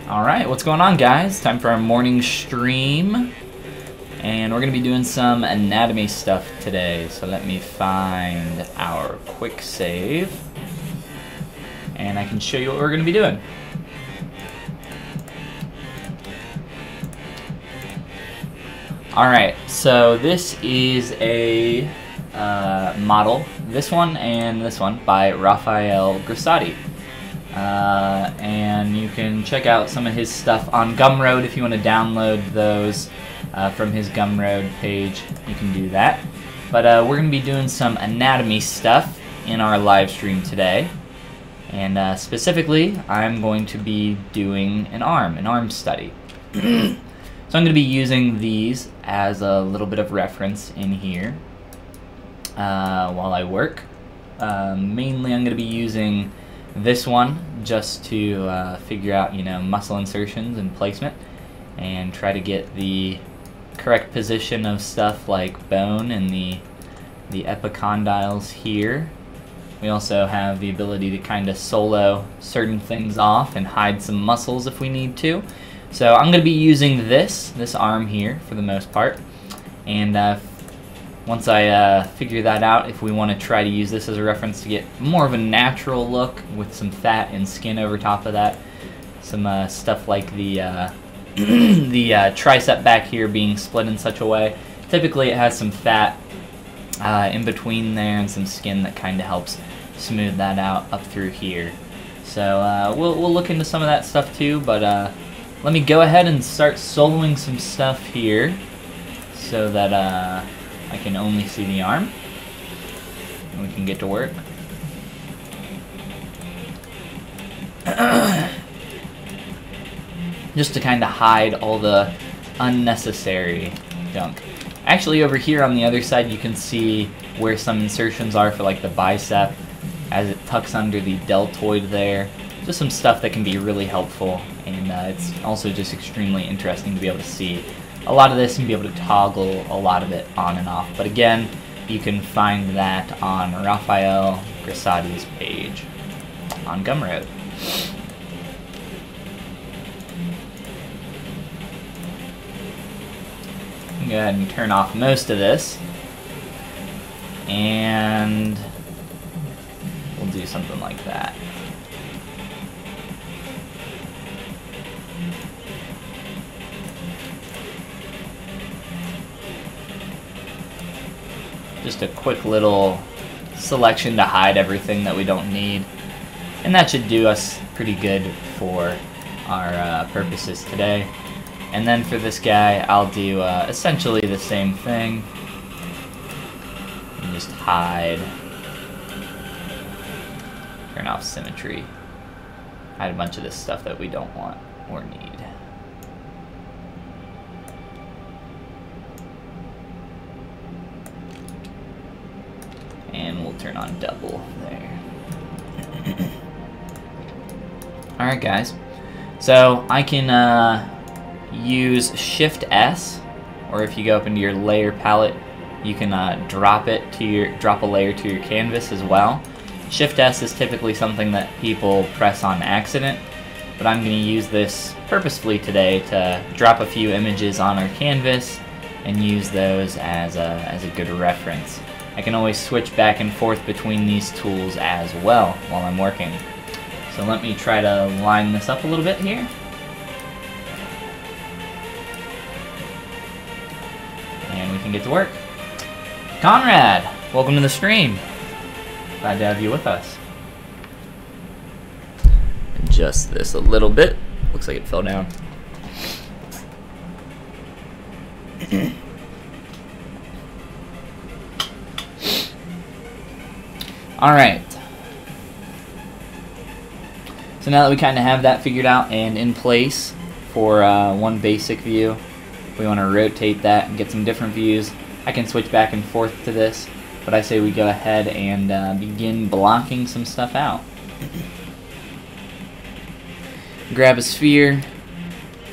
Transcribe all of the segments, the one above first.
Alright, what's going on, guys? Time for our morning stream. And we're going to be doing some anatomy stuff today. So let me find our quick save. And I can show you what we're going to be doing. Alright, so this is a model, this one and this one, by Raphael Grassotti. And you can check out some of his stuff on Gumroad if you want to download those from his Gumroad page. You can do that. But we're going to be doing some anatomy stuff in our live stream today. And specifically, I'm going to be doing an arm study. So I'm going to be using these as a little bit of reference in here while I work. Mainly I'm going to be using this one just to figure out, muscle insertions and placement and try to get the correct position of stuff like bone and the epicondyles here. We also have the ability to kind of solo certain things off and hide some muscles if we need to. So I'm going to be using this arm here for the most part, and once I figure that out, if we want to try to use this as a reference to get more of a natural look with some fat and skin over top of that, some stuff like the the tricep back here being split in such a way. Typically it has some fat in between there and some skin that kind of helps smooth that out up through here. So we'll look into some of that stuff too, but let me go ahead and start soloing some stuff here so that I can only see the arm and we can get to work. Just to kind of hide all the unnecessary junk. Actually, over here on the other side you can see where some insertions are for like the bicep as it tucks under the deltoid there. Just some stuff that can be really helpful, and it's also just extremely interesting to be able to see a lot of this and be able to toggle a lot of it on and off. But again, you can find that on Raphael Grassotti's page on Gumroad. Go ahead and turn off most of this, and we'll do something like that. Just a quick little selection to hide everything that we don't need, and that should do us pretty good for our purposes today. And then for this guy, I'll do essentially the same thing and just hide, turn off symmetry, hide a bunch of this stuff that we don't want or need. And we'll turn on double there. Alright guys, so I can use Shift S, or if you go up into your layer palette, you can drop a layer to your canvas as well. Shift S is typically something that people press on accident, but I'm going to use this purposefully today to drop a few images on our canvas and use those as a good reference. I can always switch back and forth between these tools as well while I'm working. So let me try to line this up a little bit here. And we can get to work. Conrad, welcome to the stream. Glad to have you with us. Adjust this a little bit. Looks like it fell down. Alright. So now that we kind of have that figured out and in place for one basic view, we want to rotate that and get some different views. I can switch back and forth to this, but I say we go ahead and begin blocking some stuff out. Grab a sphere,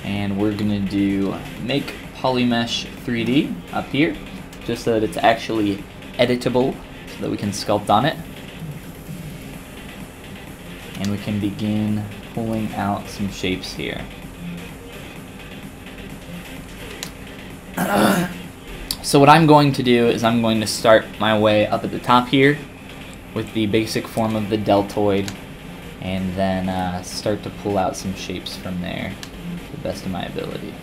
and we're going to do make polymesh 3D up here, just so that it's actually editable, so that we can sculpt on it. And we can begin pulling out some shapes here. So what I'm going to do is I'm going to start my way up at the top here with the basic form of the deltoid, and then start to pull out some shapes from there to the best of my ability.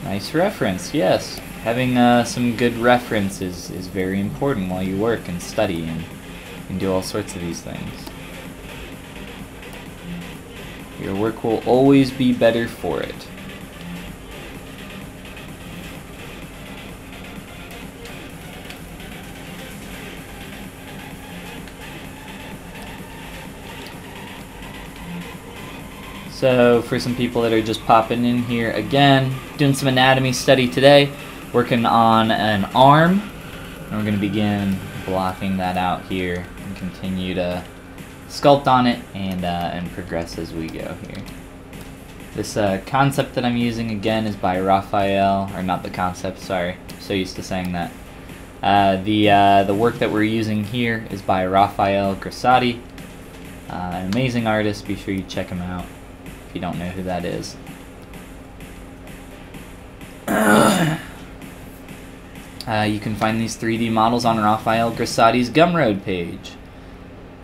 Nice reference, yes. Having some good reference is very important while you work and study and do all sorts of these things. Your work will always be better for it. So for some people that are just popping in here again, doing some anatomy study today, working on an arm, and we're going to begin blocking that out here and continue to sculpt on it and progress as we go here. This concept that I'm using again is by Raphael, or not the concept, sorry, I'm so used to saying that. The work that we're using here is by Raphael Grassati, an amazing artist. Be sure you check him out if you don't know who that is. You can find these 3D models on Raphael Grassati's Gumroad page,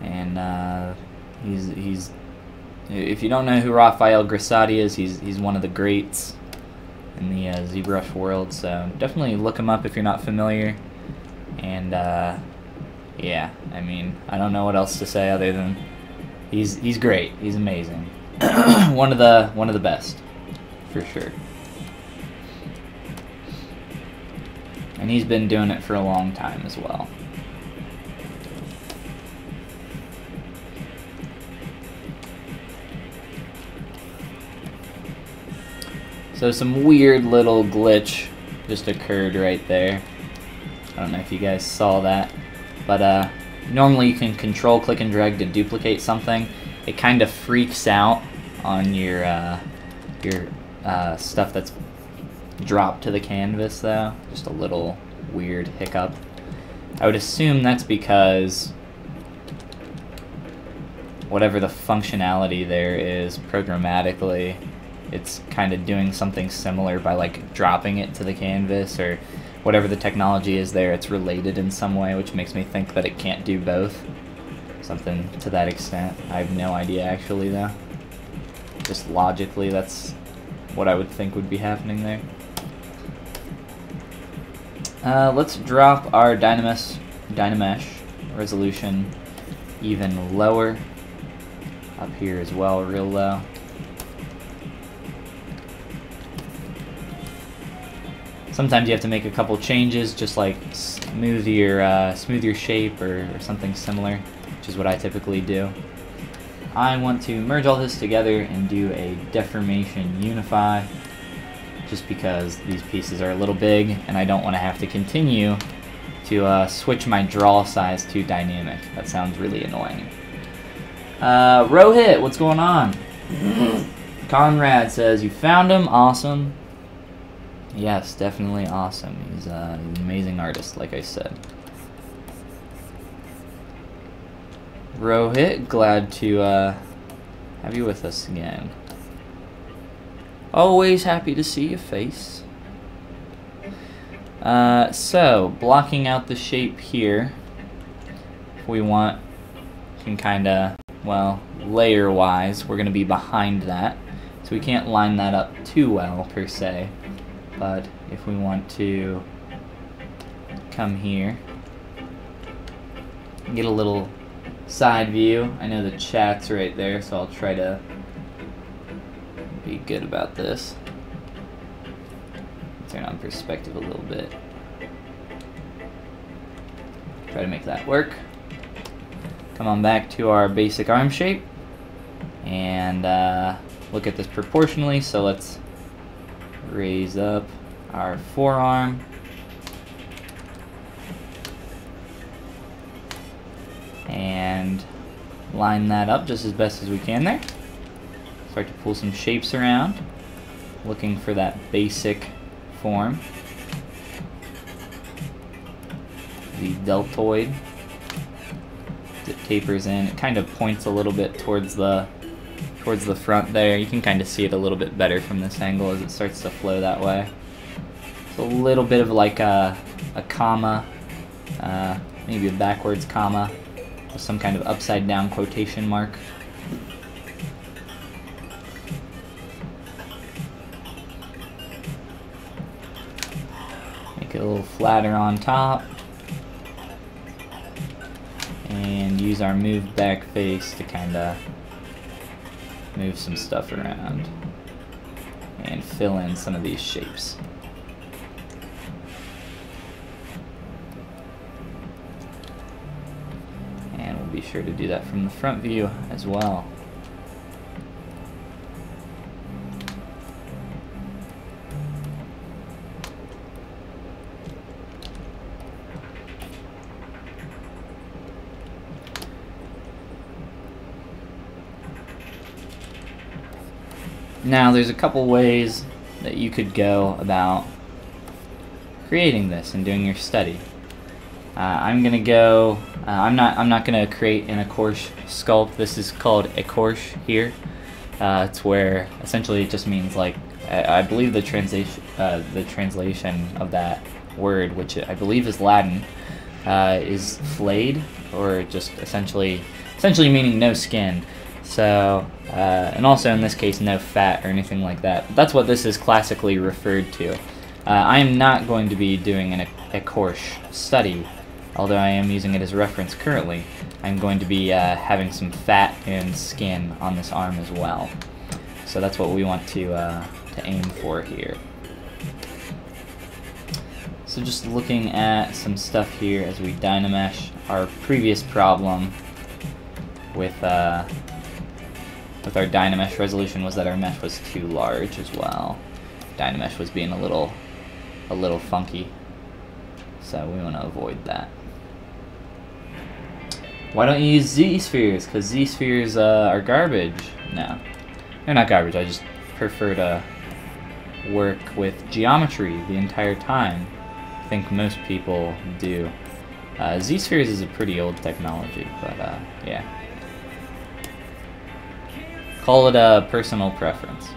and he's if you don't know who Raphael Grassati is, he's one of the greats in the ZBrush world. So definitely look him up if you're not familiar. And yeah, I mean, I don't know what else to say other than he's great. He's amazing. one of the best, for sure. And he's been doing it for a long time as well. So some weird little glitch just occurred right there. I don't know if you guys saw that, but normally you can control click and drag to duplicate something. It kind of freaks out on your stuff that's dropped to the canvas, though. Just a little weird hiccup. I would assume that's because whatever the functionality there is programmatically, it's kind of doing something similar by like dropping it to the canvas, or whatever the technology is there, it's related in some way, which makes me think that it can't do both. Something to that extent. I have no idea actually, though. Just logically, that's what I would think would be happening there. Let's drop our Dynamesh resolution even lower. Up here as well, real low. Sometimes you have to make a couple changes, just like smooth your shape or something similar, which is what I typically do. I want to merge all this together and do a deformation unify, just because these pieces are a little big and I don't want to have to continue to switch my draw size to dynamic. That sounds really annoying. Rohit, what's going on? Conrad says, you found him? Awesome. Yes, definitely awesome. He's an amazing artist, like I said. Rohit, glad to have you with us again. Always happy to see your face. So, blocking out the shape here, if we want, can kind of, well, layer-wise, we're going to be behind that. So we can't line that up too well, per se. But if we want to come here, get a little side view. I know the chat's right there, so I'll try to be good about this. Turn on perspective a little bit. Try to make that work. Come on back to our basic arm shape and look at this proportionally. So let's raise up our forearm. And line that up just as best as we can there. Start to pull some shapes around, looking for that basic form. The deltoid that tapers in. It kind of points a little bit towards the towards the front there. You can kind of see it a little bit better from this angle as it starts to flow that way. It's a little bit of like a comma, maybe a backwards comma, with some kind of upside down quotation mark. Make it a little flatter on top. And use our move back face to kind of move some stuff around and fill in some of these shapes. And we'll be sure to do that from the front view as well. Now there's a couple ways that you could go about creating this and doing your study. I'm gonna go. I'm not gonna create an Ecorche sculpt. This is called Ecorche here. It's where essentially it just means like I believe the translation of that word, which I believe is Latin, is flayed, or just essentially meaning no skin. So, and also in this case, no fat or anything like that. But that's what this is classically referred to. I am not going to be doing an Ecorche study, although I am using it as reference currently. I'm going to be having some fat and skin on this arm as well. So that's what we want to aim for here. So just looking at some stuff here as we Dynamesh. Our previous problem with our Dynamesh resolution was that our mesh was too large as well. Dynamesh was being a little funky, so we want to avoid that. Why don't you use Z-spheres? Because Z-spheres are garbage. No, they're not garbage. I just prefer to work with geometry the entire time. I think most people do. Z-spheres is a pretty old technology, but yeah. Call it a personal preference.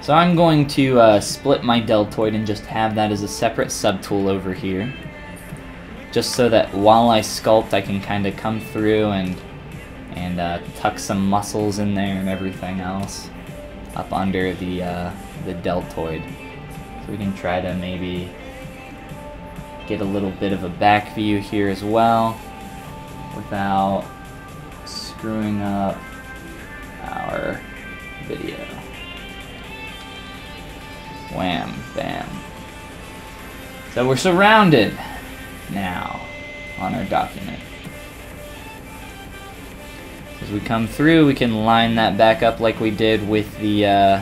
So I'm going to split my deltoid and just have that as a separate subtool over here. Just so that while I sculpt, I can kind of come through and tuck some muscles in there and everything else up under the deltoid. So we can try to maybe get a little bit of a back view here as well without screwing up our video. Wham, bam. So we're surrounded now on our document. As we come through, we can line that back up like we did with the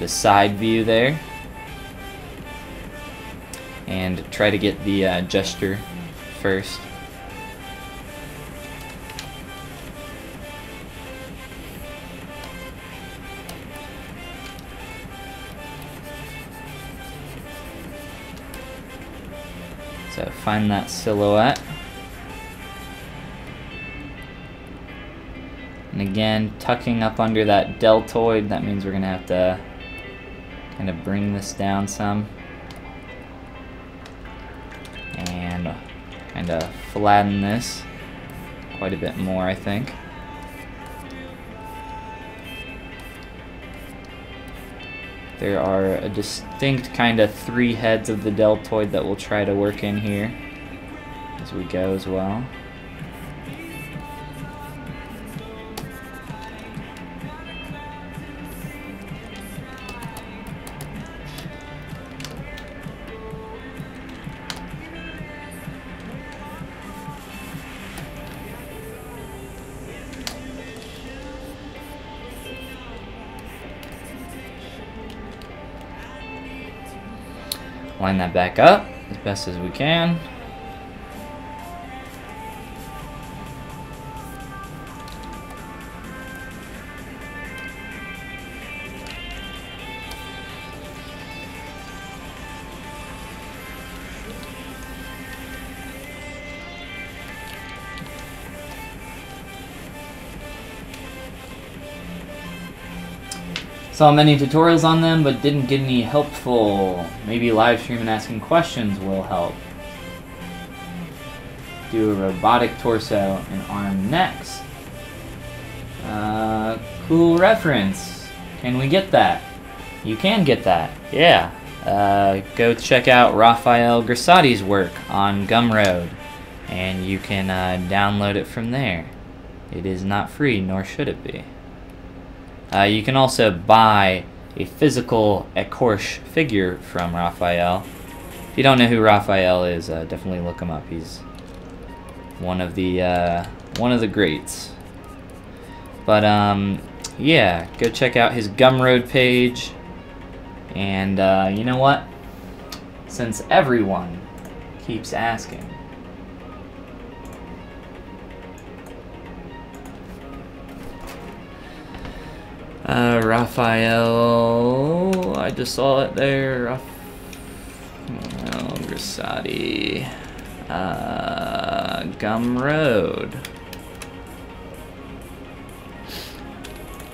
side view there. And try to get the gesture first. So find that silhouette. And again, tucking up under that deltoid, that means we're going to have to kind of bring this down some. And kind of flatten this quite a bit more, I think. There are a distinct kind of 3 heads of the deltoid that we'll try to work in here as we go as well. Line that back up as best as we can. Saw many tutorials on them, but didn't get any helpful. Maybe live stream and asking questions will help. Do a robotic torso and arm next. Cool reference. Can we get that? You can get that. Yeah. Go check out Raphael Grassati's work on Gumroad, and you can download it from there. It is not free, nor should it be. You can also buy a physical Ecorche figure from Raphael. If you don't know who Raphael is, definitely look him up. He's one of the greats. But yeah, go check out his Gumroad page. And you know what? Since everyone keeps asking, Raphael, I just saw it there. Raphael Grassati, Gumroad.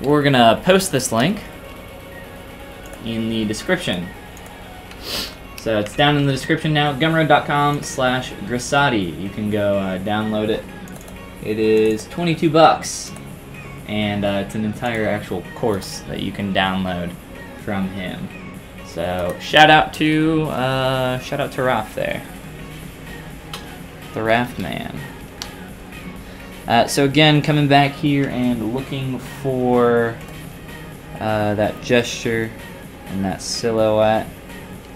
We're gonna post this link in the description. So it's down in the description now, gumroad.com/Grassati. You can go download it. It is 22 bucks. And it's an entire actual course that you can download from him. So shout out to Raph there, the Raft man. So again, coming back here and looking for that gesture and that silhouette,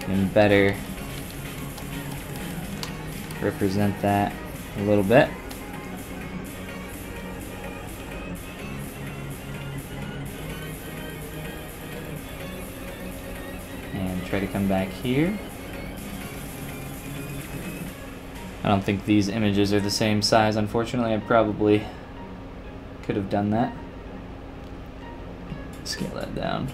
and better represent that a little bit. Try to come back here. I don't think these images are the same size, unfortunately. I probably could have done that. Scale that down.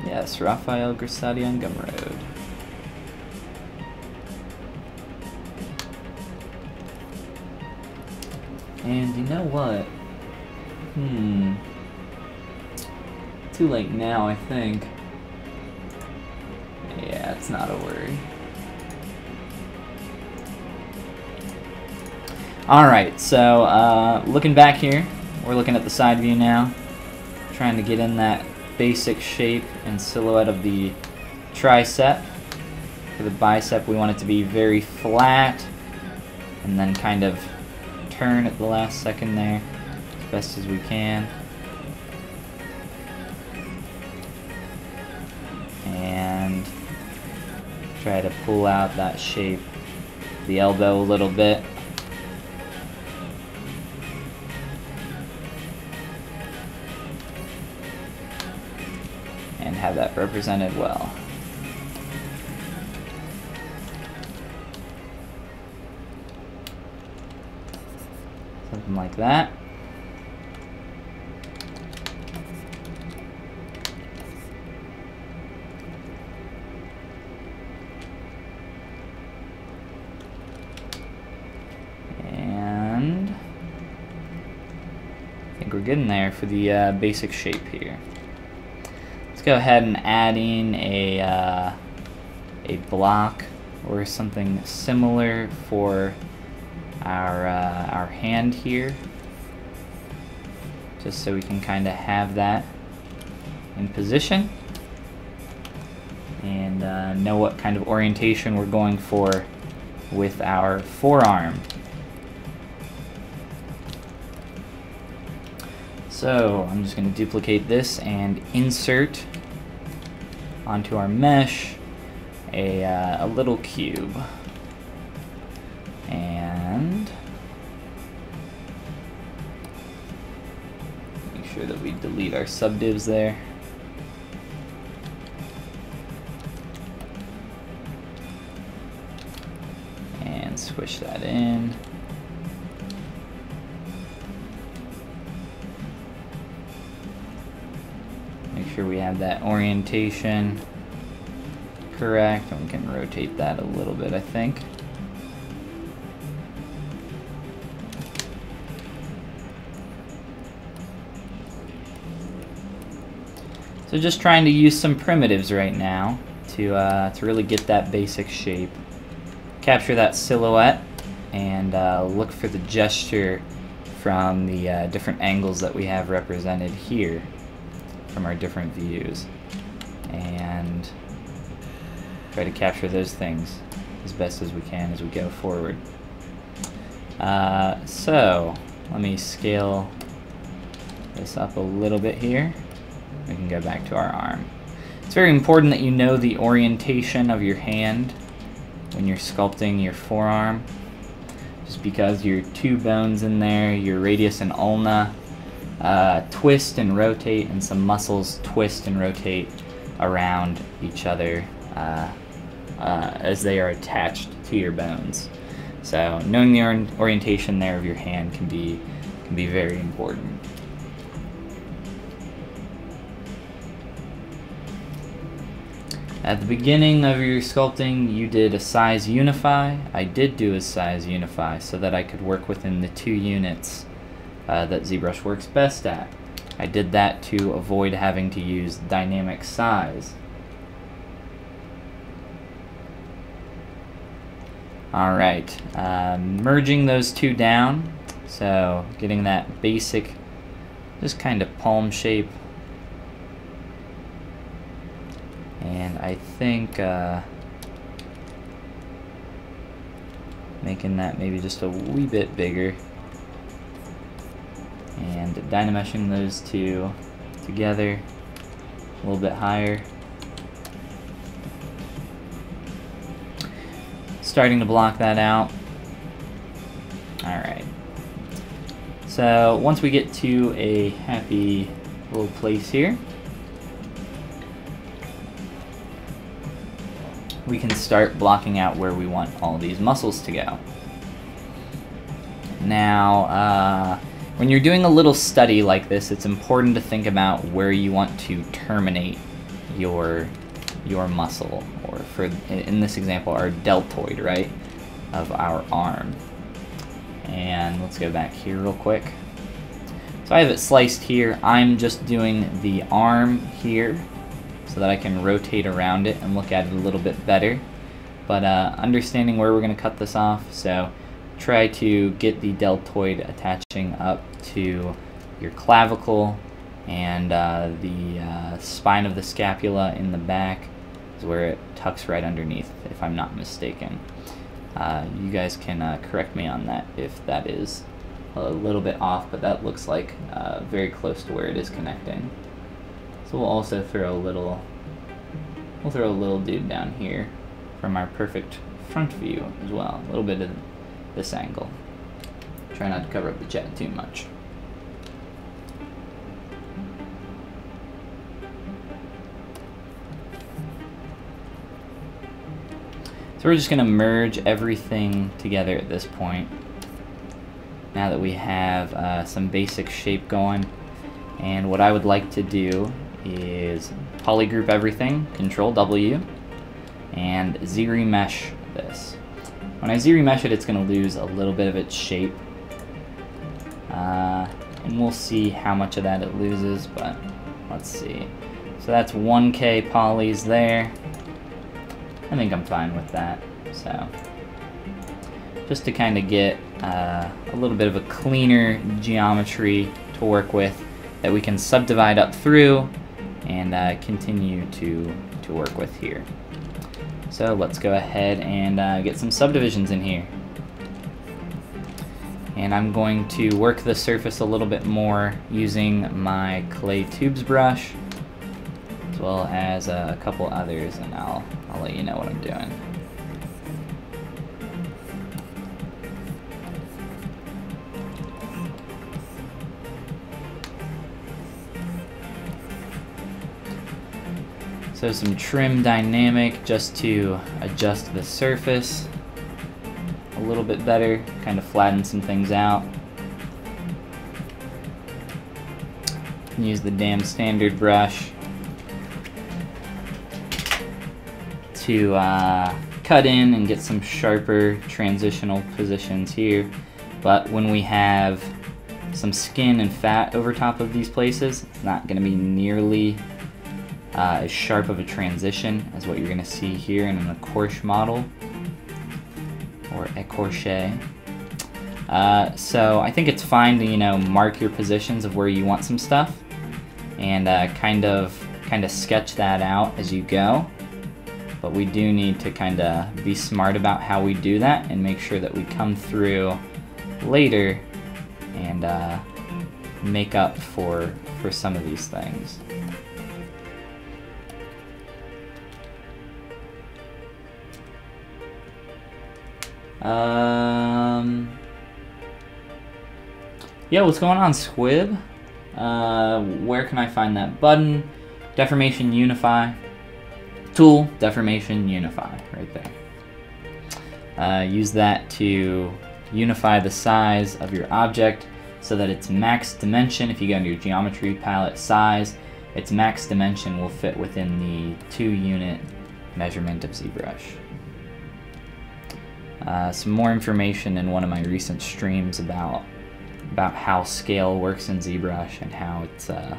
Yes, Raphael Grassati on Gumroad. And you know what? Too late now, I think. Yeah, it's not a worry. Alright, so looking back here, we're looking at the side view now, trying to get in that basic shape and silhouette of the tricep. For the bicep, we want it to be very flat, and then kind of turn at the last second there, as best as we can. And try to pull out that shape, the elbow a little bit. And have that represented well. Something like that. We're getting there for the basic shape here. Let's go ahead and add in a block or something similar for our hand here, just so we can kind of have that in position and know what kind of orientation we're going for with our forearm. So I'm just going to duplicate this and insert onto our mesh a little cube. And make sure that we delete our subdivs there. And squish that in. Make sure we have that orientation correct, and we can rotate that a little bit, I think. So just trying to use some primitives right now to really get that basic shape. Capture that silhouette and look for the gesture from the different angles that we have represented here from our different views. And try to capture those things as best as we can as we go forward. So let me scale this up a little bit here. We can go back to our arm. It's very important that you know the orientation of your hand when you're sculpting your forearm, just because your two bones in there, your radius and ulna, twist and rotate, and some muscles twist and rotate around each other as they are attached to your bones. So knowing the orientation there of your hand can be very important. At the beginning of your sculpting, you did a size unify. I did do a size unify so that I could work within the 2 units that ZBrush works best at. I did that to avoid having to use dynamic size. Alright, merging those 2 down, so getting that basic, just kind of palm shape. And I think making that maybe just a wee bit bigger and dynameshing those 2 together a little bit higher. Starting to block that out. Alright. So once we get to a happy little place here, we can start blocking out where we want all these muscles to go. Now, when you're doing a little study like this, it's important to think about where you want to terminate your muscle, or for, in this example, our deltoid, right, of our arm. And let's go back here real quick. So I have it sliced here. I'm just doing the arm here so that I can rotate around it and look at it a little bit better. But understanding where we're going to cut this off, so try to get the deltoid attaching up to your clavicle, and the spine of the scapula in the back is where it tucks right underneath, if I'm not mistaken. You guys can correct me on that if that is a little bit off, but that looks like very close to where it is connecting. So we'll also throw a little dude down here from our perfect front view as well. A little bit of this angle. Try not to cover up the chat too much. So we're just going to merge everything together at this point, now that we have some basic shape going. And what I would like to do is polygroup everything, Control W, and Z-remesh this. When I Z-remesh it, it's going to lose a little bit of its shape, and we'll see how much of that it loses, but let's see. So that's 1K polys there. I think I'm fine with that. So just to kind of get a little bit of a cleaner geometry to work with that we can subdivide up through and continue to work with here. So let's go ahead and get some subdivisions in here. And I'm going to work the surface a little bit more using my clay tubes brush, as well as a couple others, and I'll let you know what I'm doing. So some trim dynamic just to adjust the surface a little bit better, kind of flatten some things out. Use the damn standard brush to cut in and get some sharper transitional positions here. But when we have some skin and fat over top of these places, it's not going to be nearly as sharp of a transition as what you're going to see here in an écorche model, or écorché. So I think it's fine to, you know, mark your positions of where you want some stuff, and kind of sketch that out as you go. But we do need to kind of be smart about how we do that and make sure that we come through later and make up for some of these things. Yeah, what's going on, Squib? Where can I find that button? Deformation Unify. Tool, Deformation Unify, right there. Use that to unify the size of your object so that its max dimension, if you go into your geometry palette, size, its max dimension will fit within the 2-unit measurement of ZBrush. Some more information in one of my recent streams about how scale works in ZBrush and how it's a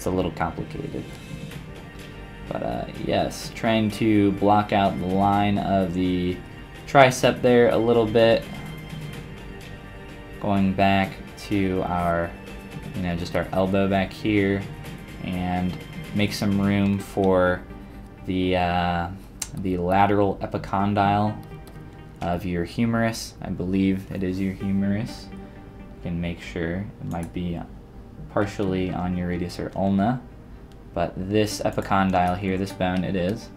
little complicated. But yes, trying to block out the line of the tricep there a little bit. Going back to our, you know, just our elbow back here, and make some room for the lateral epicondyle of your humerus. I believe it is your humerus. You can make sure it might be partially on your radius or ulna, but this epicondyle here, this bone, it is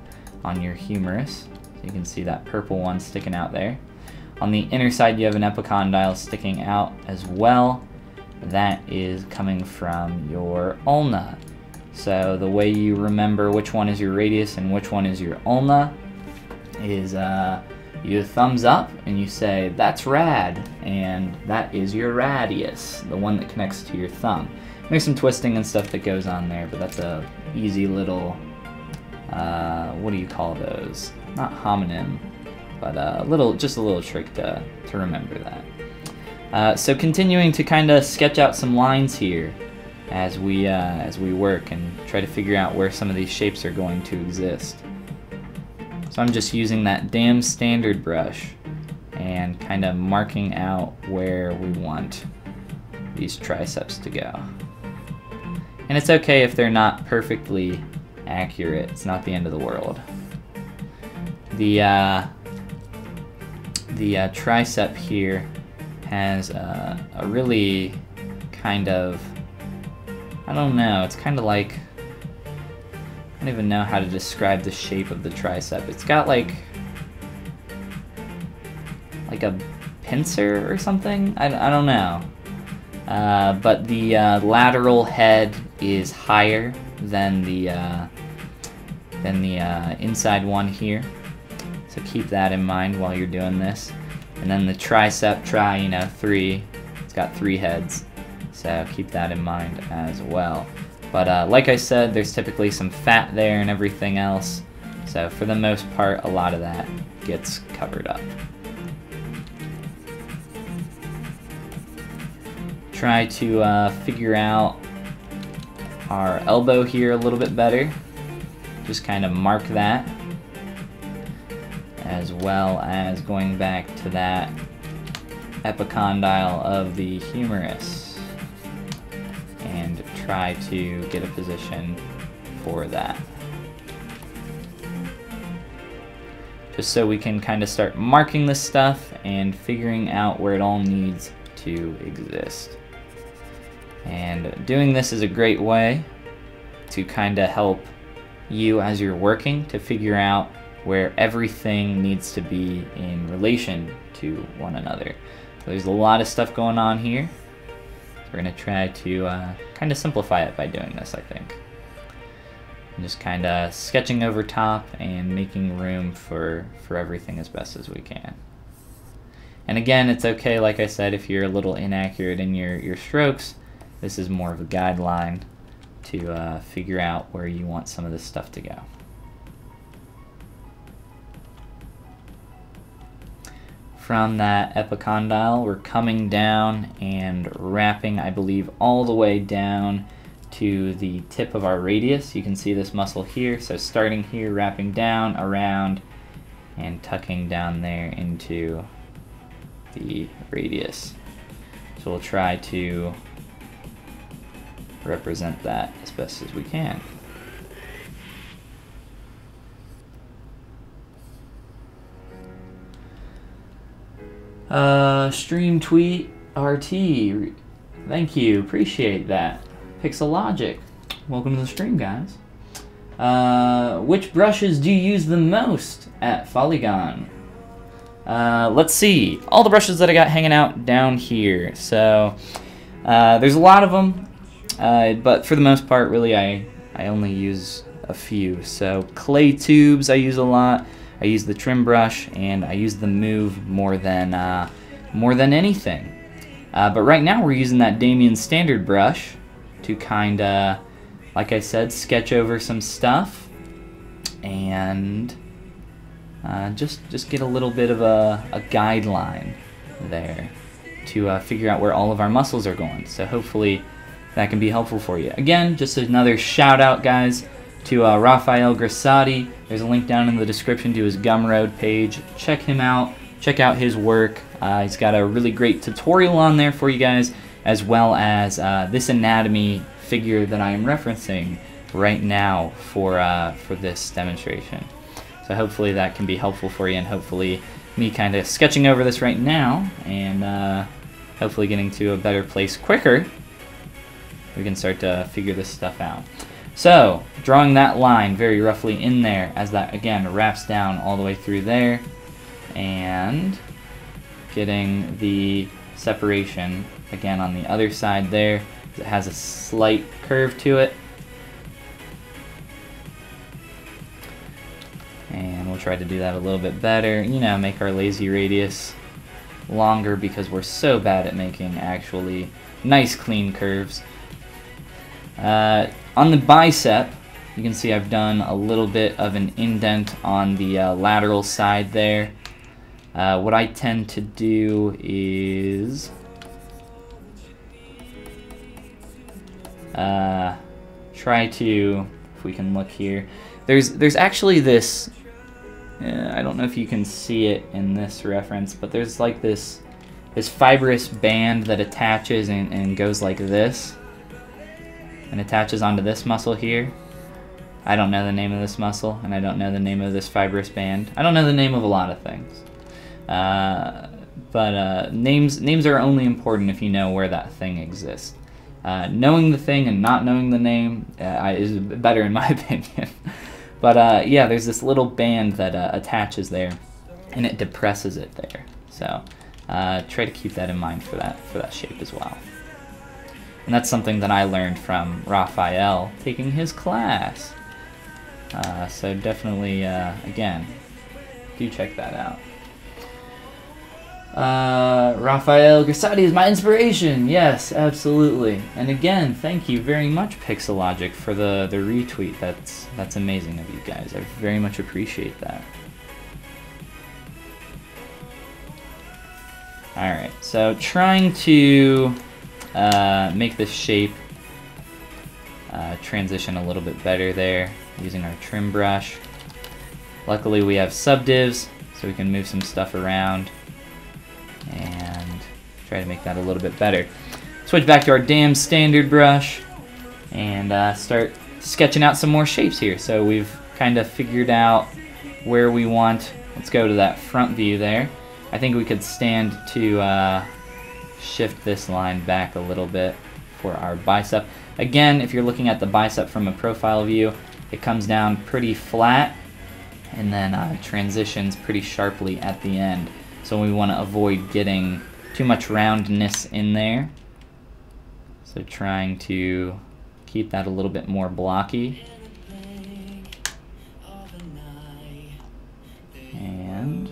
on your humerus. So you can see that purple one sticking out there. On the inner side, you have an epicondyle sticking out as well. That is coming from your ulna. So the way you remember which one is your radius and which one is your ulna is you thumbs up and you say, "That's rad," and that is your radius, the one that connects to your thumb. There's some twisting and stuff that goes on there, but that's a easy little, what do you call those? Not homonym, but just a little trick to remember that. So continuing to kind of sketch out some lines here as we work and try to figure out where some of these shapes are going to exist. So I'm just using that damn standard brush and kind of marking out where we want these triceps to go. And it's okay if they're not perfectly accurate. It's not the end of the world. The tricep here has a really kind of, I don't know, it's kind of like, I don't even know how to describe the shape of the tricep. It's got like a pincer or something? I don't know. But the lateral head is higher than the inside one here. So keep that in mind while you're doing this. And then the tricep, you know, 3, it's got 3 heads. So keep that in mind as well. But like I said, there's typically some fat there and everything else. So for the most part, a lot of that gets covered up. Try to figure out our elbow here a little bit better. Just kind of mark that, as well as going back to that epicondyle of the humerus and try to get a position for that. Just so we can kind of start marking this stuff and figuring out where it all needs to exist. And doing this is a great way to kind of help you as you're working to figure out where everything needs to be in relation to one another. So there's a lot of stuff going on here. So we're going to try to kind of simplify it by doing this, I think. And just kind of sketching over top and making room for everything as best as we can. And again, it's okay, like I said, if you're a little inaccurate in your strokes. This is more of a guideline to figure out where you want some of this stuff to go. From that epicondyle, we're coming down and wrapping, I believe, all the way down to the tip of our radius. You can see this muscle here, so starting here, wrapping down, around, and tucking down there into the radius. So we'll try to represent that as best as we can. Stream tweet RT, thank you, appreciate that. Pixelogic, welcome to the stream, guys. Which brushes do you use the most at Follygon? Let's see, all the brushes that I got hanging out down here. So there's a lot of them, but for the most part, really, I only use a few. So clay tubes I use a lot. I use the trim brush, and I use the move more than anything. But right now we're using that Damien standard brush to kind of, like I said, sketch over some stuff and just get a little bit of a guideline there to figure out where all of our muscles are going. So hopefully that can be helpful for you. Again, just another shout out, guys, to Rafael Grassati. There's a link down in the description to his Gumroad page. Check him out. Check out his work. He's got a really great tutorial on there for you guys, as well as this anatomy figure that I am referencing right now for this demonstration. So hopefully that can be helpful for you, and hopefully me kind of sketching over this right now and hopefully getting to a better place quicker, we can start to figure this stuff out. So, drawing that line very roughly in there as that, again, wraps down all the way through there, and getting the separation, again, on the other side there. It has a slight curve to it. And we'll try to do that a little bit better, you know, make our lazy radius longer because we're so bad at making actually nice, clean curves. On the bicep, you can see I've done a little bit of an indent on the lateral side there. What I tend to do is try to, if we can look here, there's actually this, I don't know if you can see it in this reference, but there's like this fibrous band that attaches and goes like this, and attaches onto this muscle here. I don't know the name of this muscle, and I don't know the name of this fibrous band. I don't know the name of a lot of things. But names are only important if you know where that thing exists. Knowing the thing and not knowing the name is better in my opinion. But yeah, there's this little band that attaches there, and it depresses it there. So try to keep that in mind for that shape as well. And that's something that I learned from Raphael taking his class. So definitely, again, do check that out. Rafael Grassati is my inspiration. Yes, absolutely. And again, thank you very much, Pixelogic, for the retweet. That's amazing of you guys. I very much appreciate that. Alright, so trying to make this shape transition a little bit better there using our trim brush. Luckily we have subdivs, so we can move some stuff around and try to make that a little bit better. Switch back to our damn standard brush and start sketching out some more shapes here. So we've kind of figured out where we want. Let's go to that front view there. I think we could stand to shift this line back a little bit for our bicep. Again, if you're looking at the bicep from a profile view, it comes down pretty flat and then transitions pretty sharply at the end. So we want to avoid getting too much roundness in there. So trying to keep that a little bit more blocky. And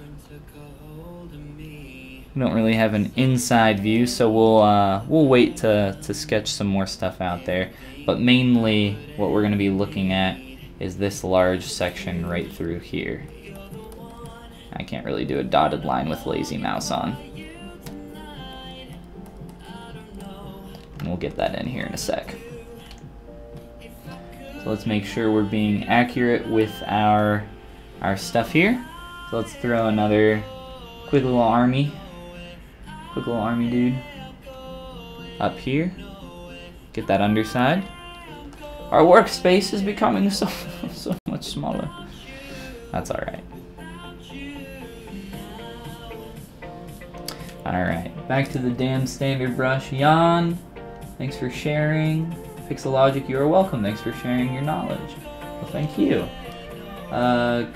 we don't really have an inside view, so we'll wait to sketch some more stuff out there. But mainly what we're going to be looking at is this large section right through here. I can't really do a dotted line with lazy mouse on. And we'll get that in here in a sec. So let's make sure we're being accurate with our stuff here. So let's throw another quick little army dude up here. Get that underside. Our workspace is becoming so much smaller. That's alright. Alright, back to the damn standard brush. Jan, thanks for sharing. Pixelogic, you are welcome. Thanks for sharing your knowledge. Well, thank you.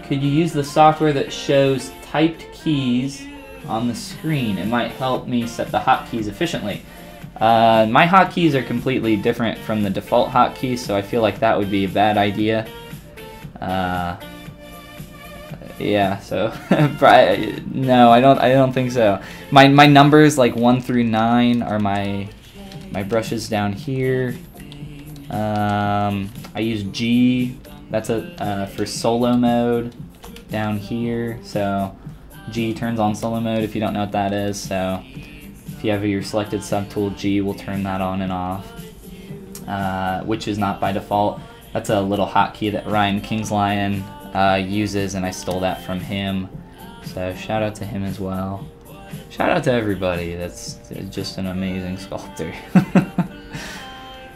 Could you use the software that shows typed keys on the screen? It might help me set the hotkeys efficiently. My hotkeys are completely different from the default hotkeys, so I feel like that would be a bad idea. Yeah, so no, I don't think so. My numbers like 1 through 9 are my brushes down here. I use G. That's for solo mode down here. So G turns on solo mode if you don't know what that is. So if you have your selected subtool, G will turn that on and off, which is not by default. That's a little hotkey that Ryan Kingslion uses, and I stole that from him. So shout out to him as well. Shout out to everybody. That's just an amazing sculptor.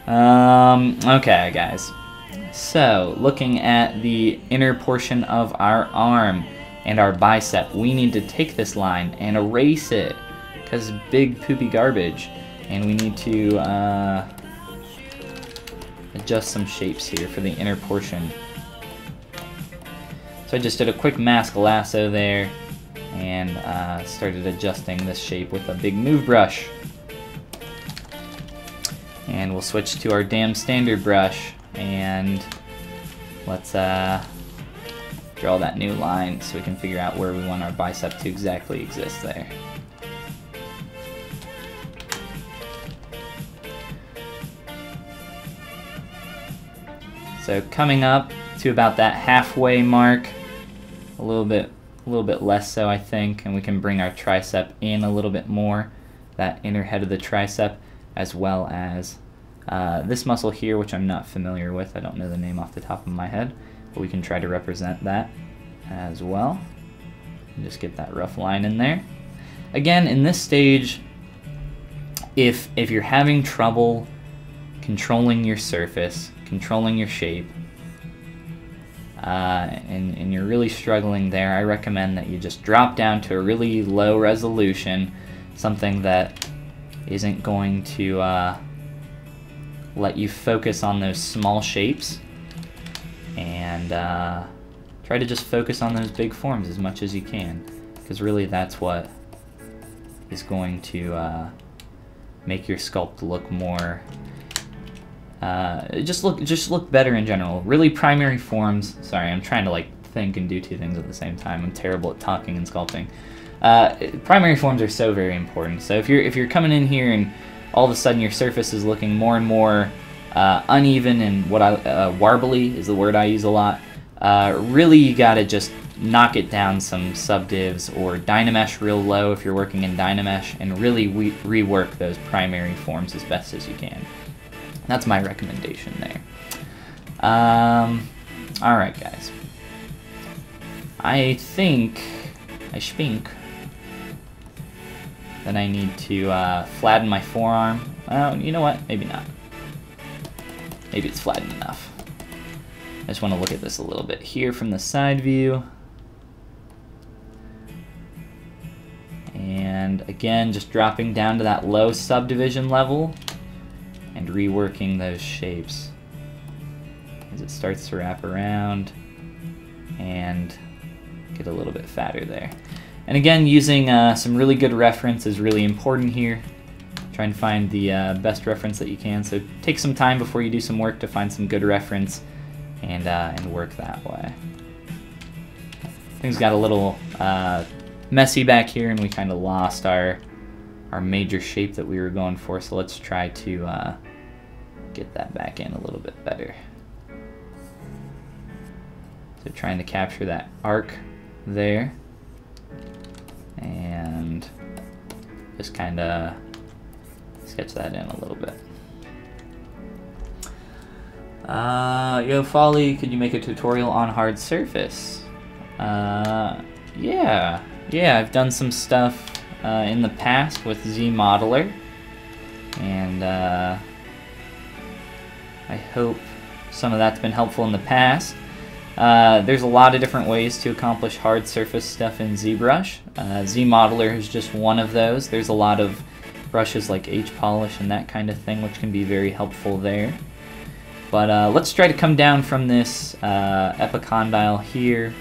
Okay, guys. So looking at the inner portion of our arm and our bicep, we need to take this line and erase it, because big poopy garbage, and we need to adjust some shapes here for the inner portion. So I just did a quick mask lasso there and started adjusting this shape with a big move brush. And we'll switch to our damn standard brush and let's draw that new line so we can figure out where we want our bicep to exactly exist there. So coming up to about that halfway mark, a little bit less so I think, and we can bring our tricep in a little bit more, that inner head of the tricep, as well as this muscle here, which I'm not familiar with. I don't know the name off the top of my head, but we can try to represent that as well. And just get that rough line in there. Again, in this stage, if you're having trouble controlling your surface, controlling your shape, and you're really struggling there, I recommend that you just drop down to a really low resolution, something that isn't going to let you focus on those small shapes, and try to just focus on those big forms as much as you can, because really that's what is going to make your sculpt look more just look better in general. Really, primary forms. Sorry, I'm trying to like think and do two things at the same time. I'm terrible at talking and sculpting. Primary forms are so very important. So if you're coming in here and all of a sudden your surface is looking more and more uneven, and what warbly is the word I use a lot. Really, you gotta just knock it down some subdivs or Dynamesh real low if you're working in Dynamesh, and really rework those primary forms as best as you can. That's my recommendation there. Alright, guys. I think that I need to flatten my forearm. You know what? Maybe not. Maybe it's flattened enough. I just want to look at this a little bit here from the side view. And again, just dropping down to that low subdivision level and reworking those shapes as it starts to wrap around and get a little bit fatter there. And again, using some really good reference is really important here. Try and find the best reference that you can. So take some time before you do some work to find some good reference and work that way. Things got a little messy back here, and we kind of lost our major shape that we were going for, so let's try to get that back in a little bit better. So trying to capture that arc there, and just kind of sketch that in a little bit. Yo, Folly, could you make a tutorial on hard surface? Yeah, I've done some stuff in the past with ZModeler, and I hope some of that's been helpful in the past. There's a lot of different ways to accomplish hard surface stuff in ZBrush. ZModeler is just one of those. There's a lot of brushes like H-Polish and that kind of thing, which can be very helpful there. But let's try to come down from this epicondyle here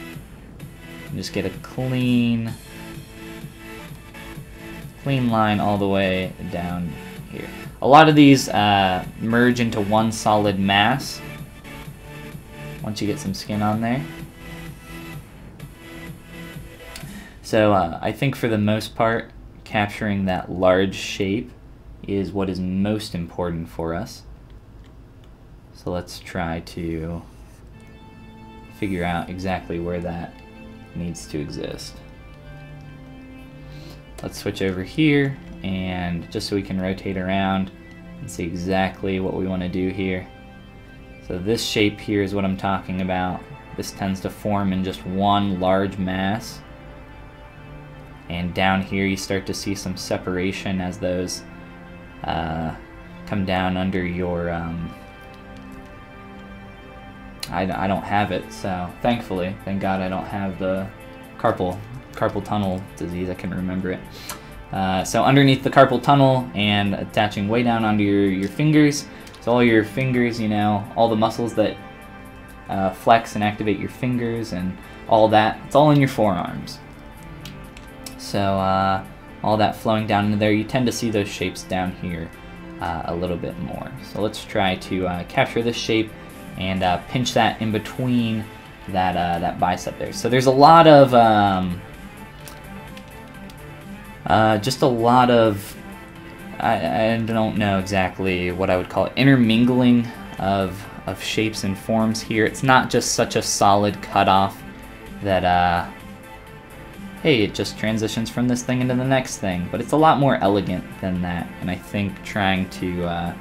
and just get a clean line all the way down here. A lot of these merge into one solid mass once you get some skin on there. So I think for the most part, capturing that large shape is what is most important for us. So let's try to figure out exactly where that needs to exist. Let's switch over here, and just so we can rotate around and see exactly what we want to do here. So this shape here is what I'm talking about. This tends to form in just one large mass. And down here you start to see some separation as those come down under your... I don't have it, so thankfully, thank God I don't have the carpal tunnel disease. I can remember it. So underneath the carpal tunnel and attaching way down onto your fingers, so all your fingers, you know, all the muscles that flex and activate your fingers and all that, it's all in your forearms. So all that flowing down into there, you tend to see those shapes down here a little bit more. So let's try to capture this shape and pinch that in between that bicep there. So there's a lot of just a lot of I don't know exactly what I would call it, intermingling of shapes and forms here. It's not just such a solid cutoff that hey, it just transitions from this thing into the next thing, but it's a lot more elegant than that, and I think trying to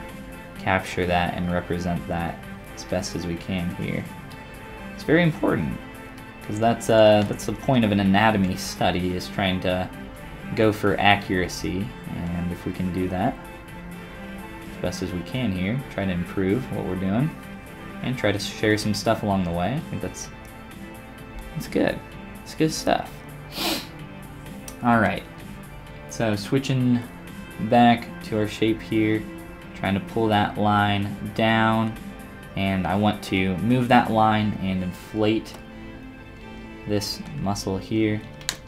capture that and represent that as best as we can here, it's very important, because that's the point of an anatomy study, is trying to go for accuracy, and if we can do that as best as we can here, try to improve what we're doing, and try to share some stuff along the way, I think that's good. It's good stuff. Alright, so switching back to our shape here, trying to pull that line down, and I want to move that line and inflate this muscle here,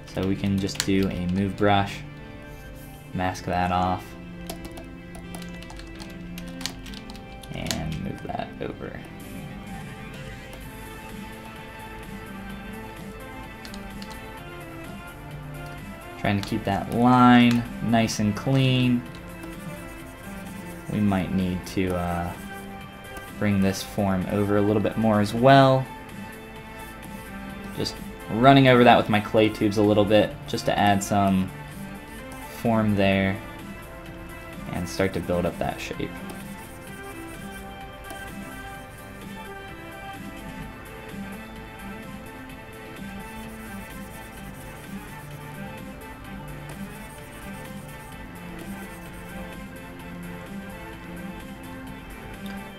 so we can just do a move brush, mask that off, and move that over. Trying to keep that line nice and clean. We might need to bring this form over a little bit more as well. Just running over that with my clay tubes a little bit, just to add some form there and start to build up that shape.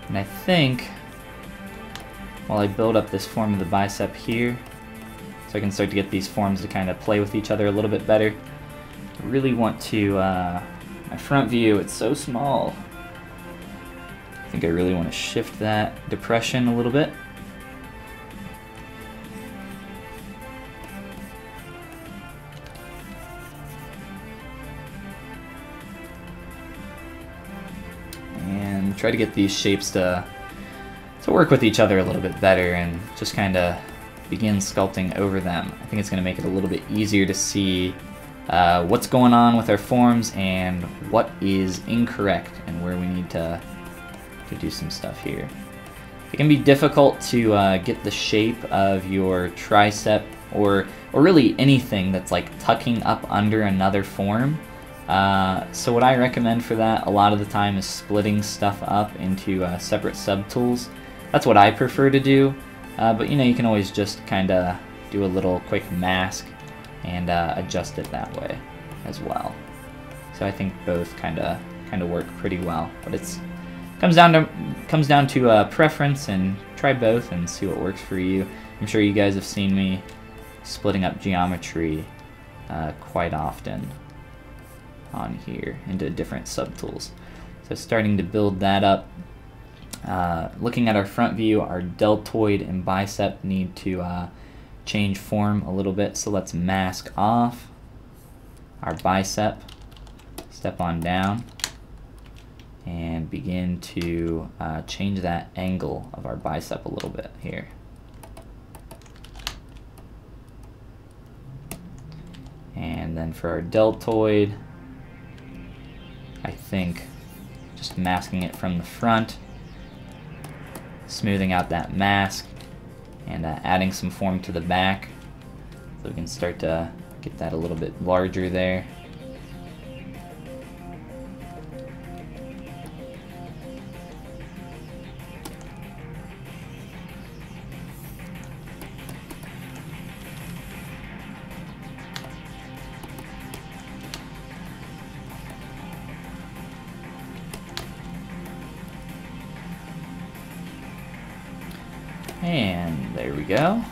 And I think while I build up this form of the bicep here, so I can start to get these forms to kind of play with each other a little bit better, I really want to, my front view, it's so small. I think I really want to shift that depression a little bit. Try to get these shapes to work with each other a little bit better and just kind of begin sculpting over them. I think it's going to make it a little bit easier to see what's going on with our forms and what is incorrect and where we need to do some stuff here. It can be difficult to get the shape of your tricep or really anything that's like tucking up under another form. So what I recommend for that a lot of the time is splitting stuff up into separate subtools. That's what I prefer to do, but you know, you can always just kind of do a little quick mask and adjust it that way as well. So I think both kind of work pretty well, but it's comes down to preference, and try both and see what works for you. I'm sure you guys have seen me splitting up geometry quite often on here into different subtools. So starting to build that up. Looking at our front view, our deltoid and bicep need to change form a little bit, so let's mask off our bicep, step on down, and begin to change that angle of our bicep a little bit here. And then for our deltoid, I think just masking it from the front, smoothing out that mask, and adding some form to the back, so we can start to get that a little bit larger there. And there we go.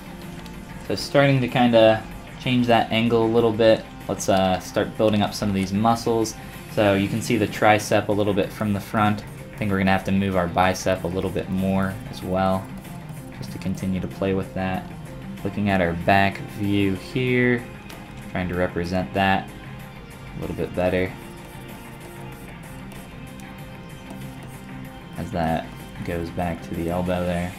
So starting to kind of change that angle a little bit. Let's start building up some of these muscles. So you can see the tricep a little bit from the front. I think we're going to have to move our bicep a little bit more as well, just to continue to play with that. Looking at our back view here, trying to represent that a little bit better, as that goes back to the elbow there.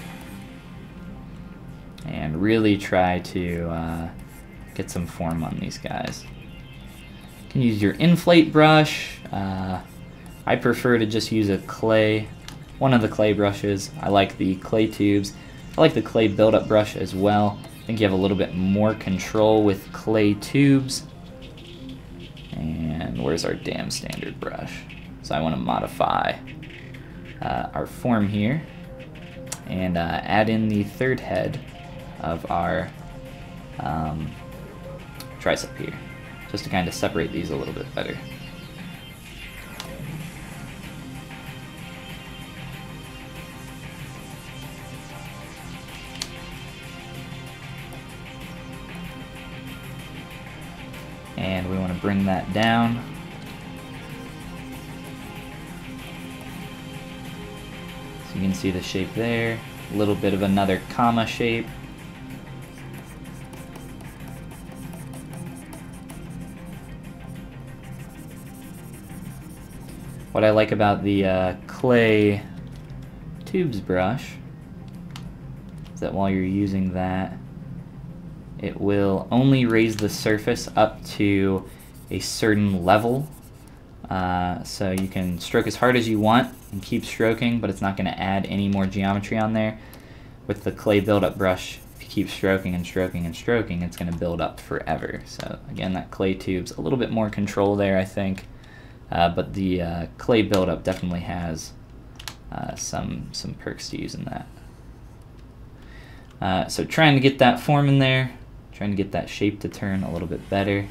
And really try to get some form on these guys. You can use your inflate brush. I prefer to just use one of the clay brushes. I like the clay tubes. I like the clay buildup brush as well. I think you have a little bit more control with clay tubes. And where's our damn standard brush? So I want to modify our form here and add in the third head of our tricep here, just to kind of separate these a little bit better. And we want to bring that down. So you can see the shape there, a little bit of another comma shape. What I like about the clay tubes brush is that while you're using that, it will only raise the surface up to a certain level. So you can stroke as hard as you want and keep stroking, but it's not going to add any more geometry on there. With the clay buildup brush, if you keep stroking and stroking and stroking, it's going to build up forever. So again, that clay tube's a little bit more control there, I think. But the clay buildup definitely has some perks to using that. So trying to get that form in there, trying to get that shape to turn a little bit better,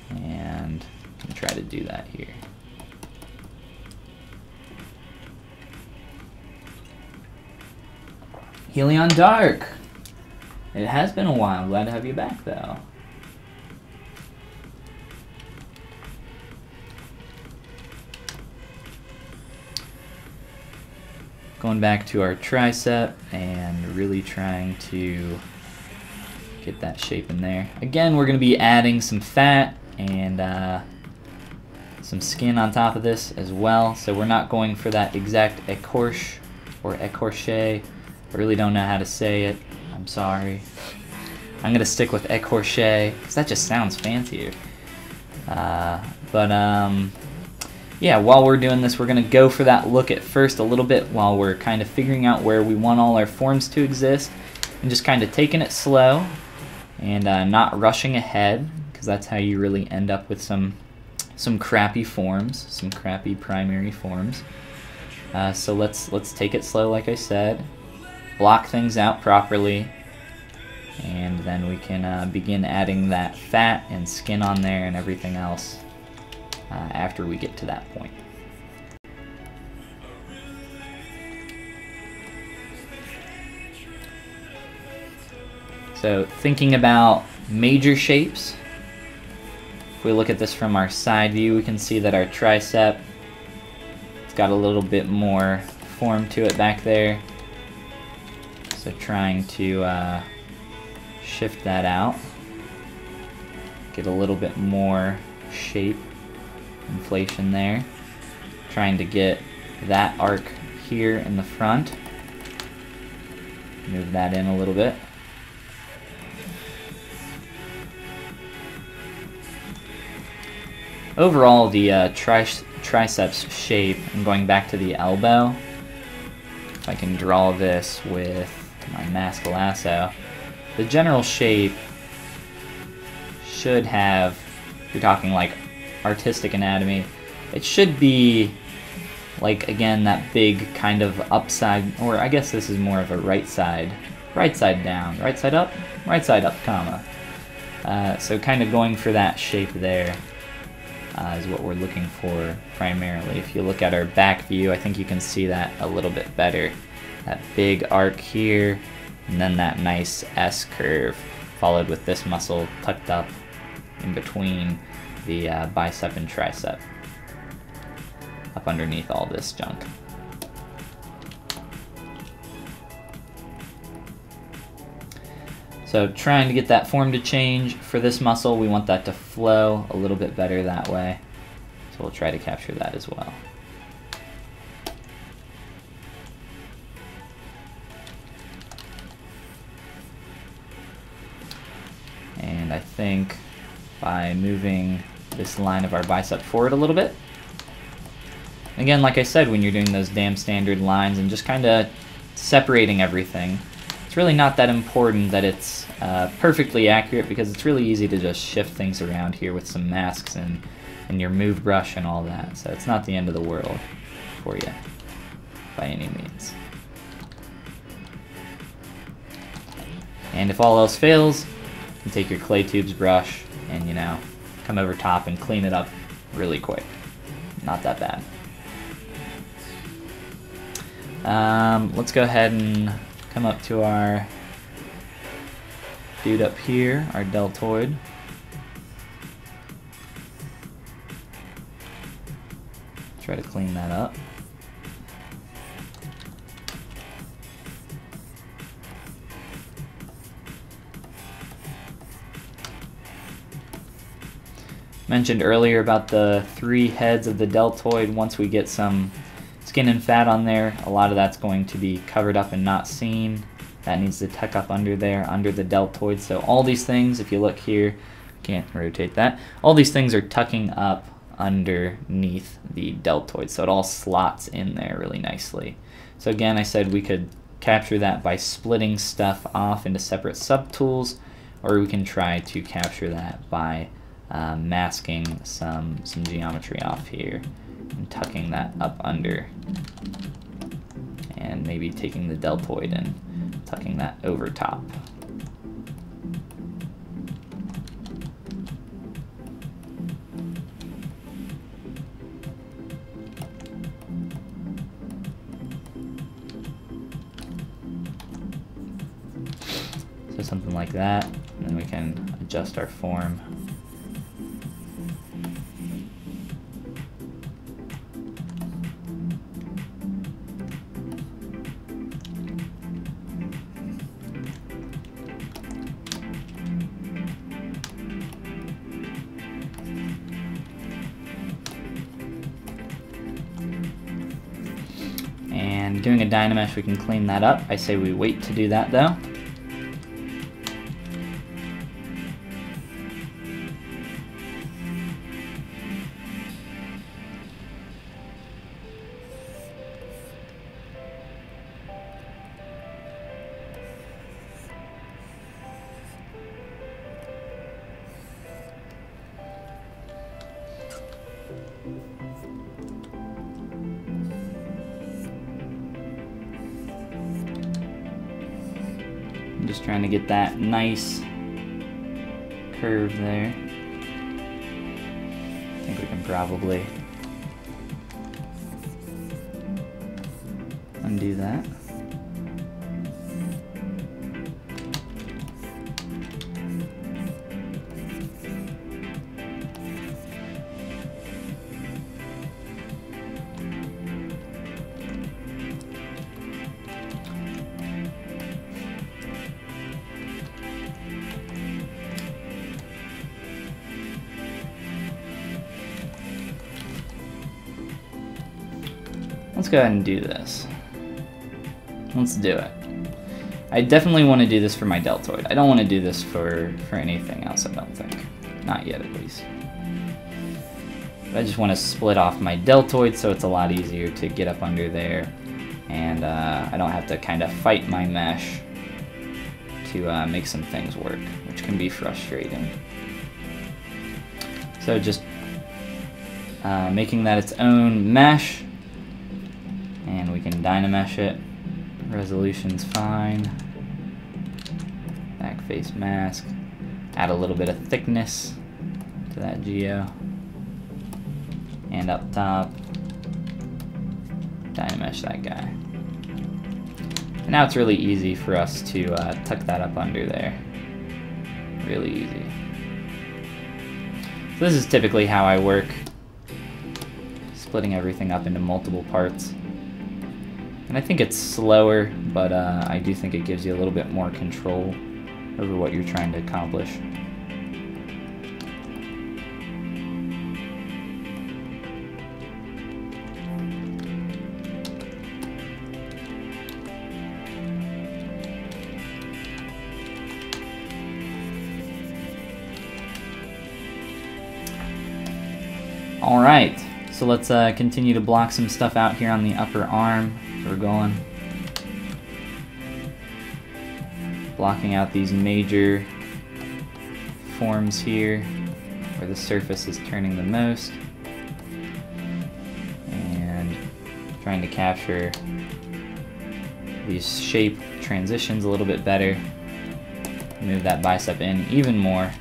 and I'm gonna try to do that here. Helion Dark! It has been a while. Glad to have you back, though. Going back to our tricep and really trying to get that shape in there. Again, we're going to be adding some fat and some skin on top of this as well. So we're not going for that exact écorche or écorché. I really don't know how to say it. I'm sorry. I'm going to stick with écorché because that just sounds fancier. Yeah, while we're doing this, we're going to go for that look at first a little bit while we're kind of figuring out where we want all our forms to exist, and just kind of taking it slow and not rushing ahead, because that's how you really end up with some crappy forms, some crappy primary forms. So let's take it slow, like I said. Block things out properly, and then we can begin adding that fat and skin on there and everything else after we get to that point. So thinking about major shapes, if we look at this from our side view, we can see that our tricep, it's got a little bit more form to it back there. So trying to shift that out, get a little bit more shape, inflation there. Trying to get that arc here in the front, move that in a little bit. Overall, the triceps shape, and going back to the elbow, if I can draw this with my mask lasso, the general shape should have, if you're talking like artistic anatomy, it should be like, again, that big kind of upside, or I guess this is more of a right side down, right side up, comma. So kind of going for that shape there. Is what we're looking for primarily. If you look at our back view, I think you can see that a little bit better. That big arc here, and then that nice S curve, followed with this muscle tucked up in between the bicep and tricep, up underneath all this junk. So trying to get that form to change. For this muscle, we want that to flow a little bit better that way. So we'll try to capture that as well. And I think by moving this line of our bicep forward a little bit. Again, like I said, when you're doing those damn standard lines and just kind of separating everything, it's really not that important that it's perfectly accurate, because it's really easy to just shift things around here with some masks and your move brush and all that. So it's not the end of the world for you by any means. And if all else fails, you can take your clay tubes brush and, you know, come over top and clean it up really quick. Not that bad. Let's go ahead and come up to our dude up here, our deltoid. Try to clean that up. Mentioned earlier about the 3 heads of the deltoid. Once we get some skin and fat on there, a lot of that's going to be covered up and not seen. That needs to tuck up under there, under the deltoid. So all these things, if you look here, can't rotate that, all these things are tucking up underneath the deltoid. So it all slots in there really nicely. So again, I said we could capture that by splitting stuff off into separate subtools, or we can try to capture that by masking some geometry off here and tucking that up under, and maybe taking the deltoid and tucking that over top. So something like that, and then we can adjust our form. And doing a Dynamesh, we can clean that up. I say we wait to do that though. Just trying to get that nice curve there. I think we can probably undo that. Let's go ahead and do this. Let's do it. I definitely want to do this for my deltoid. I don't want to do this for anything else, I don't think. Not yet, at least. But I just want to split off my deltoid so it's a lot easier to get up under there. And I don't have to kind of fight my mesh to make some things work, which can be frustrating. So just making that its own mesh. And we can dynamesh it. Resolution's fine. Back face mask. Add a little bit of thickness to that geo. And up top, dynamesh that guy. And now it's really easy for us to tuck that up under there. Really easy. So this is typically how I work. Splitting everything up into multiple parts. And I think it's slower, but I do think it gives you a little bit more control over what you're trying to accomplish. All right, so let's continue to block some stuff out here on the upper arm. We're going. Blocking out these major forms here where the surface is turning the most. And trying to capture these shape transitions a little bit better. Move that bicep in even more.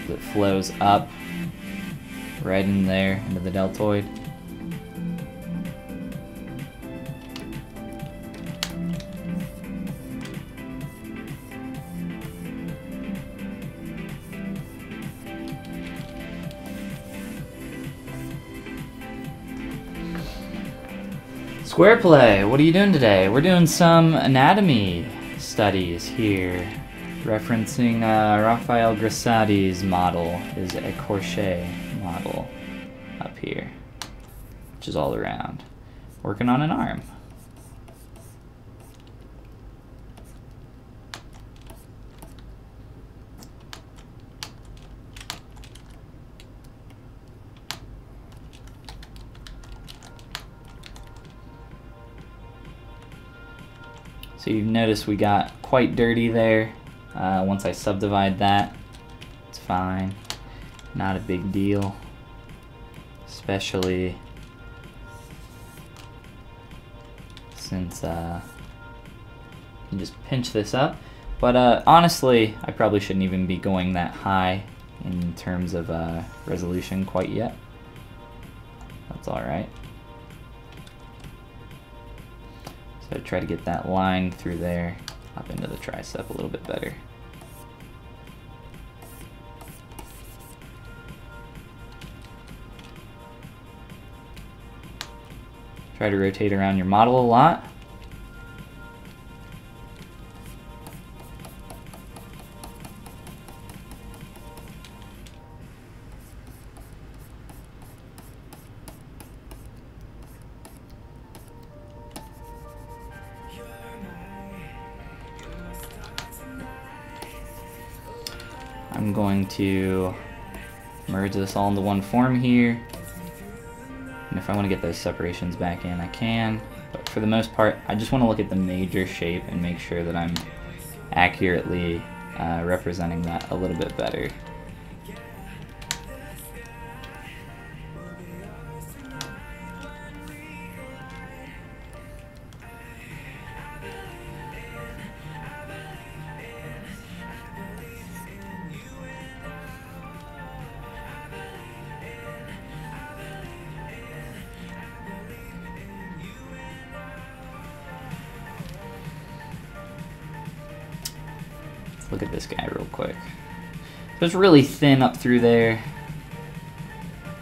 It flows up right in there into the deltoid. Square play, what are you doing today? We're doing some anatomy studies here, referencing Raphael Grassati's model, his Écorché model up here, which is all around. Working on an arm. So you've noticed we got quite dirty there. Once I subdivide that, it's fine. Not a big deal. Especially since you can just pinch this up. But honestly, I probably shouldn't even be going that high in terms of resolution quite yet. That's alright. So try to get that line through there, up into the tricep a little bit better. Try to rotate around your model a lot. I'm going to merge this all into one form here. And if I want to get those separations back in, I can. But for the most part, I just want to look at the major shape and make sure that I'm accurately representing that a little bit better. Let's look at this guy real quick. So it's really thin up through there.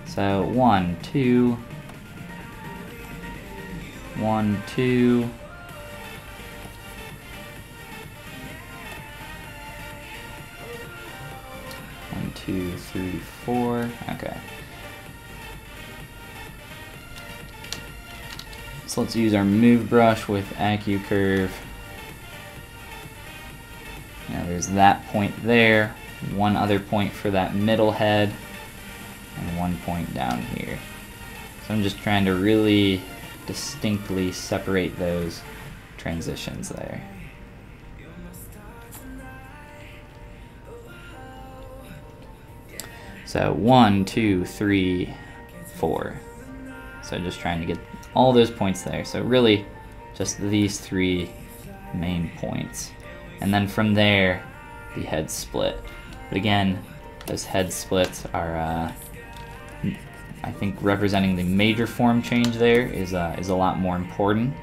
So 1, 2, 1, 2. 1, 2, 3, 4. Okay. So let's use our move brush with AccuCurve. Now there's that point there, one other point for that middle head, and one point down here. So I'm just trying to really distinctly separate those transitions there. So 1, 2, 3, 4. So just trying to get all those points there. So really just these 3 main points. And then from there, the head split. But again, those head splits are, I think, representing the major form change there is a lot more important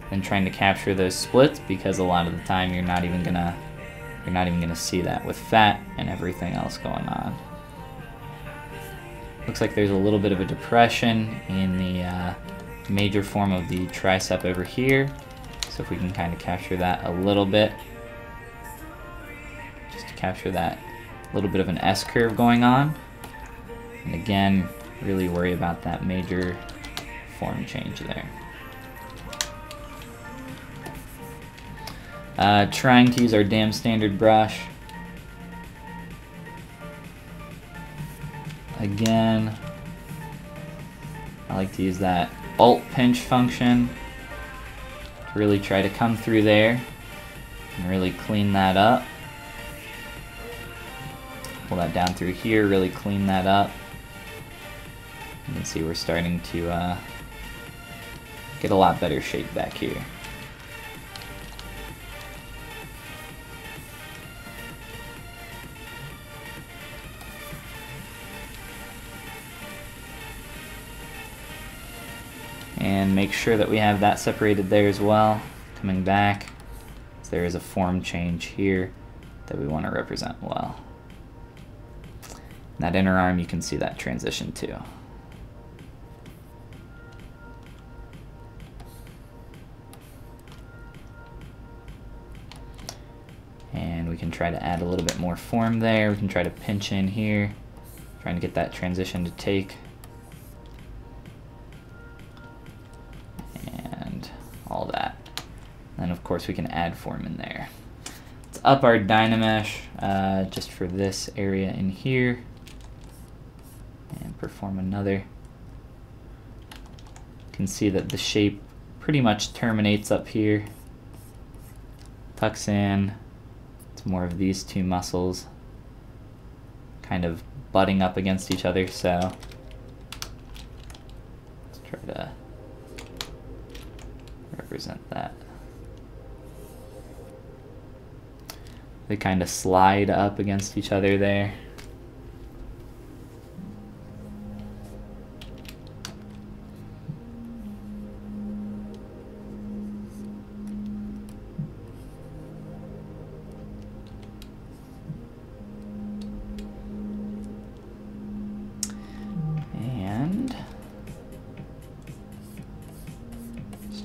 than trying to capture those splits, because a lot of the time you're not even gonna see that with fat and everything else going on. Looks like there's a little bit of a depression in the major form of the tricep over here. So if we can kind of capture that a little bit, just to capture that little bit of an S curve going on. And again, really worry about that major form change there. Trying to use our damn standard brush. Again, I like to use that Alt pinch function to really try to come through there and really clean that up. Pull that down through here, really clean that up. You can see we're starting to get a lot better shape back here. And make sure that we have that separated there as well. Coming back, so there is a form change here that we want to represent well. That inner arm, you can see that transition too. And we can try to add a little bit more form there. We can try to pinch in here, trying to get that transition to take. And all that. And of course we can add form in there. Let's up our Dynamesh just for this area in here. And perform another. You can see that the shape pretty much terminates up here. Tucks in. It's more of these two muscles kind of butting up against each other, so let's try to represent that. They kind of slide up against each other there.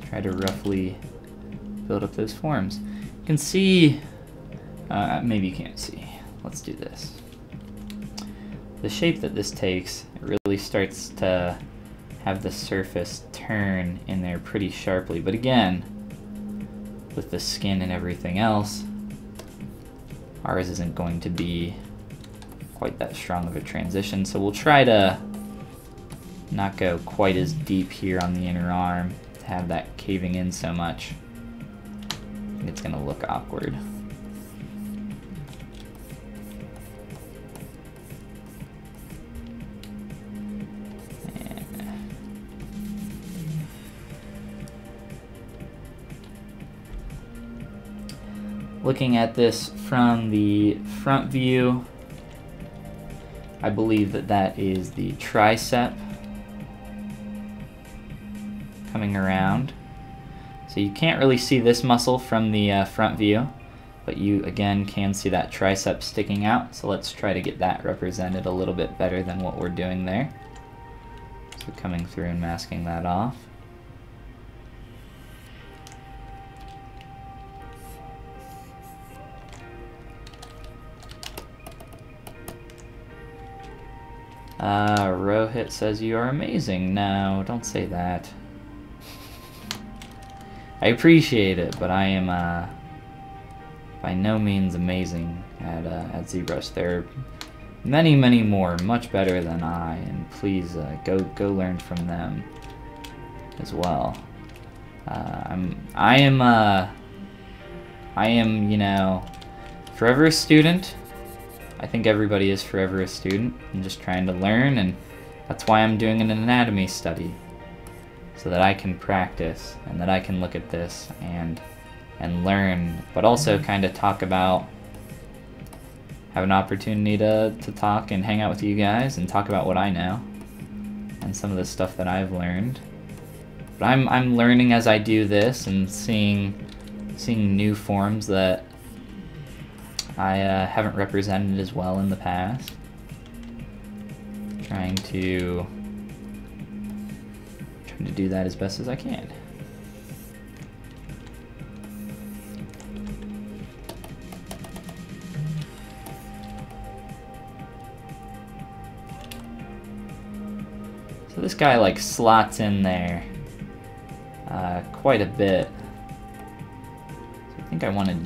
Try to roughly build up those forms. You can see, maybe you can't see. Let's do this. The shape that this takes, it really starts to have the surface turn in there pretty sharply. But again, with the skin and everything else, ours isn't going to be quite that strong of a transition. So we'll try to not go quite as deep here on the inner arm, have that caving in so much. It's gonna look awkward. Looking at this from the front view, I believe that that is the tricep coming around. So you can't really see this muscle from the front view, but you again can see that tricep sticking out, so let's try to get that represented a little bit better than what we're doing there. So coming through and masking that off. Rohit says you are amazing. No, don't say that. I appreciate it, but I am by no means amazing at ZBrush. There are many, many more, much better than I, and please go learn from them as well. I am, you know, forever a student. I think everybody is forever a student. I'm just trying to learn, and that's why I'm doing an anatomy study, so that I can practice and that I can look at this and learn, but also kind of talk about, have an opportunity to talk and hang out with you guys and talk about what I know and some of the stuff that I've learned. But I'm learning as I do this and seeing new forms that I haven't represented as well in the past. Trying to do that as best as I can. So this guy like slots in there quite a bit. So I think I want to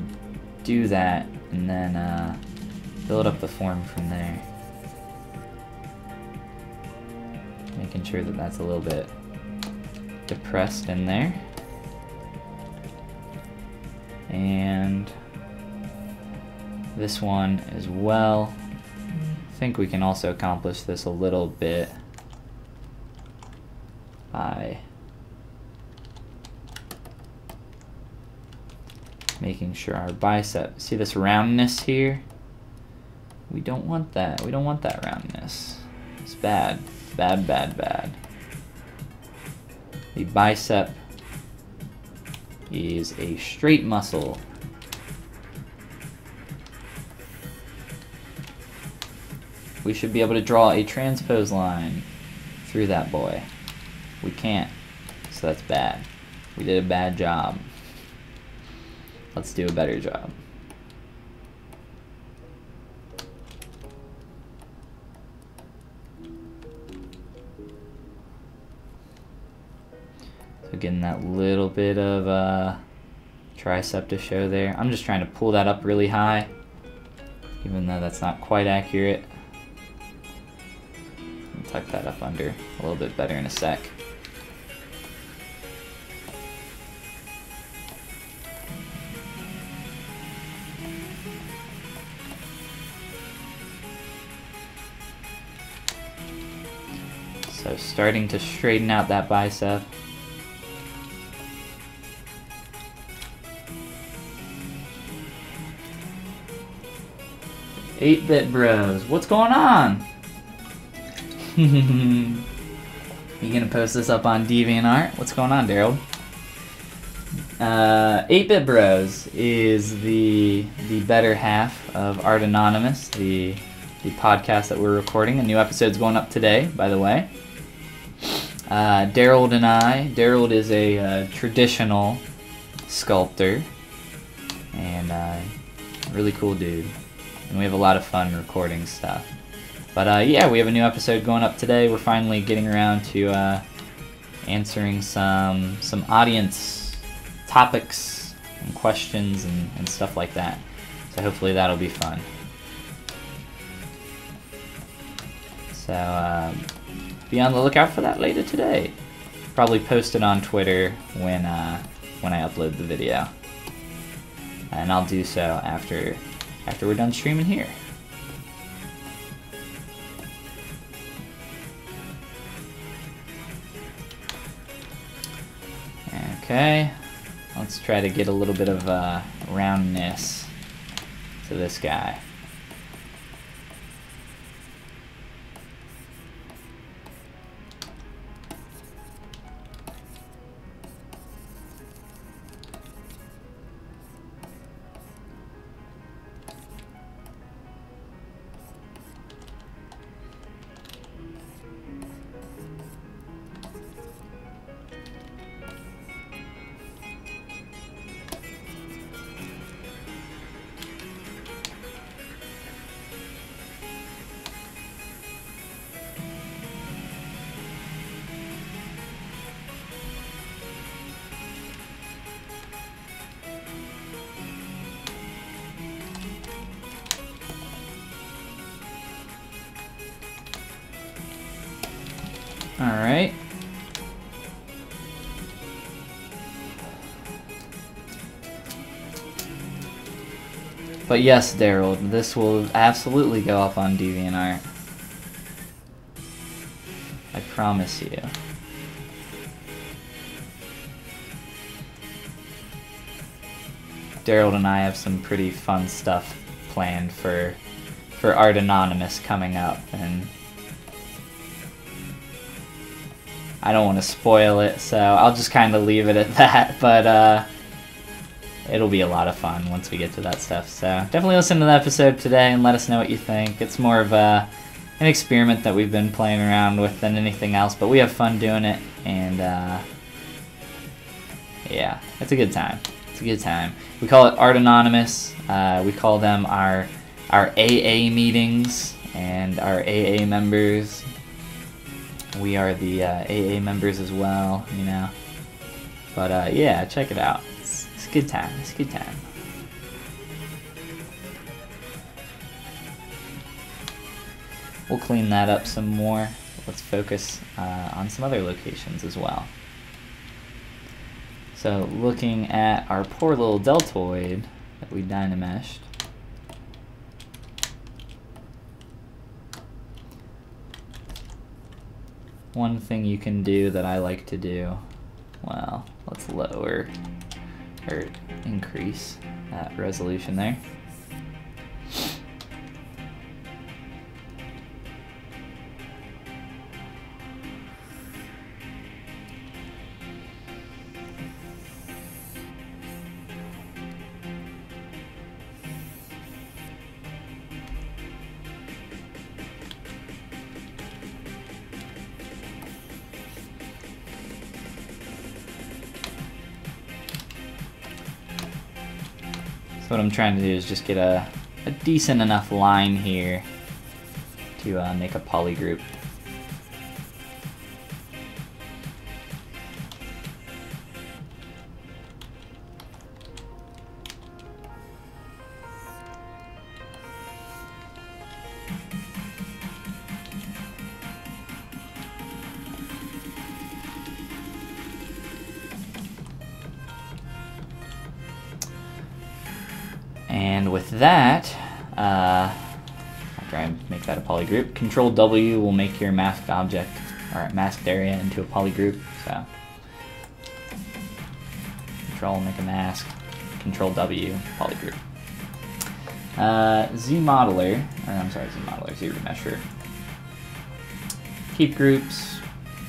do that and then build up the form from there. Making sure that that's a little bit depressed in there. And this one as well. I think we can also accomplish this a little bit by making sure our bicep, see this roundness here? We don't want that. We don't want that roundness. It's bad. Bad, bad, bad. The bicep is a straight muscle. We should be able to draw a transpose line through that boy. We can't, so that's bad. We did a bad job. Let's do a better job. So getting that little bit of tricep to show there. I'm just trying to pull that up really high, even though that's not quite accurate. I'll tuck that up under a little bit better in a sec. So starting to straighten out that bicep. "8-Bit Bros, what's going on?" You gonna post this up on DeviantArt? What's going on, Daryl? 8-Bit Bros is the better half of Art Anonymous, the podcast that we're recording. A new episode's going up today, by the way. Daryl and I. Daryl is a traditional sculptor and really cool dude. And we have a lot of fun recording stuff. But yeah, we have a new episode going up today. We're finally getting around to answering some audience topics and questions and stuff like that. So hopefully that'll be fun. So be on the lookout for that later today. Probably post it on Twitter when I upload the video. And I'll do so after we're done streaming here. Okay, let's try to get a little bit of roundness to this guy. Alright. But yes, Daryl, this will absolutely go up on DeviantArt. I promise you. Daryl and I have some pretty fun stuff planned for Art Anonymous coming up, and I don't want to spoil it, so I'll just kind of leave it at that, but it'll be a lot of fun once we get to that stuff. So definitely listen to the episode today and let us know what you think. It's more of an experiment that we've been playing around with than anything else, but we have fun doing it, and yeah, it's a good time. It's a good time. We call it Art Anonymous. We call them our AA meetings and our AA members. We are the AA members as well, you know. But yeah, check it out. It's a good time. It's a good time. We'll clean that up some more. Let's focus on some other locations as well. So looking at our poor little deltoid that we dynameshed. One thing you can do that I like to do, well, let's lower or increase that resolution there. So what I'm trying to do is just get a decent enough line here to make a polygroup. And with that, after I make that a polygroup, Control W will make your masked object, or masked area, into a polygroup. So, Control, make a mask, Control W, polygroup. ZModeler, or I'm sorry, ZModeler, ZRemesher. Keep groups,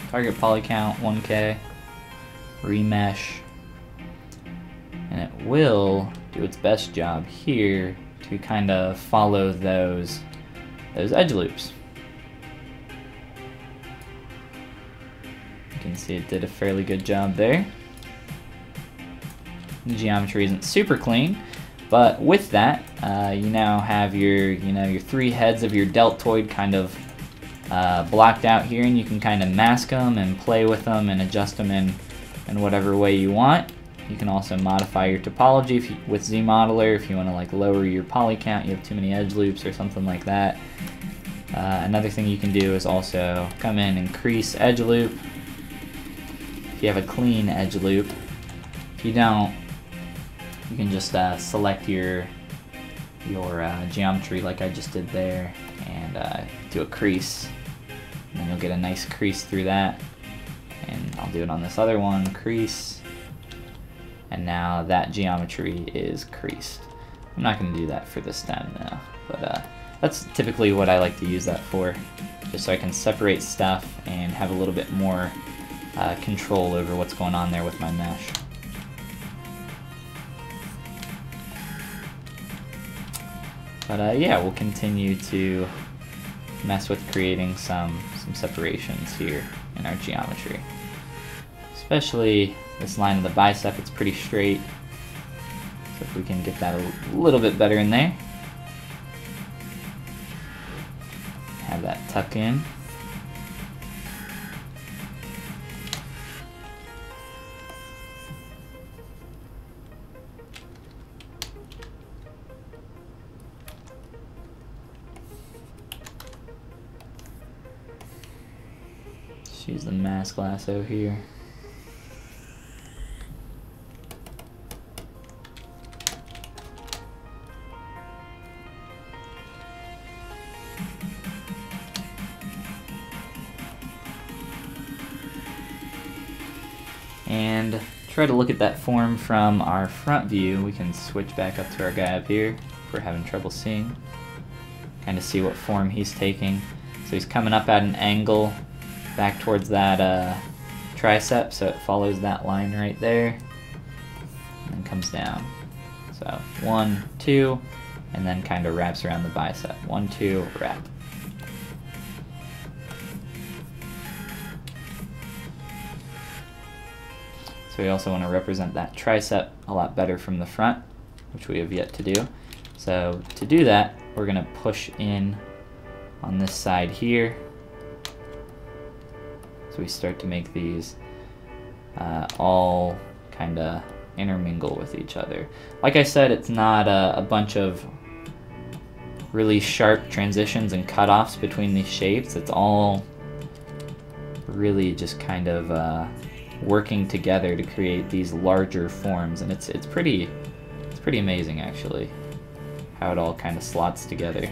target poly count 1K, remesh, and it will do its best job here to kind of follow those edge loops. You can see it did a fairly good job there. The geometry isn't super clean, but with that, you now have your three heads of your deltoid kind of blocked out here, and you can kind of mask them and play with them and adjust them in whatever way you want. You can also modify your topology with ZModeler if you want to like lower your poly count, you have too many edge loops or something like that. Another thing you can do is also come in and increase edge loop if you have a clean edge loop. If you don't, you can just select your geometry like I just did there and do a crease, and then you'll get a nice crease through that. And I'll do it on this other one, crease. And now that geometry is creased. I'm not going to do that for the stem now, but that's typically what I like to use that for, just so I can separate stuff and have a little bit more control over what's going on there with my mesh. But yeah, we'll continue to mess with creating some separations here in our geometry. Especially this line of the bicep, it's pretty straight. So if we can get that a little bit better in there. Have that tuck in. Let's use the mask lasso here. And try to look at that form from our front view. We can switch back up to our guy up here if we're having trouble seeing. Kind of see what form he's taking. So he's coming up at an angle back towards that tricep, so it follows that line right there and then comes down. So 1, 2, and then kind of wraps around the bicep. 1, 2, wrap. So we also want to represent that tricep a lot better from the front, which we have yet to do. So to do that, we're going to push in on this side here. So we start to make these all kind of intermingle with each other. Like I said, it's not a bunch of really sharp transitions and cutoffs between these shapes. It's all really just kind of working together to create these larger forms, and it's pretty amazing actually how it all kind of slots together.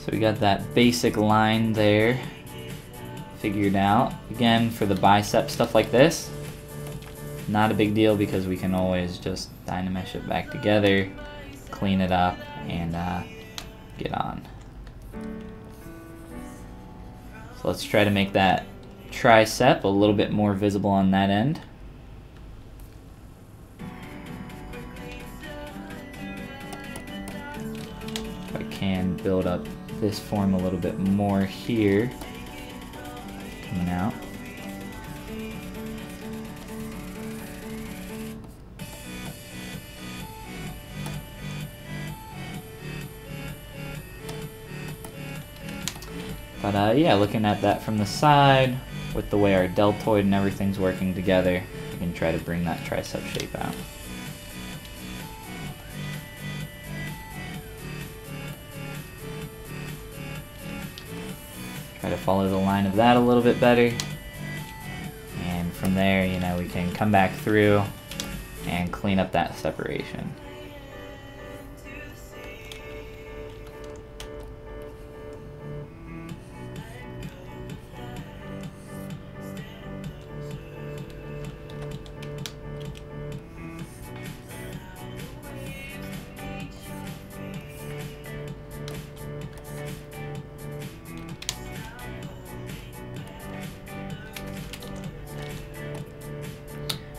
So we got that basic line there figured out. Again, for the bicep stuff like this, not a big deal because we can always just Dynamesh it back together, clean it up, and get on. So let's try to make that tricep a little bit more visible on that end. If I can build up this form a little bit more here, coming out. But yeah, looking at that from the side, with the way our deltoid and everything's working together, we can try to bring that tricep shape out. Try to follow the line of that a little bit better. And from there, you know, we can come back through and clean up that separation.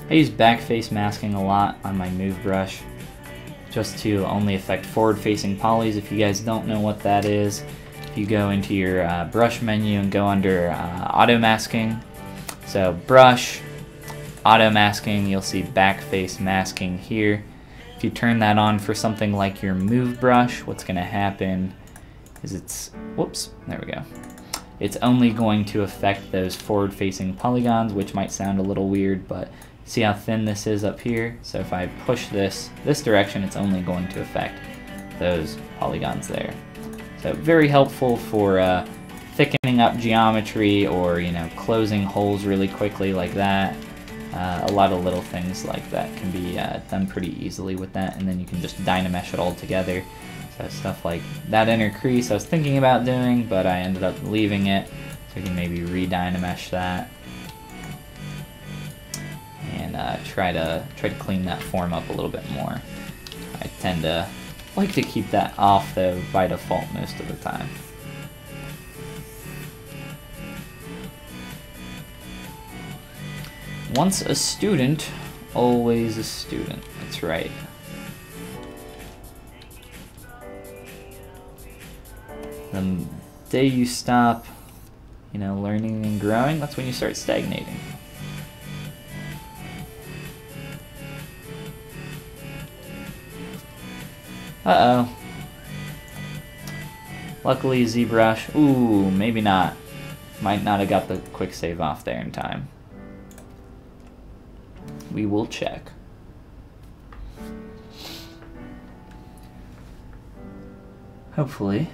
I use back face masking a lot on my move brush just to only affect forward facing polys. If you guys don't know what that is, if you go into your brush menu and go under auto masking, so brush, auto masking, you'll see back face masking here. If you turn that on for something like your move brush, what's going to happen is it's only going to affect those forward facing polygons, which might sound a little weird, but see how thin this is up here? So if I push this direction, it's only going to affect those polygons there. So very helpful for thickening up geometry, or, you know, closing holes really quickly like that. A lot of little things like that can be done pretty easily with that, and then you can just Dynamesh it all together. So stuff like that inner crease I was thinking about doing, but I ended up leaving it. So you can maybe re-Dynamesh that. And try to clean that form up a little bit more. I tend to like to keep that off though by default most of the time. Once a student, always a student. That's right. The day you stop, you know, learning and growing, that's when you start stagnating. Uh-oh. Luckily, ZBrush, ooh, maybe not. Might not have got the quick save off there in time. We will check. Hopefully.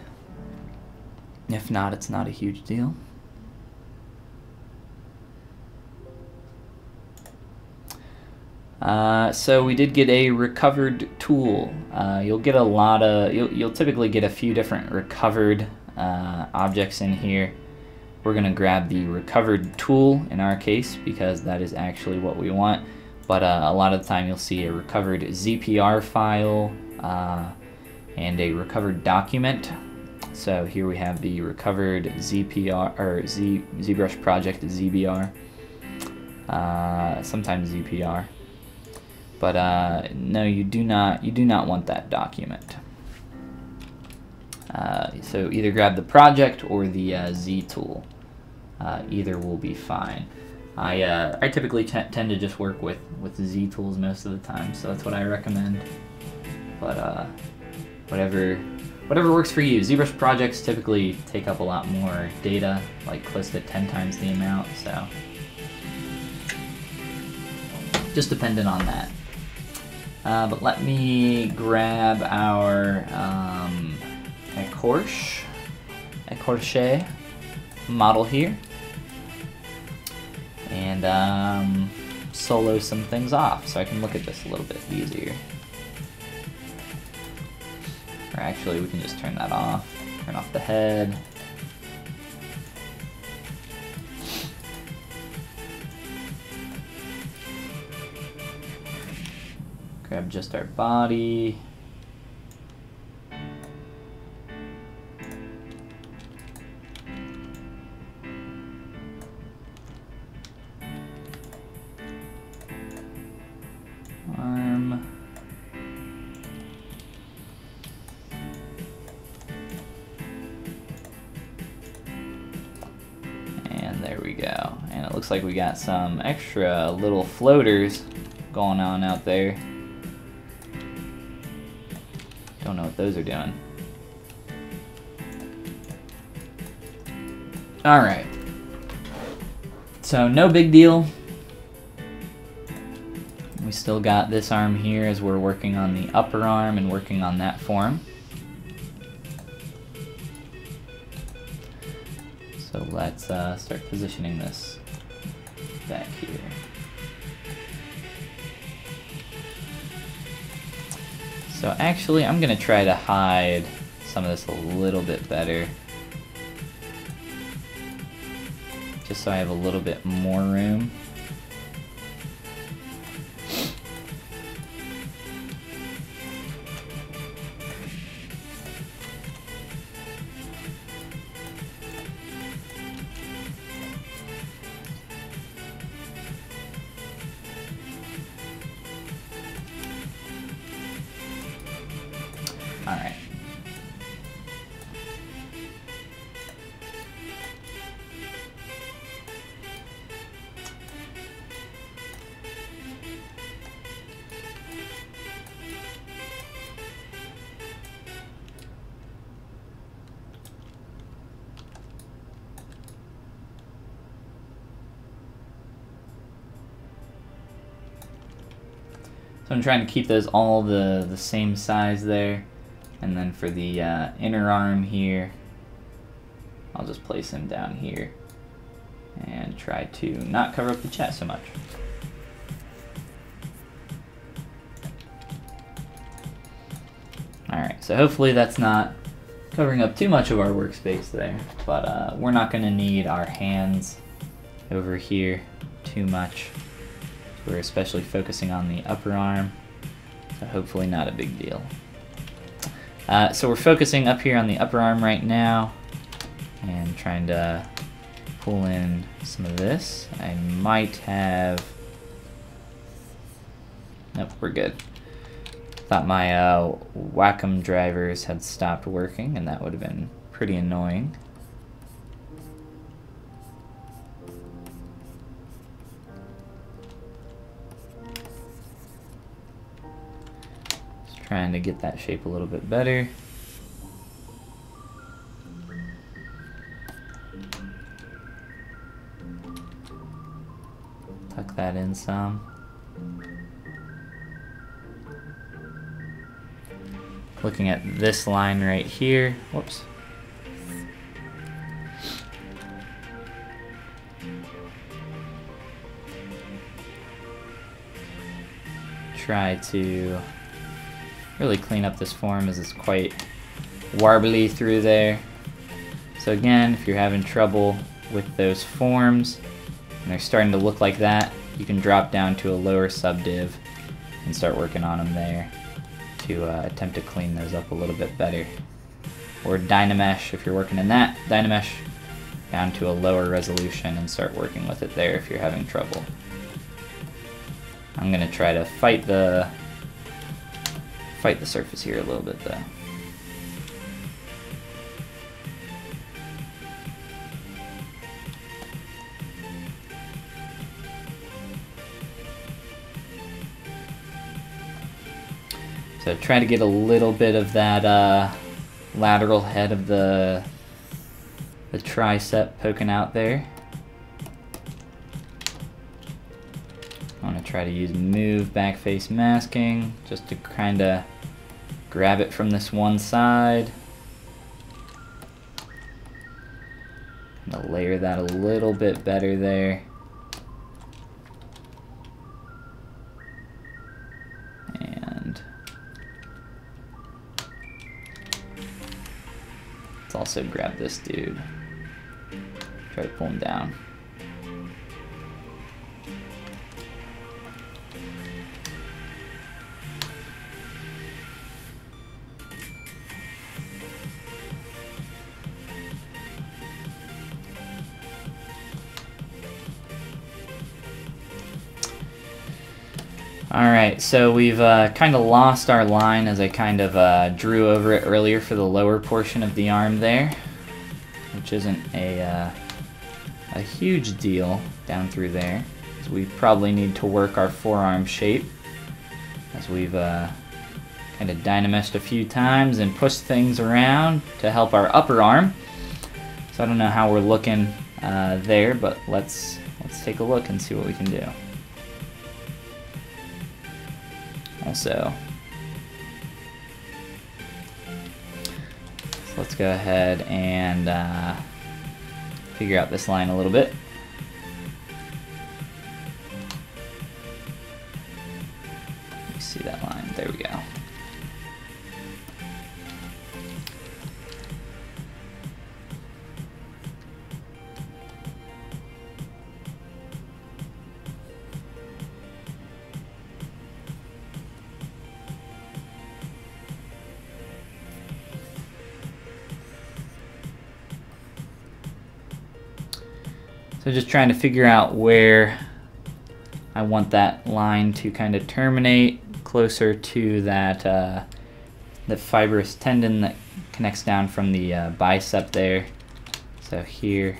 If not, it's not a huge deal. So we did get a recovered tool. You'll get a lot of, you'll typically get a few different recovered objects in here. We're gonna grab the recovered tool in our case because that is actually what we want. But a lot of the time you'll see a recovered ZPR file and a recovered document. So here we have the recovered ZPR or ZBrush project ZBR, sometimes ZPR. But no, you do not want that document. So either grab the project or the Z tool. Either will be fine. I typically tend to just work with the Z tools most of the time, so that's what I recommend. But whatever works for you. ZBrush projects typically take up a lot more data, like close to 10 times the amount, so just dependent on that. But let me grab our Ecorche model here and solo some things off so I can look at this a little bit easier. Or actually, we can just turn that off. Turn off the head. Grab just our body. Arm. And there we go. And it looks like we got some extra little floaters going on out there. Don't know what those are doing. Alright. So no big deal. We still got this arm here as we're working on the upper arm and working on that form. So let's start positioning this back here. So actually, I'm gonna try to hide some of this a little bit better, just so I have a little bit more room. All right. So I'm trying to keep those all the same size there. And then for the inner arm here, I'll just place him down here and try to not cover up the chest so much. Alright, so hopefully that's not covering up too much of our workspace there, but we're not going to need our hands over here too much. We're especially focusing on the upper arm, so hopefully not a big deal. So we're focusing up here on the upper arm right now and trying to pull in some of this. I might have... Nope, we're good. Thought my Wacom drivers had stopped working, and that would have been pretty annoying. Trying to get that shape a little bit better. block that in some. Looking at this line right here, whoops. Try to really clean up this form as it's quite warbly through there. So again, if you're having trouble with those forms and they're starting to look like that, you can drop down to a lower subdiv and start working on them there to attempt to clean those up a little bit better. Or Dynamesh, if you're working in that, Dynamesh down to a lower resolution and start working with it there if you're having trouble. I'm gonna try to fight the surface here a little bit though. So try to get a little bit of that lateral head of the tricep poking out there. I want to try to use move back face masking just to kind of grab it from this one side. I'm going to layer that a little bit better there. And let's also grab this dude. Try to pull him down. Alright, so we've kind of lost our line as I kind of drew over it earlier for the lower portion of the arm there, which isn't a huge deal down through there. So we probably need to work our forearm shape as we've kind of dynameshed a few times and pushed things around to help our upper arm. So I don't know how we're looking there, but let's take a look and see what we can do. Also, so let's go ahead and figure out this line a little bit. Let me see that line. There we go. So just trying to figure out where I want that line to kind of terminate, closer to that the fibrous tendon that connects down from the bicep there. So here.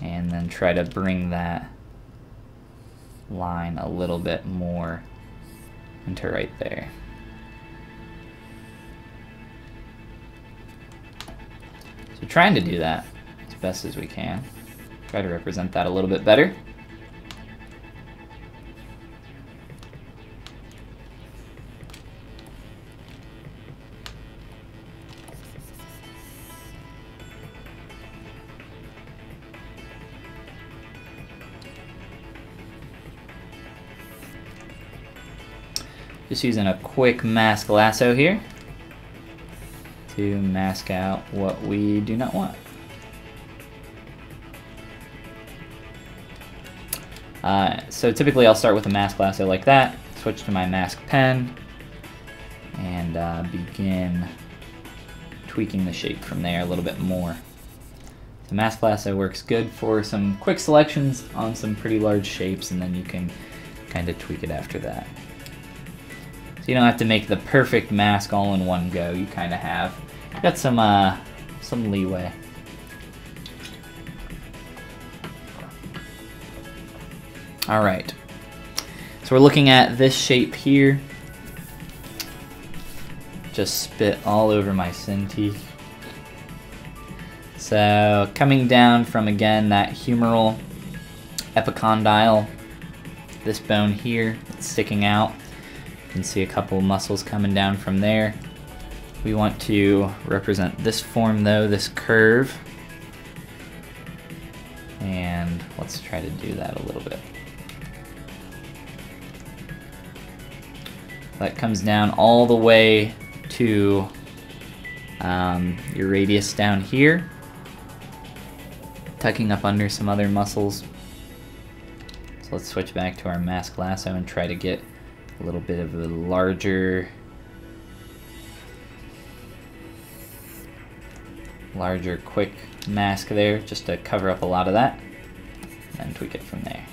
And then try to bring that line a little bit more into right there. So trying to do that as best as we can. Try to represent that a little bit better. Just using a quick mask lasso here to mask out what we do not want. So typically I'll start with a mask lasso like that, switch to my mask pen, and begin tweaking the shape from there a little bit more. The mask lasso works good for some quick selections on some pretty large shapes, and then you can kind of tweak it after that. So you don't have to make the perfect mask all in one go. You kind of have got some leeway. All right, so we're looking at this shape here. Just spit all over my sin teeth. So coming down from, again, that humeral epicondyle, this bone here that's sticking out, you can see a couple muscles coming down from there. We want to represent this form though, this curve. And let's try to do that a little bit. That comes down all the way to your radius down here, tucking up under some other muscles. So let's switch back to our mask lasso and try to get a little bit of a larger quick mask there, just to cover up a lot of that, and tweak it from there.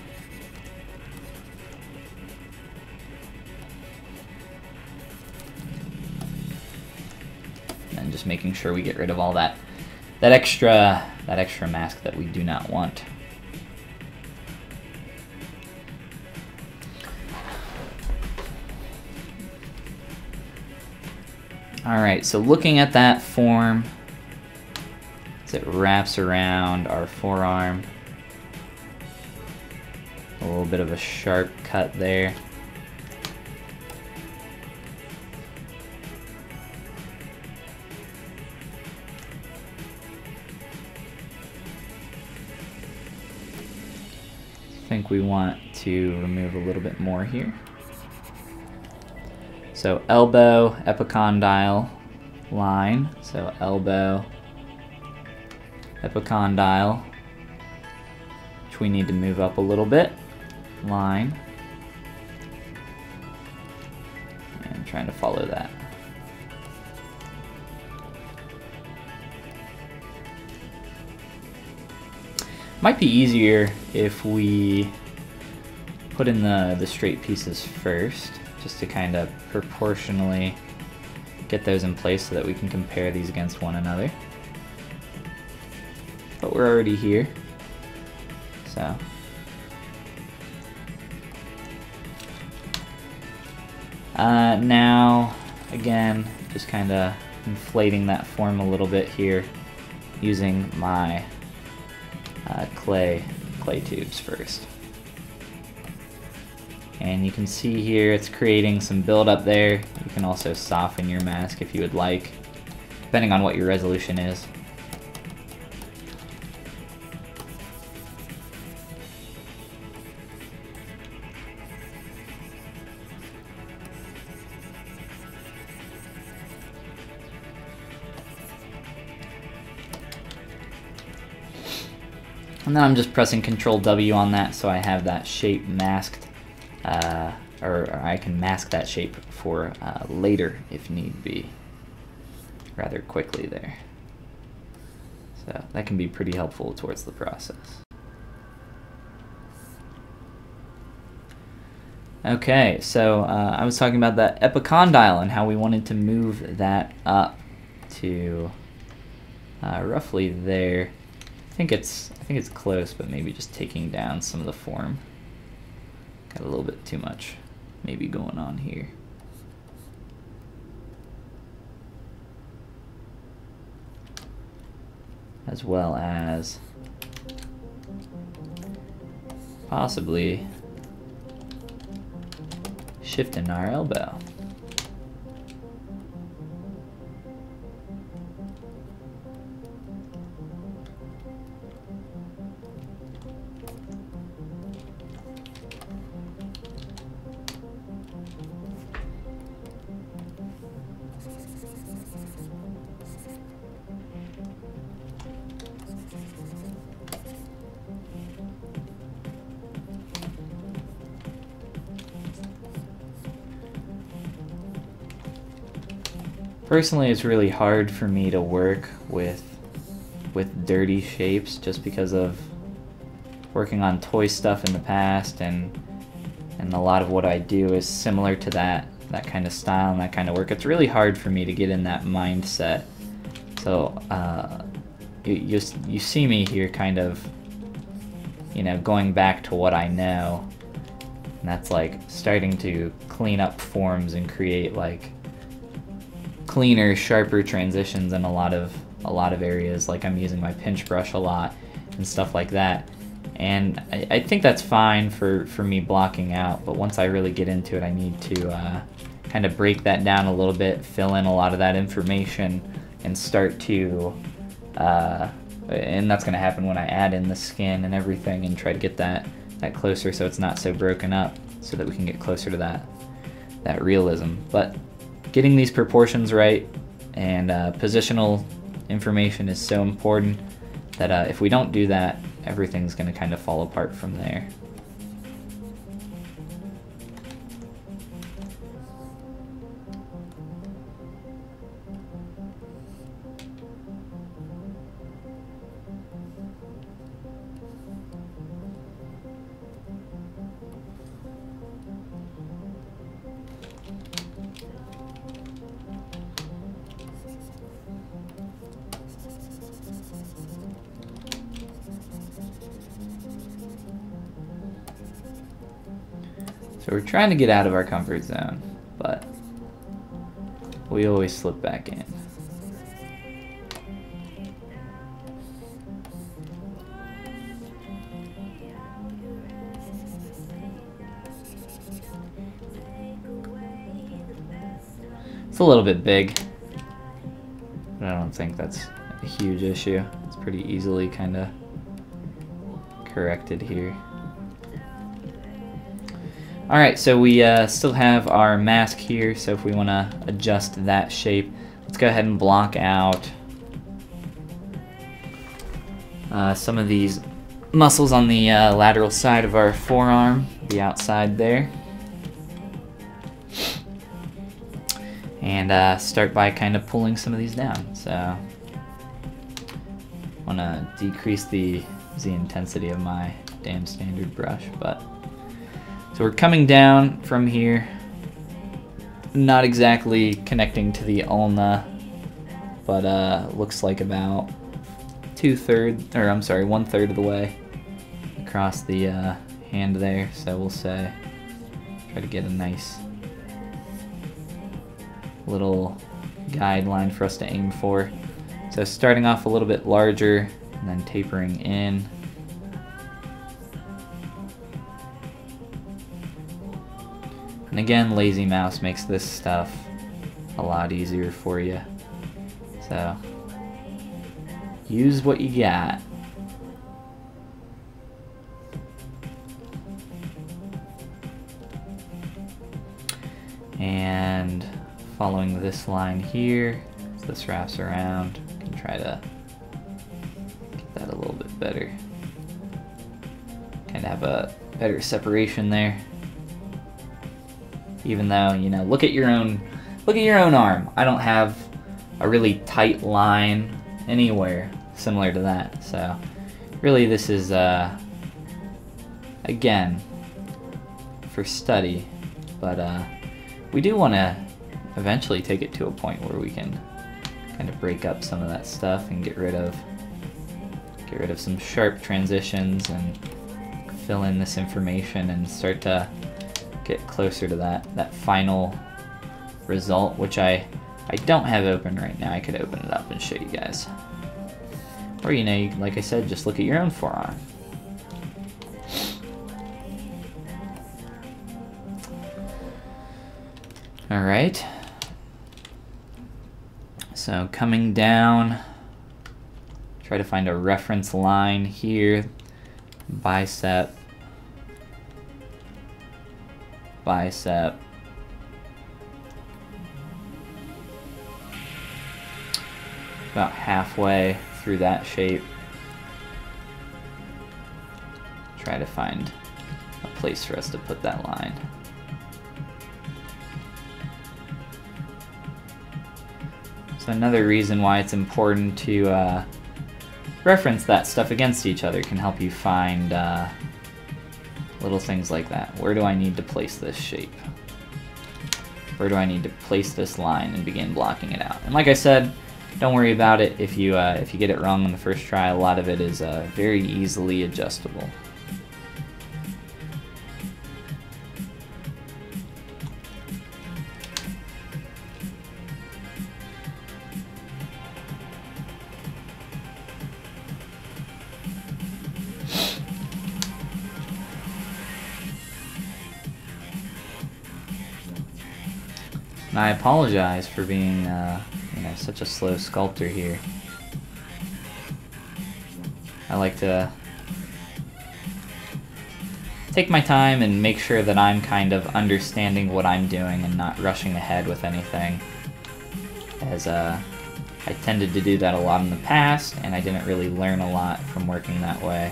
And just making sure we get rid of all that extra mask that we do not want. Alright, so looking at that form as it wraps around our forearm, a little bit of a sharp cut there. I think we want to remove a little bit more here. So elbow, epicondyle line, so elbow, epicondyle, which we need to move up a little bit, line, and trying to follow that. Might be easier if we put in the straight pieces first, just to kind of proportionally get those in place so that we can compare these against one another. But we're already here, so. Now, again, just kind of inflating that form a little bit here using my clay tubes first. And you can see here it's creating some buildup there. You can also soften your mask if you would like, depending on what your resolution is. And then I'm just pressing Control W on that so I have that shape masked, or I can mask that shape for later if need be, rather quickly there. So that can be pretty helpful towards the process. Okay, so I was talking about that epicondyle and how we wanted to move that up to roughly there. I think it's close, but maybe just taking down some of the form. Got a little bit too much maybe going on here. As well as possibly shifting our elbow. Personally, it's really hard for me to work with dirty shapes just because of working on toy stuff in the past, and a lot of what I do is similar to that kind of style and that kind of work. It's really hard for me to get in that mindset. So you see me here kind of, you know, going back to what I know, and that's like starting to clean up forms and create like cleaner, sharper transitions in a lot of a lot of areas, like I'm using my pinch brush a lot and stuff like that. And I think that's fine for me blocking out, but once I really get into it, I need to kind of break that down a little bit, fill in a lot of that information, and start to, and that's going to happen when I add in the skin and everything and try to get that closer so it's not so broken up, so that we can get closer to that realism. But getting these proportions right and positional information is so important that if we don't do that, everything's going to kind of fall apart from there. So we're trying to get out of our comfort zone, but we always slip back in. It's a little bit big, but I don't think that's a huge issue. It's pretty easily kind of corrected here. Alright, so we still have our mask here, so if we want to adjust that shape, let's go ahead and block out some of these muscles on the lateral side of our forearm, the outside there. And start by kind of pulling some of these down. So I want to decrease the intensity of my damn standard brush, but so we're coming down from here, not exactly connecting to the ulna, but looks like about 1/3 of the way across the hand there. So we'll say, try to get a nice little guideline for us to aim for. So starting off a little bit larger and then tapering in. And again, lazy mouse makes this stuff a lot easier for you. So use what you got. And following this line here, as this wraps around, you can try to get that a little bit better. Kind of have a better separation there. Even though, you know, look at your own arm. I don't have a really tight line anywhere similar to that. So really this is again for study, but we do want to eventually take it to a point where we can kind of break up some of that stuff and get rid of some sharp transitions and fill in this information and start to get closer to that final result, which I don't have open right now. I could open it up and show you guys. Or, you know, like I said, just look at your own forearm. Alright. So coming down, try to find a reference line here. Bicep. Bicep. About halfway through that shape. Try to find a place for us to put that line. So another reason why it's important to reference that stuff against each other can help you find little things like that. Where do I need to place this shape? Where do I need to place this line and begin blocking it out? And like I said, don't worry about it if you get it wrong on the first try. A lot of it is very easily adjustable. And I apologize for being, you know, such a slow sculptor here. I like to take my time and make sure that I'm kind of understanding what I'm doing and not rushing ahead with anything, as I tended to do that a lot in the past, and I didn't really learn a lot from working that way,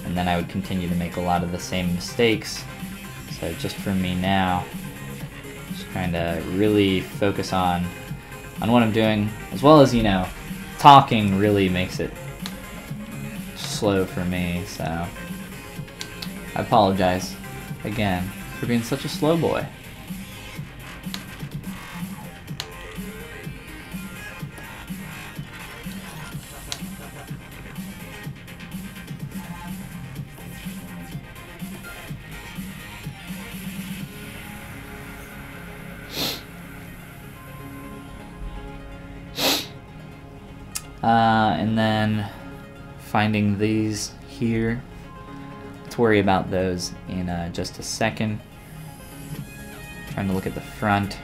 and then I would continue to make a lot of the same mistakes. So just for me now, just trying to really focus on what I'm doing, as well as, you know, talking really makes it slow for me, so I apologize again for being such a slow boy. And then finding these here. Let's worry about those in just a second. Trying to look at the front.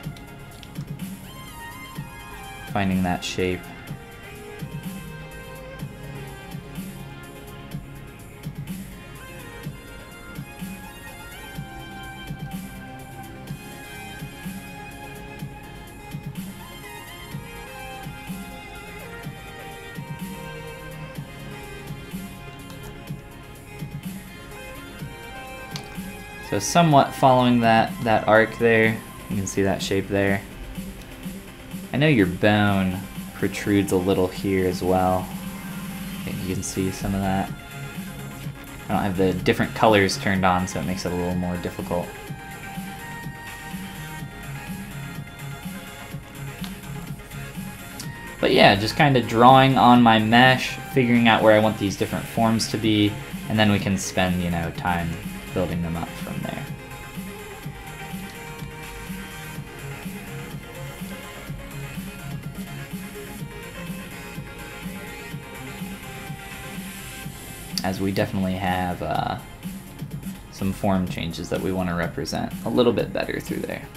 Finding that shape. So somewhat following that arc there, you can see that shape there. I know your bone protrudes a little here as well. I think you can see some of that. I don't have the different colors turned on, so it makes it a little more difficult. But yeah, just kind of drawing on my mesh, figuring out where I want these different forms to be, and then we can spend, you know, time building them up from there. As we definitely have some form changes that we want to represent a little bit better through there.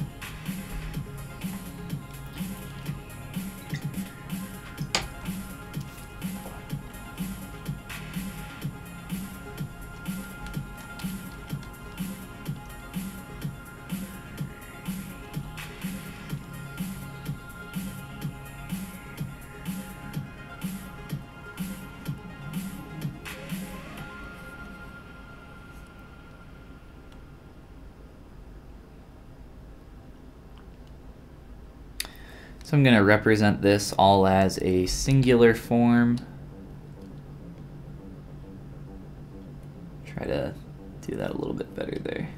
So I'm going to represent this all as a singular form. Try to do that a little bit better there.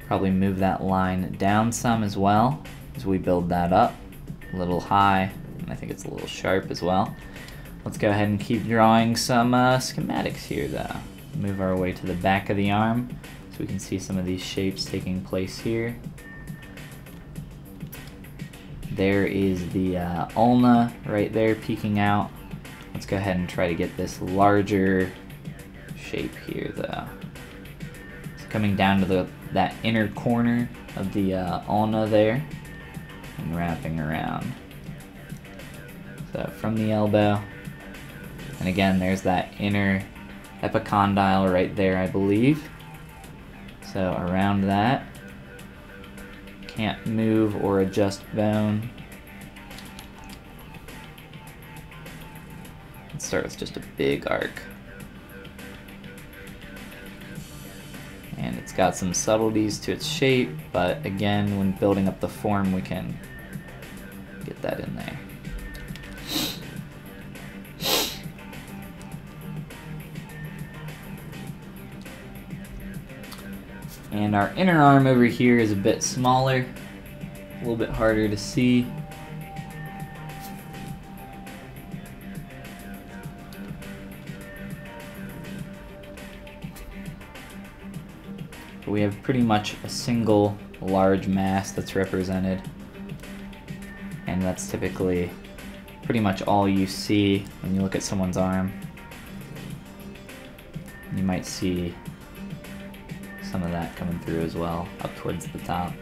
Probably move that line down some as well as we build that up. A little high, and I think it's a little sharp as well. Let's go ahead and keep drawing some schematics here though. Move our way to the back of the arm so we can see some of these shapes taking place here. There is the ulna right there peeking out. Let's go ahead and try to get this larger shape here though. It's coming down to that inner corner of the ulna there and wrapping around. So from the elbow, and again there's that inner epicondyle right there, I believe. So around that, can't move or adjust bone. Let's start with just a big arc. And it's got some subtleties to its shape, but again, when building up the form, we can get that in there. And our inner arm over here is a bit smaller, a little bit harder to see. But we have pretty much a single large mass that's represented. And that's typically pretty much all you see when you look at someone's arm. You might see some of that coming through as well, up towards the top.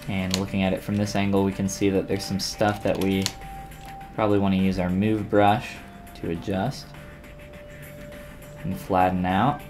And looking at it from this angle, we can see that there's some stuff that we probably want to use our move brush to adjust and flatten out.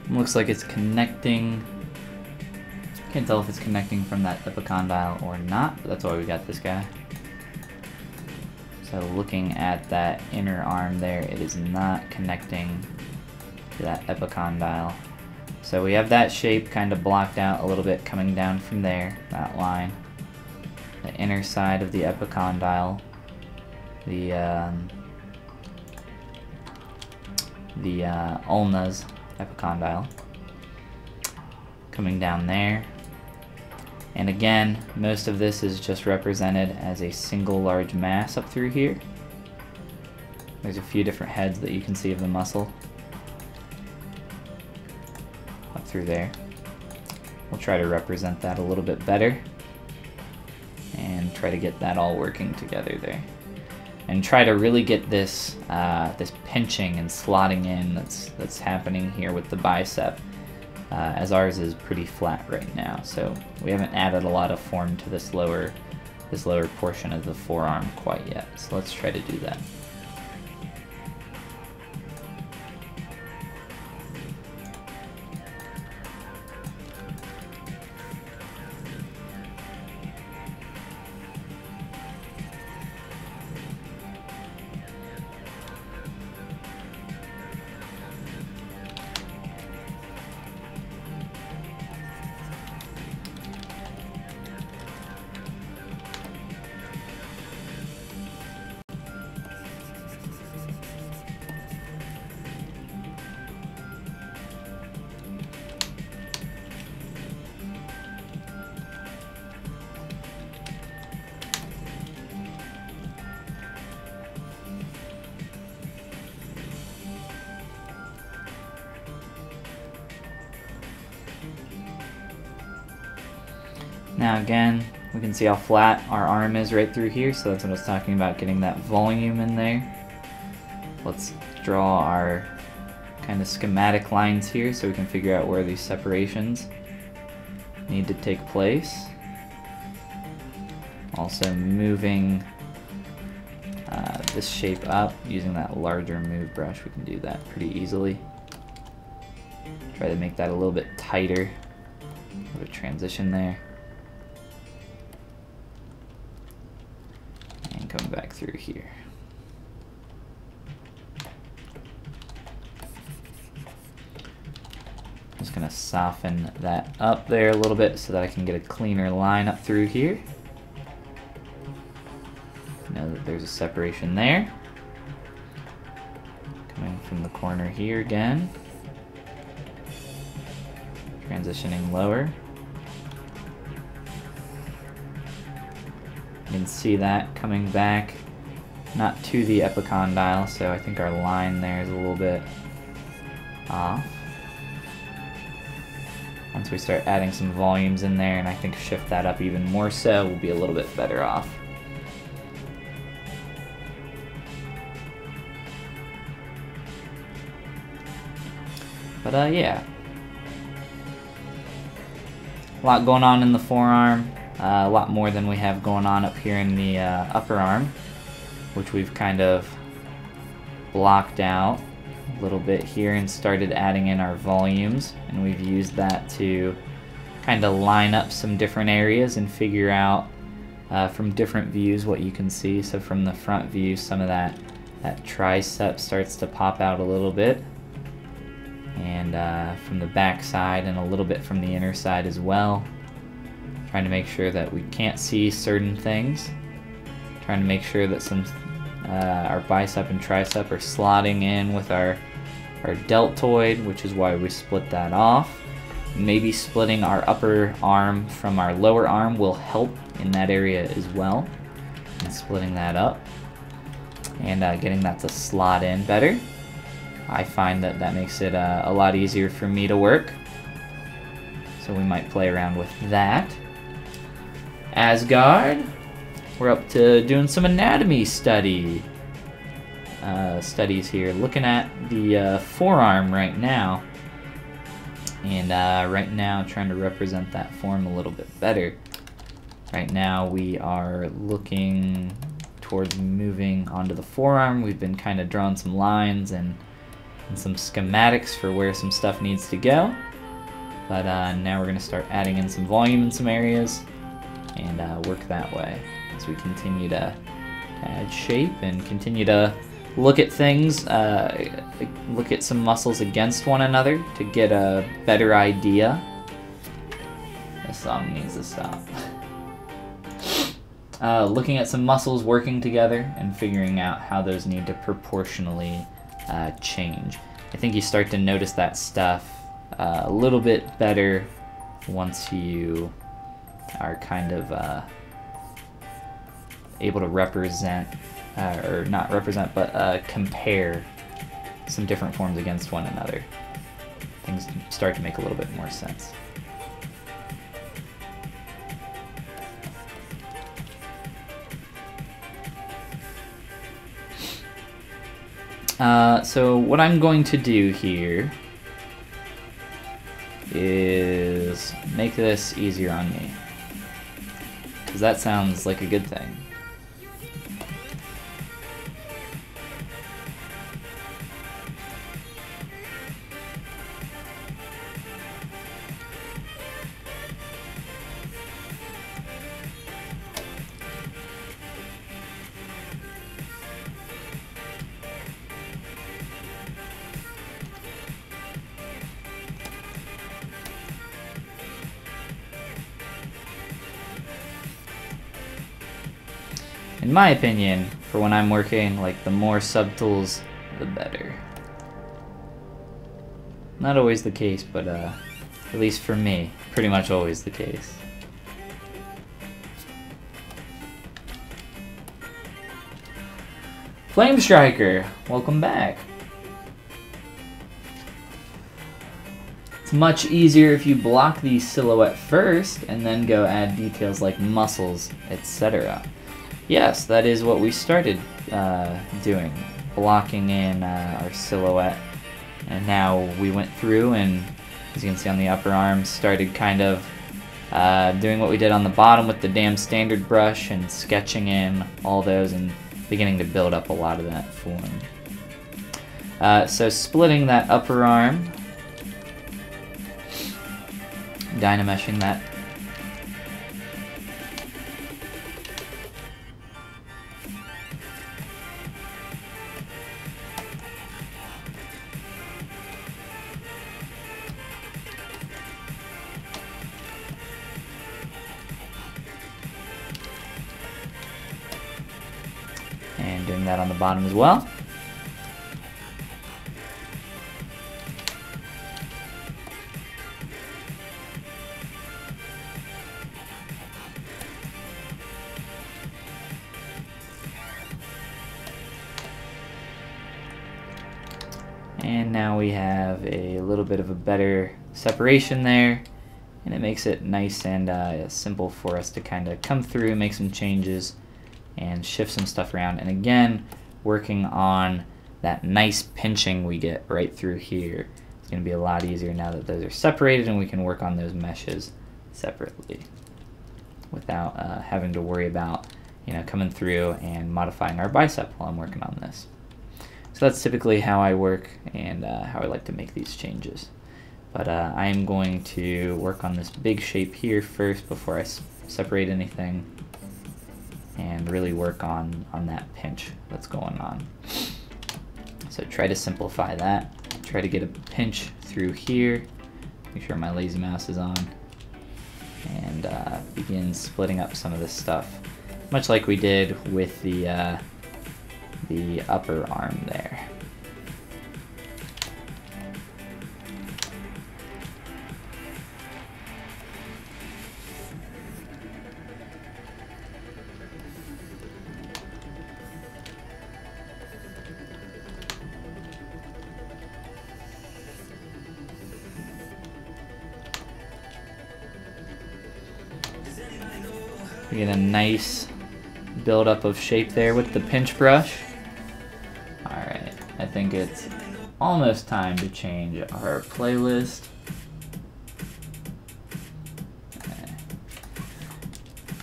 Looks like it's connecting. Can't tell if it's connecting from that epicondyle or not, but that's why we got this guy. So looking at that inner arm there, it is not connecting to that epicondyle. So we have that shape kind of blocked out a little bit coming down from there, that line. The inner side of the epicondyle, the ulna's epicondyle coming down there. And again, most of this is just represented as a single large mass up through here. There's a few different heads that you can see of the muscle up through there. We'll try to represent that a little bit better and try to get that all working together there. And try to really get this this pinching and slotting in that's happening here with the bicep, as ours is pretty flat right now. So we haven't added a lot of form to this lower portion of the forearm quite yet. So let's try to do that. Now again, we can see how flat our arm is right through here, so that's what I was talking about, getting that volume in there. Let's draw our kind of schematic lines here so we can figure out where these separations need to take place. Also moving this shape up using that larger move brush, we can do that pretty easily. Try to make that a little bit tighter, a little bit of transition there. Come back through here. Just gonna soften that up there a little bit so that I can get a cleaner line up through here. Know that there's a separation there. Coming from the corner here again. Transitioning lower. You can see that coming back, not to the epicondyle, so I think our line there is a little bit off. Once we start adding some volumes in there and I think shift that up even more so, we'll be a little bit better off. But yeah, a lot going on in the forearm. a lot more than we have going on up here in the upper arm, which we've kind of blocked out a little bit here and started adding in our volumes, and we've used that to kind of line up some different areas and figure out from different views what you can see. So from the front view, some of that tricep starts to pop out a little bit, and from the back side and a little bit from the inner side as well. Trying to make sure that we can't see certain things. Trying to make sure that our bicep and tricep are slotting in with our deltoid, which is why we split that off. Maybe splitting our upper arm from our lower arm will help in that area as well. And splitting that up and getting that to slot in better. I find that makes it a lot easier for me to work. So we might play around with that. Asgard, we're up to doing some anatomy studies here. Looking at the forearm right now. And right now trying to represent that form a little bit better. Right now we are looking towards moving onto the forearm. We've been kind of drawing some lines and some schematics for where some stuff needs to go. But now we're going to start adding in some volume in some areas and work that way as we continue to add shape and continue to look at things, look at some muscles against one another to get a better idea. This song needs to stop. Looking at some muscles working together and figuring out how those need to proportionally change. I think you start to notice that stuff a little bit better once you are kind of able to represent, or not represent, but compare some different forms against one another. Things start to make a little bit more sense. So what I'm going to do here is make this easier on me, because that sounds like a good thing. In my opinion, for when I'm working, like, the more subtools, the better. Not always the case, but at least for me, pretty much always the case. Flame Striker, welcome back. It's much easier if you block the silhouette first and then go add details like muscles, etc. Yes, that is what we started doing, blocking in our silhouette. And now we went through and, as you can see on the upper arm, started kind of doing what we did on the bottom with the damn standard brush and sketching in all those and beginning to build up a lot of that form. So splitting that upper arm, dynameshing that. And doing that on the bottom as well. And now we have a little bit of a better separation there, and it makes it nice and simple for us to kind of come through, make some changes, and shift some stuff around. And again, working on that nice pinching we get right through here. It's going to be a lot easier now that those are separated and we can work on those meshes separately. without having to worry about, you know, coming through and modifying our bicep while I'm working on this. So that's typically how I work and how I like to make these changes. But I am going to work on this big shape here first before I separate anything, and really work on that pinch that's going on. So try to simplify that. Try to get a pinch through here. Make sure my lazy mouse is on. And begin splitting up some of this stuff, much like we did with the upper arm there. We get a nice buildup of shape there with the pinch brush. Alright, I think it's almost time to change our playlist.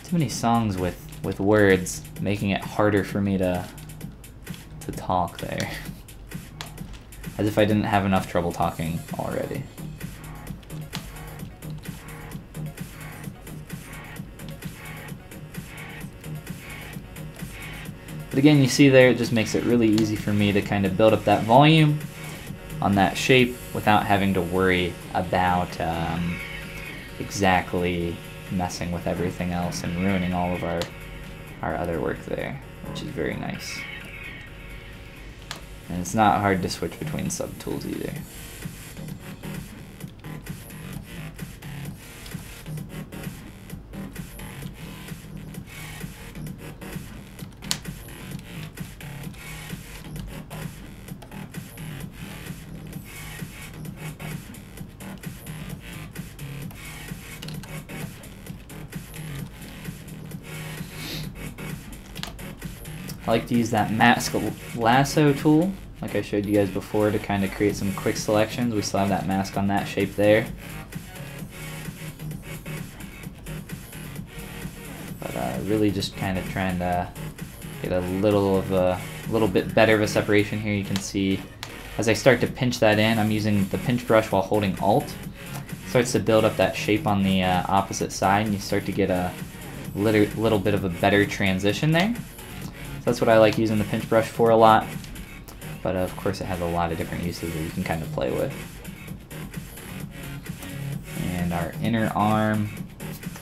Too many songs with words, making it harder for me to talk there. As if I didn't have enough trouble talking already. But again, you see there, it just makes it really easy for me to kind of build up that volume on that shape without having to worry about exactly messing with everything else and ruining all of our other work there, which is very nice. And it's not hard to switch between subtools either. I like to use that mask lasso tool, like I showed you guys before, to kind of create some quick selections. We still have that mask on that shape there. But really just kind of trying to get a little bit better of a separation here. You can see as I start to pinch that in, I'm using the pinch brush while holding Alt. It starts to build up that shape on the opposite side, and you start to get a little bit of a better transition there. That's what I like using the pinch brush for a lot, but of course it has a lot of different uses that you can kind of play with. And our inner arm,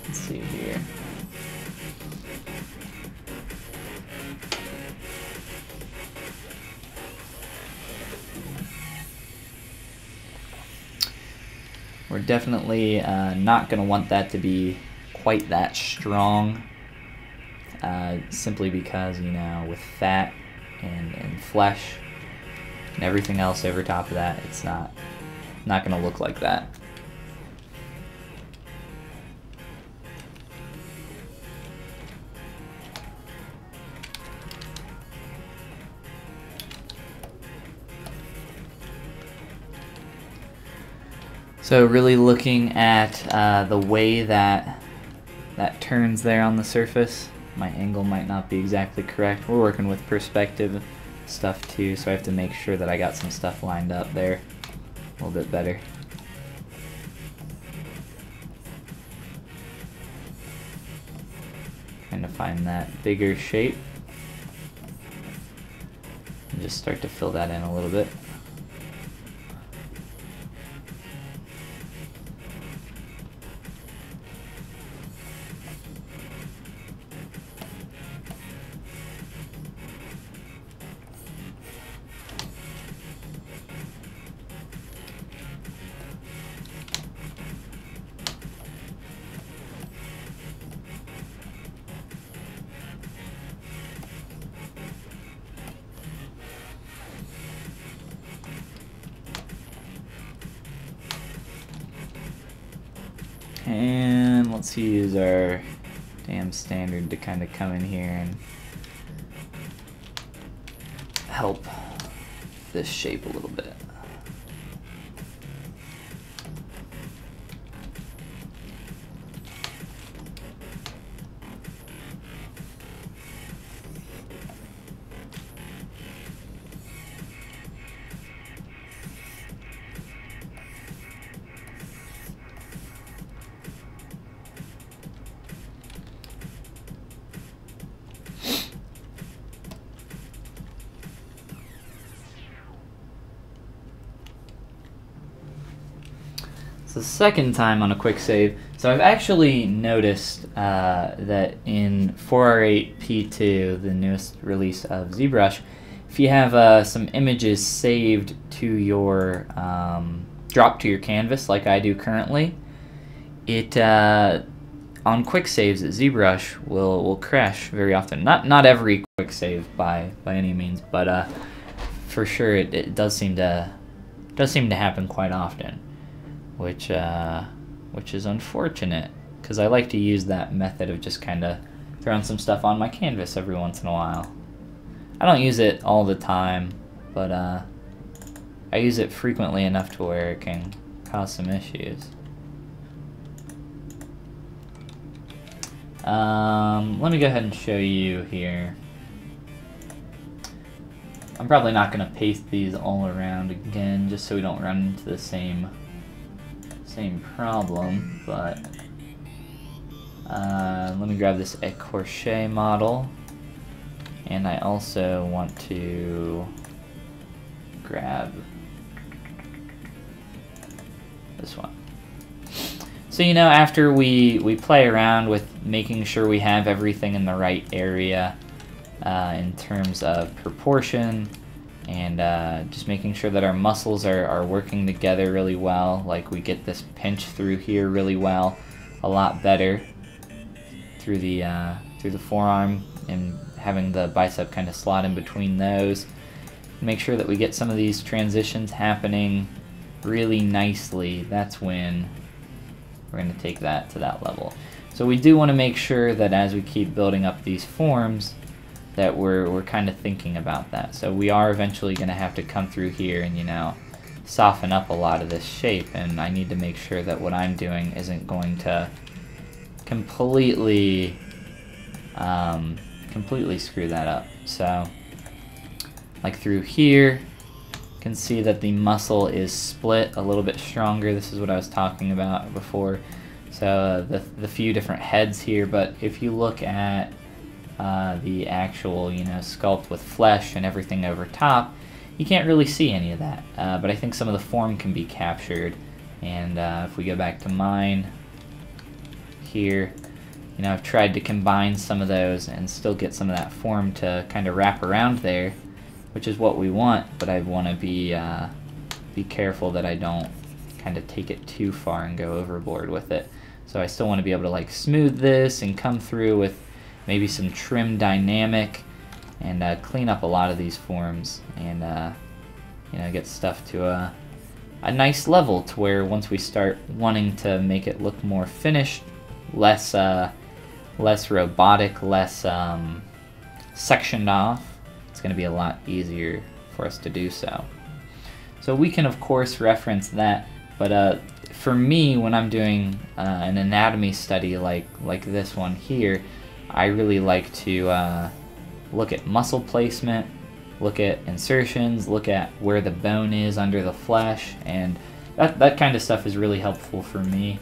let's see here. We're definitely not going to want that to be quite that strong. Simply because, you know, with fat and flesh and everything else over top of that, it's not going to look like that. So really looking at the way that turns there on the surface. My angle might not be exactly correct. We're working with perspective stuff too, so I have to make sure that I got some stuff lined up there a little bit better. Trying to find that bigger shape and just start to fill that in a little bit. And let's use our damn standard to kind of come in here and help this shape a little bit. the second time on a quick save. So I've actually noticed that in 4R8P2, the newest release of ZBrush, if you have some images saved to your drop to your canvas like I do currently, it on quick saves at ZBrush will crash very often. Not every quick save by any means, but for sure it does seem to happen quite often, which is unfortunate, because I like to use that method of just kind of throwing some stuff on my canvas every once in a while. I don't use it all the time, but I use it frequently enough to where it can cause some issues. Let me go ahead and show you here. I'm probably not going to paste these all around again, just so we don't run into the same problem, but let me grab this écorché model, and I also want to grab this one. So, you know, after we play around with making sure we have everything in the right area in terms of proportion, and just making sure that our muscles are working together really well, like we get this pinch through here really well, a lot better through the forearm, and having the bicep kind of slot in between those. Make sure that we get some of these transitions happening really nicely. That's when we're going to take that to that level. So we do want to make sure that as we keep building up these forms, that we're kind of thinking about that. So we are eventually going to have to come through here and, you know, soften up a lot of this shape, and I need to make sure that what I'm doing isn't going to completely screw that up. So like through here, you can see that the muscle is split a little bit stronger. This is what I was talking about before. So the few different heads here, but if you look at the actual, you know, sculpt with flesh and everything over top, you can't really see any of that. But I think some of the form can be captured. And if we go back to mine here, you know, I've tried to combine some of those and still get some of that form to kind of wrap around there, which is what we want. But I want to be careful that I don't kind of take it too far and go overboard with it. So I still want to be able to like smooth this and come through with maybe some trim dynamic, and clean up a lot of these forms, and you know, get stuff to a nice level to where once we start wanting to make it look more finished, less robotic, less sectioned off, it's going to be a lot easier for us to do so. So we can of course reference that, but for me, when I'm doing an anatomy study like this one here, I really like to look at muscle placement, look at insertions, look at where the bone is under the flesh, and that kind of stuff is really helpful for me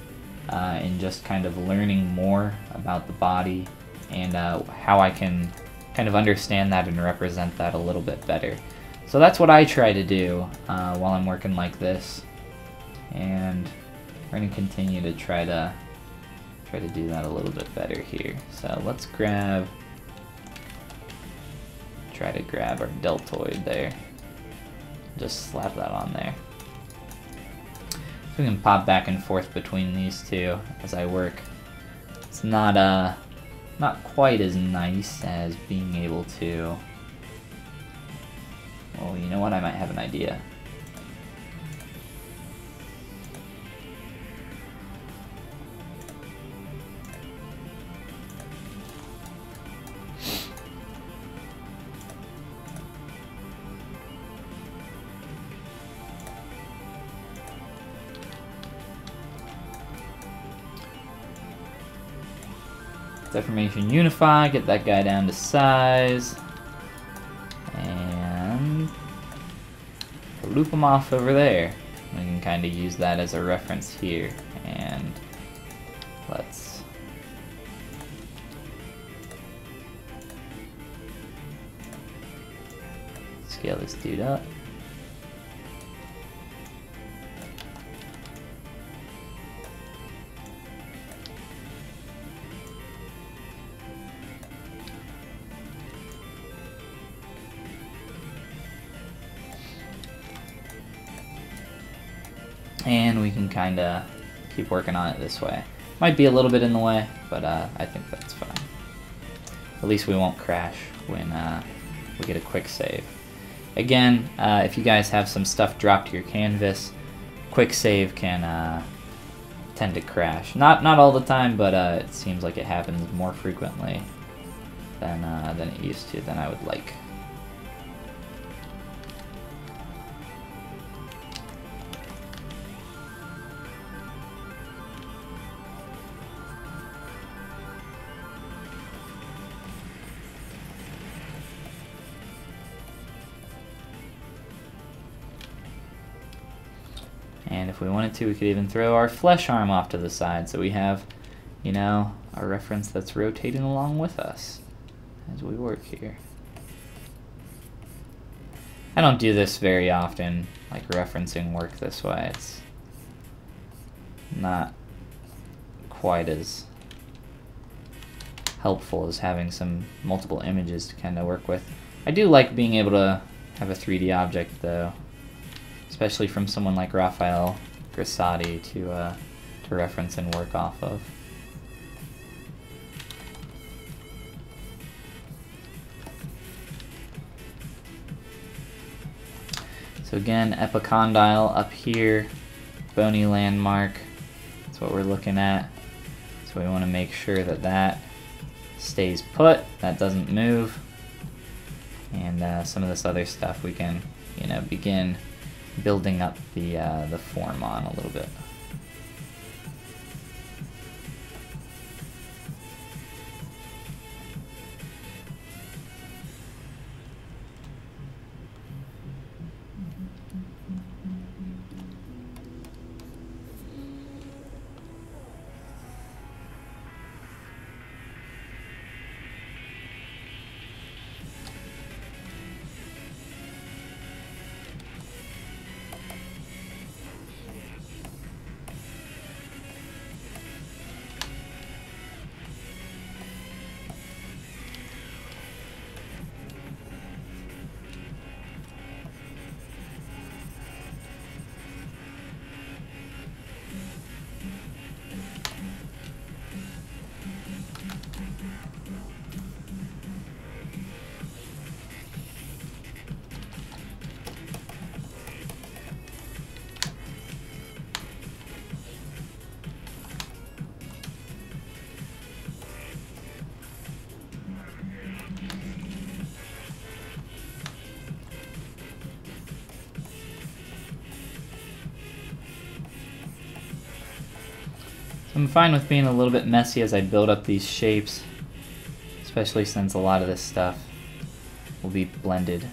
in just kind of learning more about the body, and how I can kind of understand that and represent that a little bit better. So that's what I try to do while I'm working like this, and we're going to continue to try to do that a little bit better here. So let's try to grab our deltoid there. Just slap that on there. So we can pop back and forth between these two as I work. It's not quite as nice as being able to... Oh, you know what? I might have an idea. Deformation unify, get that guy down to size, and loop him off over there. We can kind of use that as a reference here, and let's scale this dude up. And we can kind of keep working on it this way. Might be a little bit in the way, but I think that's fine. At least we won't crash when we get a quick save. Again, if you guys have some stuff dropped to your canvas, quick save can tend to crash. Not all the time, but it seems like it happens more frequently than it used to, than I would like. And if we wanted to, we could even throw our flesh arm off to the side so we have, you know, a reference that's rotating along with us as we work here. I don't do this very often, like referencing work this way. It's not quite as helpful as having some multiple images to kind of work with. I do like being able to have a 3D object though, especially from someone like Raphael Grassotti to reference and work off of. So again, epicondyle up here, bony landmark, that's what we're looking at. So we want to make sure that that stays put, that doesn't move. And some of this other stuff we can, you know, begin building up the form on a little bit. I'm fine with being a little bit messy as I build up these shapes, especially since a lot of this stuff will be blended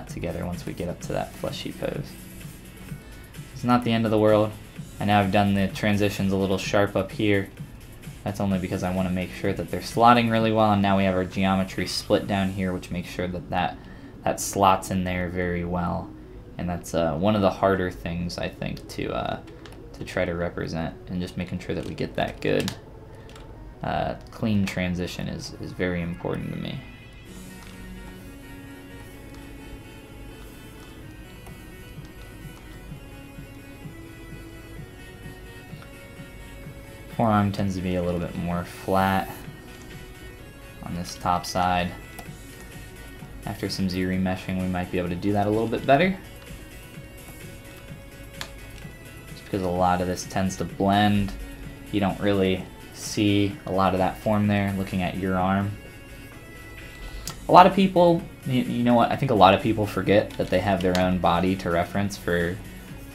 together once we get up to that fleshy pose. It's not the end of the world. I know I've done the transitions a little sharp up here. That's only because I want to make sure that they're slotting really well, and now we have our geometry split down here, which makes sure that that slots in there very well. And that's one of the harder things, I think, to try to represent, and just making sure that we get that good clean transition is very important to me. Forearm tends to be a little bit more flat on this top side. After some Z remeshing, we might be able to do that a little bit better, because a lot of this tends to blend. You don't really see a lot of that form there looking at your arm. A lot of people, you know what, I think a lot of people forget that they have their own body to reference for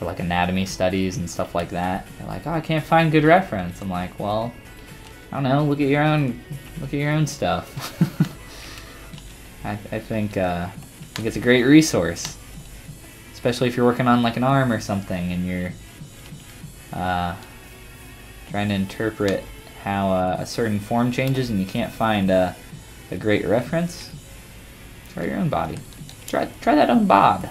like anatomy studies and stuff like that. They're like, oh, I can't find good reference. I'm like, well, I don't know, look at your own stuff. I think it's a great resource, especially if you're working on like an arm or something and you're trying to interpret how a certain form changes and you can't find a great reference. Try your own body. Try that own bod.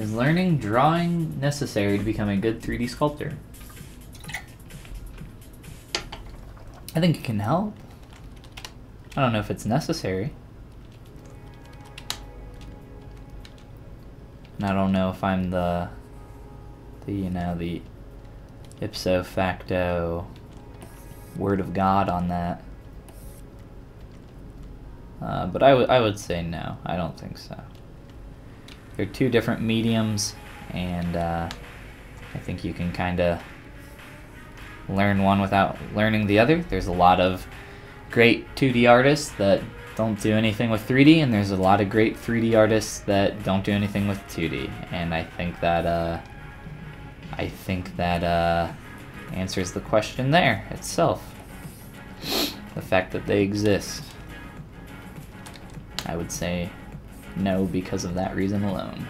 Is learning drawing necessary to become a good 3D sculptor? I think it can help. I don't know if it's necessary. And I don't know if I'm the ipso facto word of God on that. But I would say no. I don't think so. They're two different mediums, and I think you can kind of learn one without learning the other. There's a lot of great 2D artists that don't do anything with 3D, and there's a lot of great 3D artists that don't do anything with 2D. And I think that answers the question there itself. The fact that they exist. I would say no because of that reason alone.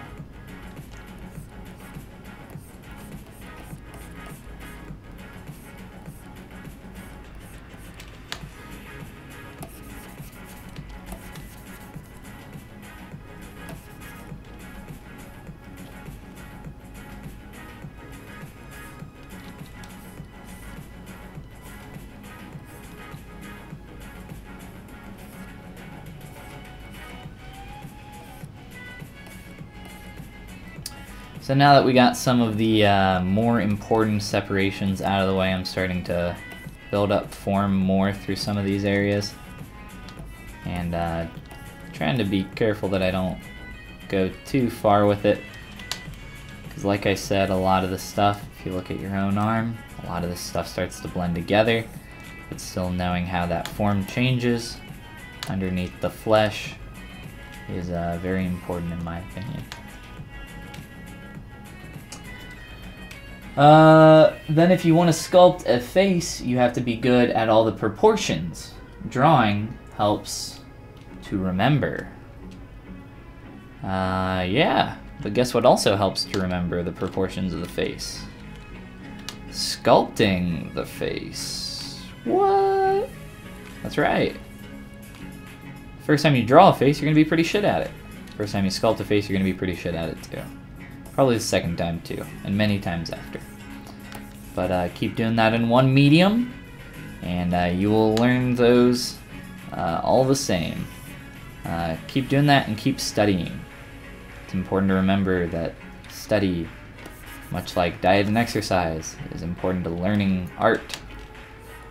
So now that we got some of the more important separations out of the way, I'm starting to build up form more through some of these areas. And trying to be careful that I don't go too far with it. Because like I said, a lot of the stuff, if you look at your own arm, a lot of this stuff starts to blend together. But still knowing how that form changes underneath the flesh is very important in my opinion. Then if you want to sculpt a face, you have to be good at all the proportions. Drawing helps to remember. Yeah, but guess what also helps to remember the proportions of the face? Sculpting the face. What? That's right. First time you draw a face, you're going to be pretty shit at it. First time you sculpt a face, you're going to be pretty shit at it too. Probably the second time too, and many times after. But keep doing that in one medium, and you will learn those all the same. Keep doing that and keep studying. It's important to remember that study, much like diet and exercise, is important to learning art.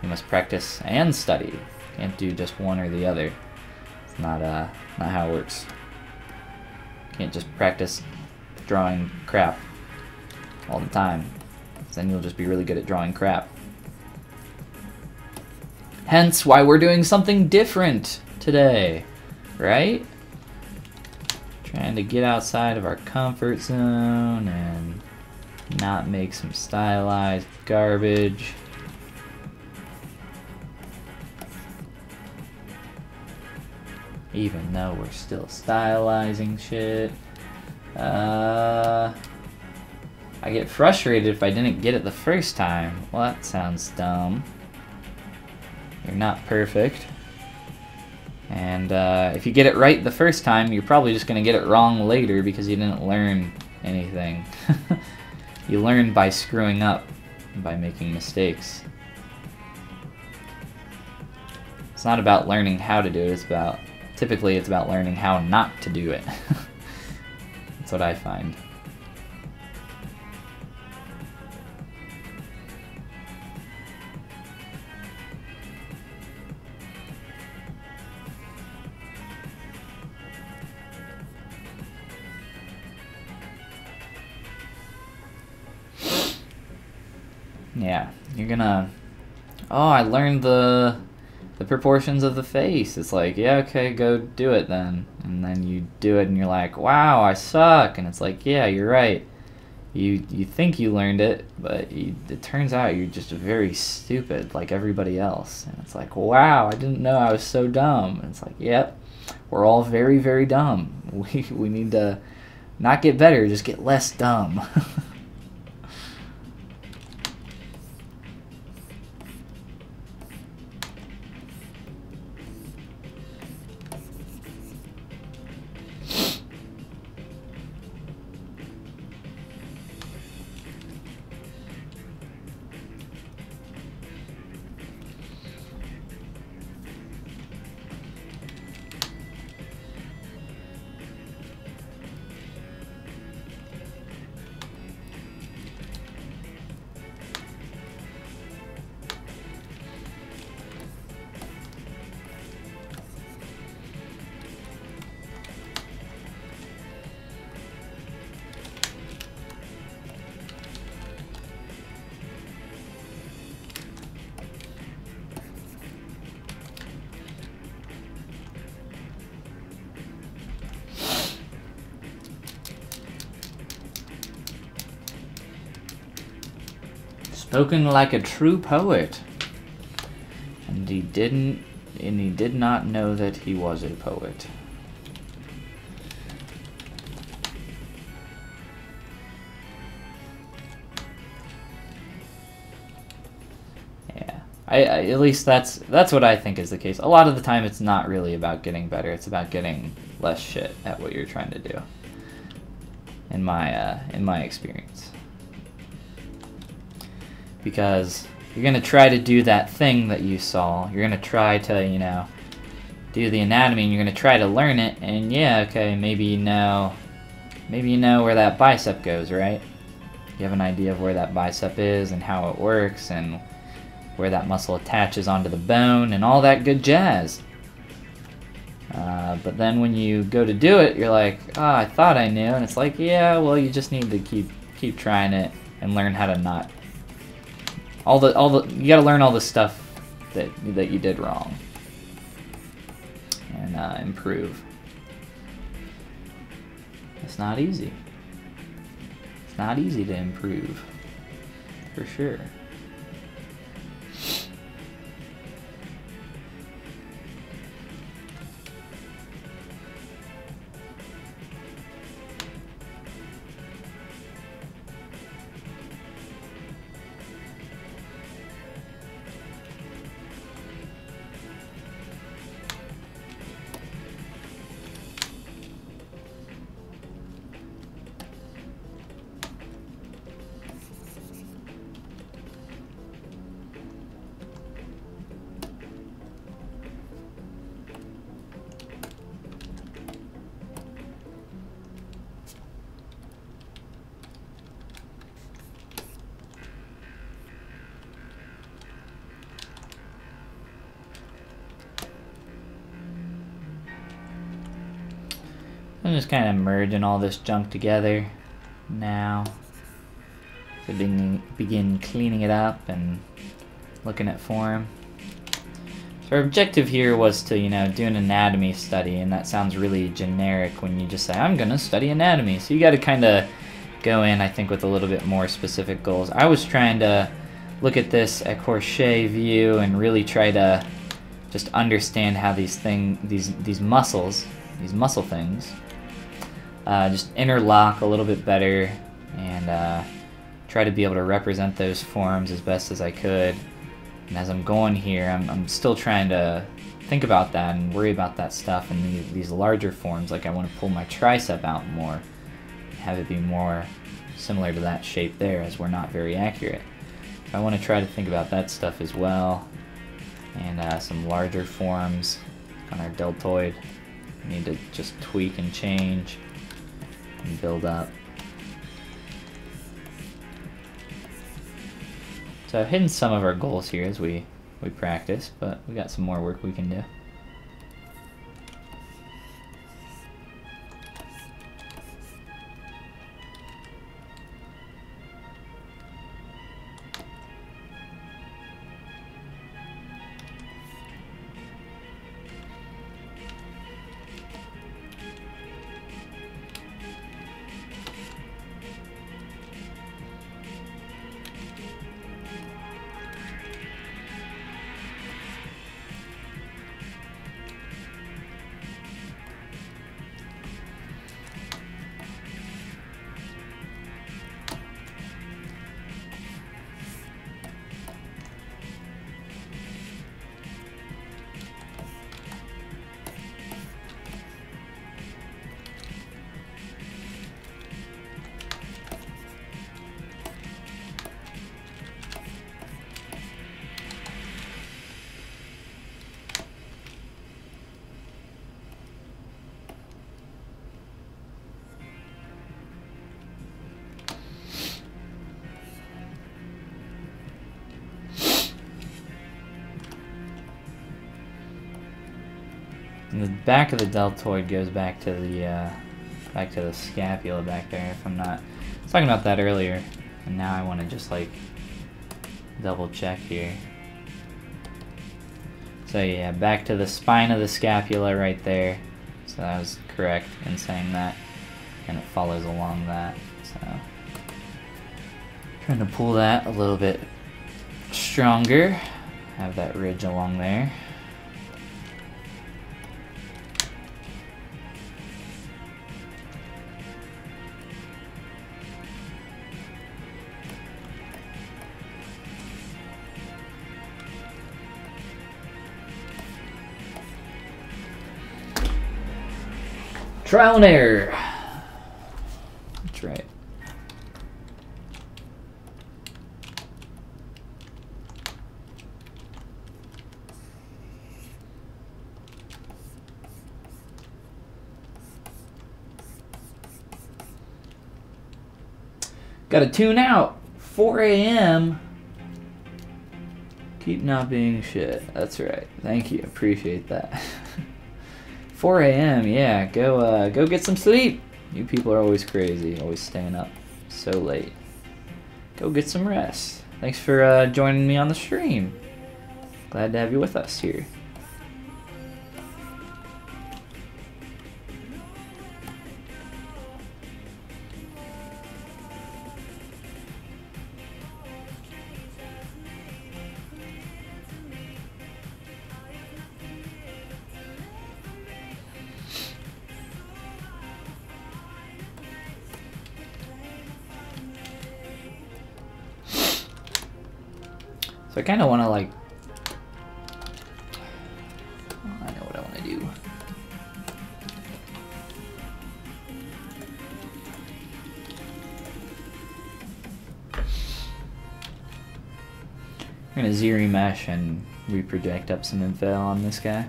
You must practice and study. You can't do just one or the other. It's not how it works. You can't just practice drawing crap all the time. Then you'll just be really good at drawing crap. Hence why we're doing something different today, right? Trying to get outside of our comfort zone and not make some stylized garbage. Even though we're still stylizing shit. I get frustrated if I didn't get it the first time. Well, that sounds dumb. You're not perfect. And if you get it right the first time, you're probably just going to get it wrong later because you didn't learn anything. You learn by screwing up, by making mistakes. It's not about learning how to do it, typically it's about learning how not to do it. That's what I find. Yeah, you're gonna, oh, I learned the proportions of the face. It's like, yeah, okay, go do it then. And then you do it and you're like, wow, I suck. And it's like, yeah, you're right. You think you learned it, but it turns out you're just very stupid like everybody else. And it's like, wow, I didn't know I was so dumb. And it's like, yep, we're all very, very dumb. We need to not get better, just get less dumb. Spoken like a true poet. And he did not know that he was a poet. Yeah. At least that's what I think is the case. A lot of the time it's not really about getting better, it's about getting less shit at what you're trying to do. In my experience. Because you're going to try to do that thing that you saw. You're going to try to, you know, do the anatomy, and you're going to try to learn it, and yeah, okay, maybe you know where that bicep goes, right? You have an idea of where that bicep is and how it works and where that muscle attaches onto the bone and all that good jazz. But then when you go to do it, you're like, oh, I thought I knew, and it's like, yeah, well, you just need to keep trying it and learn how to not. You gotta learn all the stuff that you did wrong and improve. It's not easy. It's not easy to improve, for sure. I'm just kind of merging all this junk together now to begin cleaning it up and looking at form. So our objective here was to, you know, do an anatomy study, and that sounds really generic when you just say, I'm gonna study anatomy. So you gotta kind of go in, I think, with a little bit more specific goals. I was trying to look at this at crochet view and really try to just understand how these muscle things just interlock a little bit better, and try to be able to represent those forms as best as I could. And as I'm going here, I'm still trying to think about that and worry about that stuff and these larger forms. Like I want to pull my tricep out more, have it be more similar to that shape there, as we're not very accurate. So I want to try to think about that stuff as well, and some larger forms on our deltoid. We need to just tweak and change and build up. So I've hidden some of our goals here as we practice, but we got some more work we can do. And the back of the deltoid goes back to the scapula back there. If I'm not, I was talking about that earlier, and now I want to just like double check here. So yeah, back to the spine of the scapula right there. So I was correct in saying that, and it follows along that. So trying to pull that a little bit stronger. Have that ridge along there. Trial and error. That's right. Gotta tune out. 4 a.m. Keep not being shit. That's right. Thank you. Appreciate that. 4 a.m. Yeah, go get some sleep. You people are always crazy, always staying up so late. Go get some rest. Thanks for joining me on the stream. Glad to have you with us here. So I kind of want to like, I know what I want to do. I'm going to ZBrush and reproject up some info on this guy.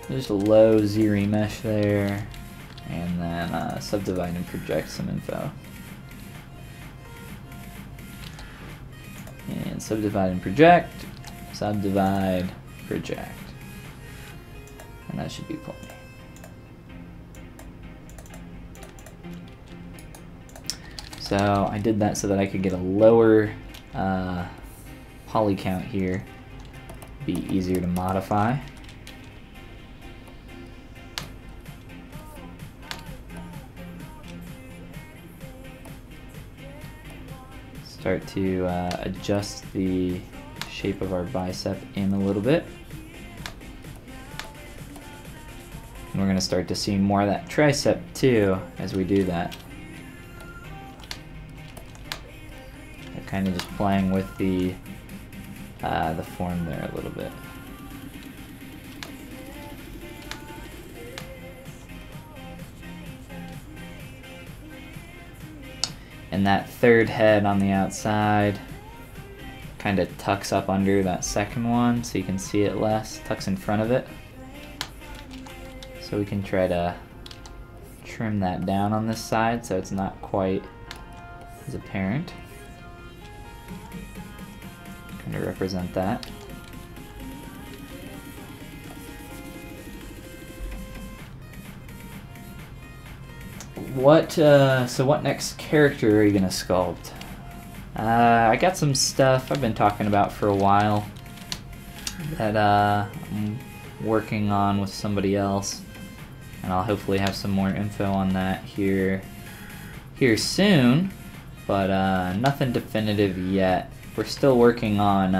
There's a low ZBrush there. And then subdivide and project some info. And subdivide and project, subdivide, project. And that should be plenty. So I did that so that I could get a lower poly count here. Be easier to modify. Start to adjust the shape of our bicep in a little bit. And we're going to start to see more of that tricep too as we do that. Kind of just playing with the form there a little bit. And that third head on the outside kind of tucks up under that second one so you can see it less, tucks in front of it. So we can try to trim that down on this side so it's not quite as apparent. Kind of represent that. So what next character are you gonna sculpt? I got some stuff I've been talking about for a while that I'm working on with somebody else, and I'll hopefully have some more info on that here soon, but nothing definitive yet. We're still working on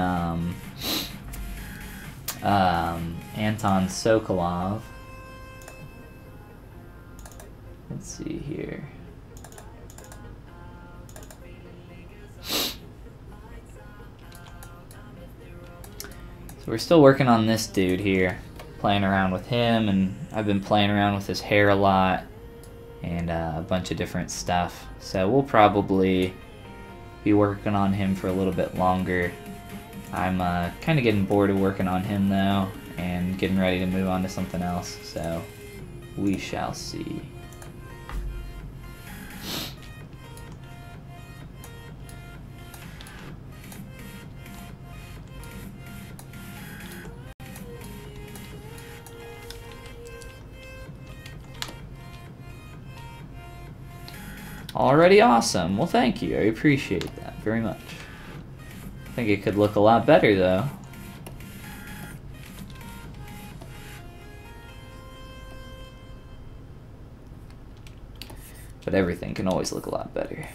Anton Sokolov. Let's see here. So we're still working on this dude here, playing around with him, and I've been playing around with his hair a lot and a bunch of different stuff. So we'll probably be working on him for a little bit longer. I'm kind of getting bored of working on him though and getting ready to move on to something else, so we shall see. Already awesome. Well, thank you. I appreciate that very much. I think it could look a lot better, though. but everything can always look a lot better.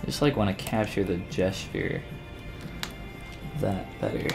Just like want to capture the gesture of that better.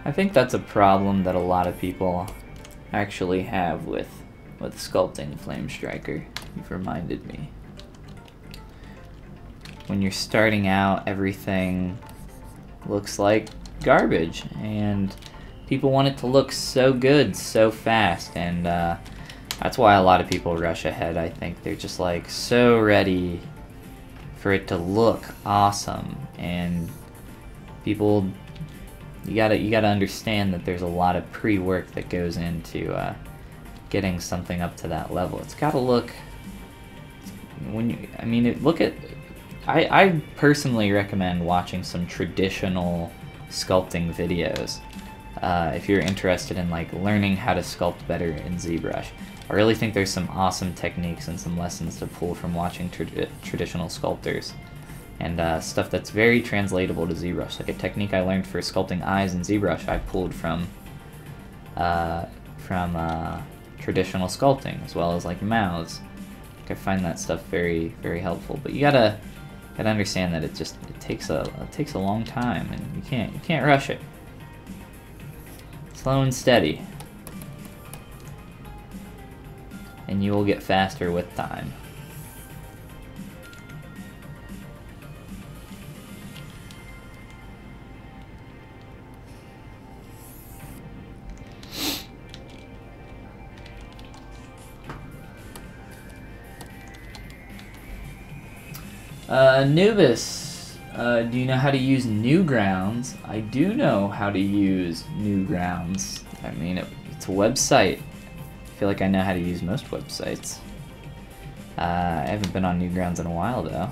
I think that's a problem that a lot of people actually have with sculpting Flame Striker. You've reminded me. When you're starting out, everything looks like garbage, and people want it to look so good so fast, and that's why a lot of people rush ahead. I think they're just like so ready for it to look awesome, and people, you gotta understand that there's a lot of pre-work that goes into getting something up to that level. It's gotta look, I personally recommend watching some traditional sculpting videos if you're interested in like learning how to sculpt better in ZBrush. I really think there's some awesome techniques and some lessons to pull from watching traditional sculptors, and stuff that's very translatable to ZBrush. Like a technique I learned for sculpting eyes in ZBrush, I pulled from traditional sculpting, as well as like mouths. I find that stuff very, very helpful. But you gotta understand that it takes a long time, and you can't rush it. Slow and steady, and you will get faster with time. Nubis, do you know how to use Newgrounds? I do know how to use Newgrounds. I mean, it's a website. I feel like I know how to use most websites. I haven't been on Newgrounds in a while, though.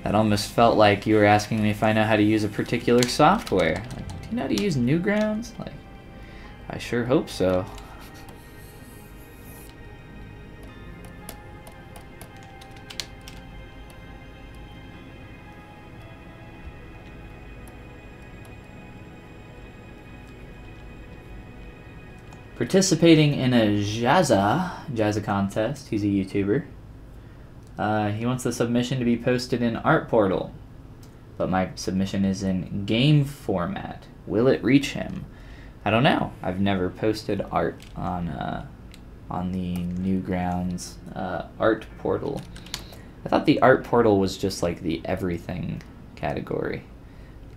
That almost felt like you were asking me if I know how to use a particular software. Like, do you know how to use Newgrounds? Like, I sure hope so. Participating in a Jazza contest. He's a YouTuber. He wants the submission to be posted in Art Portal, but my submission is in game format. Will it reach him? I don't know. I've never posted art on the Newgrounds Art Portal. I thought the Art Portal was just like the everything category.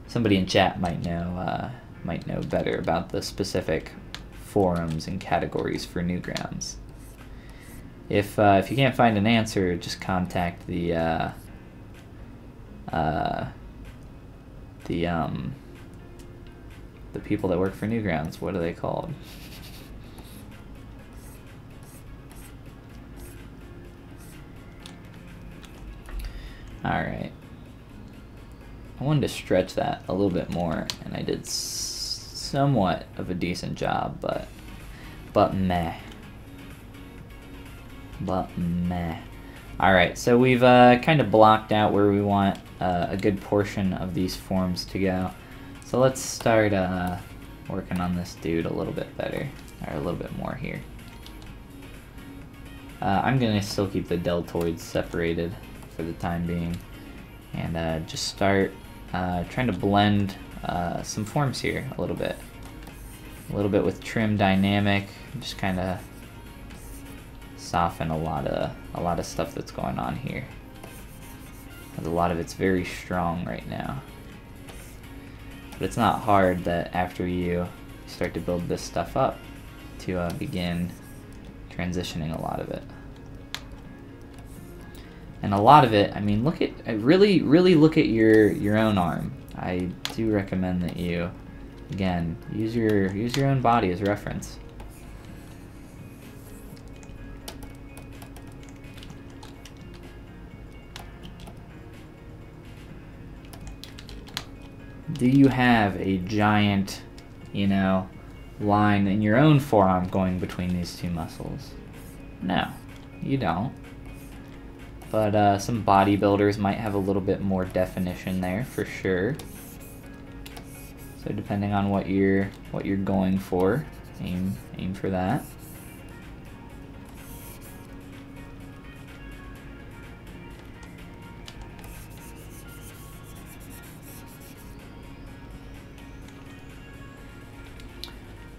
Somebody in chat might know better about the specific forums and categories for Newgrounds. If you can't find an answer, just contact the people that work for Newgrounds. What are they called? Alright. I wanted to stretch that a little bit more, and I did somewhat of a decent job, but meh. Alright, so we've kind of blocked out where we want a good portion of these forms to go. So let's start working on this dude a little bit better, or a little bit more here. I'm going to still keep the deltoids separated for the time being, and just start trying to blend some forms here a little bit with trim dynamic, just kind of soften a lot of stuff that's going on here. A lot of it's very strong right now, but it's not hard that after you start to build this stuff up to begin transitioning a lot of it. And a lot of it, I mean, really look at your own arm. I do recommend that you, again, use your own body as reference. Do you have a giant, line in your own forearm going between these two muscles? No, you don't. But some bodybuilders might have a little bit more definition there, for sure. So depending on what you're going for, aim for that.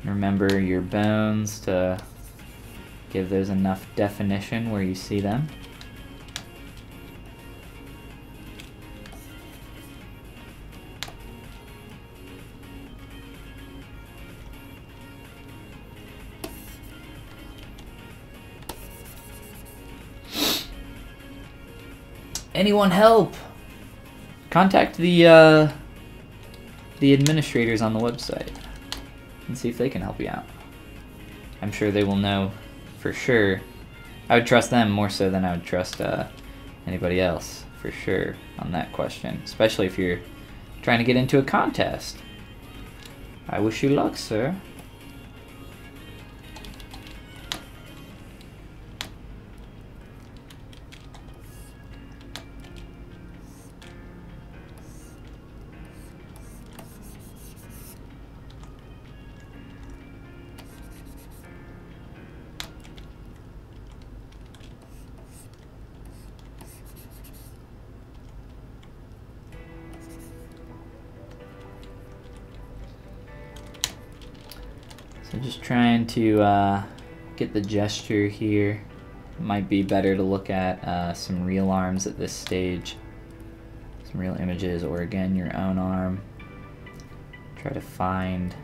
Remember your bones to give those enough definition where you see them. Anyone help? Contact the administrators on the website and see if they can help you out. I'm sure they will know for sure. I would trust them more so than I would trust anybody else, for sure, on that question, especially if you're trying to get into a contest. I wish you luck, sir. So just trying to get the gesture here. Might be better to look at some real arms at this stage. Some real images, or again, your own arm. Try to find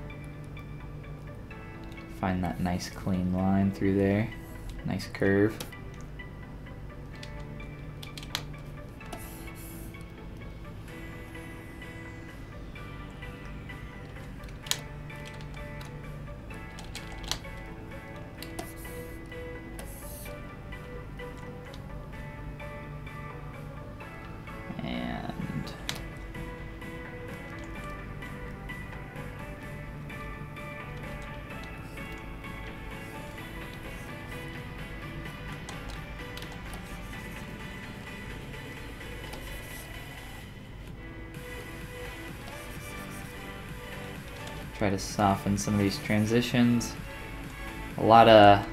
that nice clean line through there. Nice curve. Try to soften some of these transitions. A lot of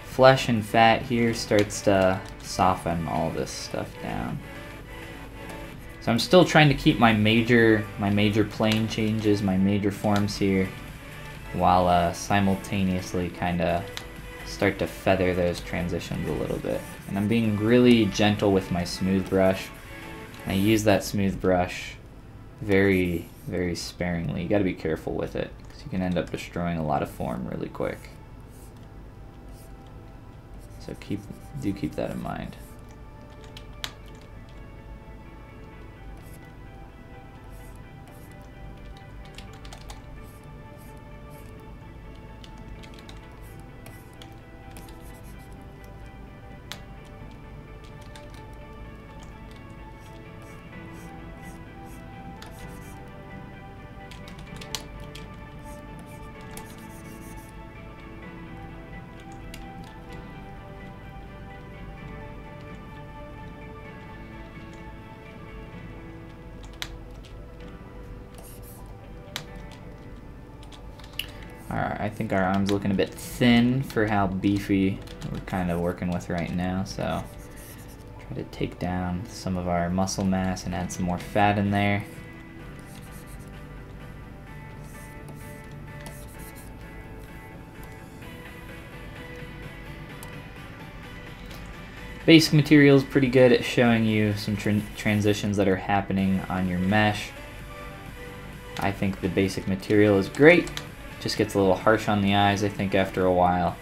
flesh and fat here starts to soften all this stuff down. So I'm still trying to keep my major plane changes, my major forms here, while simultaneously kind of start to feather those transitions a little bit. And I'm being really gentle with my smooth brush. And I use that smooth brush very, very sparingly. You got to be careful with it, because you can end up destroying a lot of form really quick. So do keep that in mind. Alright, I think our arm's looking a bit thin for how beefy we're kind of working with right now, so try to take down some of our muscle mass and add some more fat in there. Basic material is pretty good at showing you some transitions that are happening on your mesh. I think the basic material is great. Just gets a little harsh on the eyes, I think, after a while.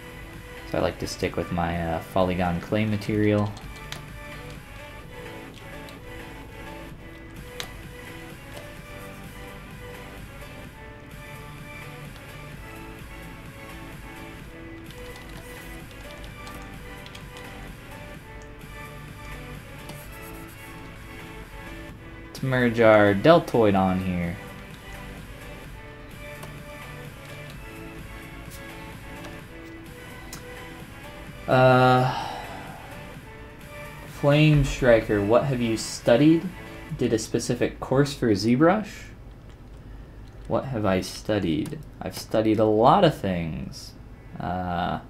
So I like to stick with my Follygon clay material. Let's merge our deltoid on here. Flame Striker, what have you studied? Did a specific course for ZBrush? What have I studied? I've studied a lot of things. But,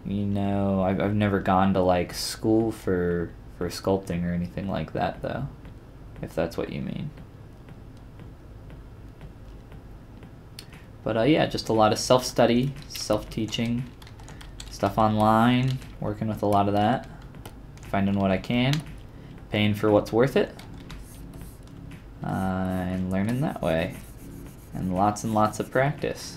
you know, I've never gone to like school for sculpting or anything like that, though, if that's what you mean. But yeah, just a lot of self-study, self-teaching, stuff online, working with a lot of that, finding what I can, paying for what's worth it, and learning that way, and lots of practice.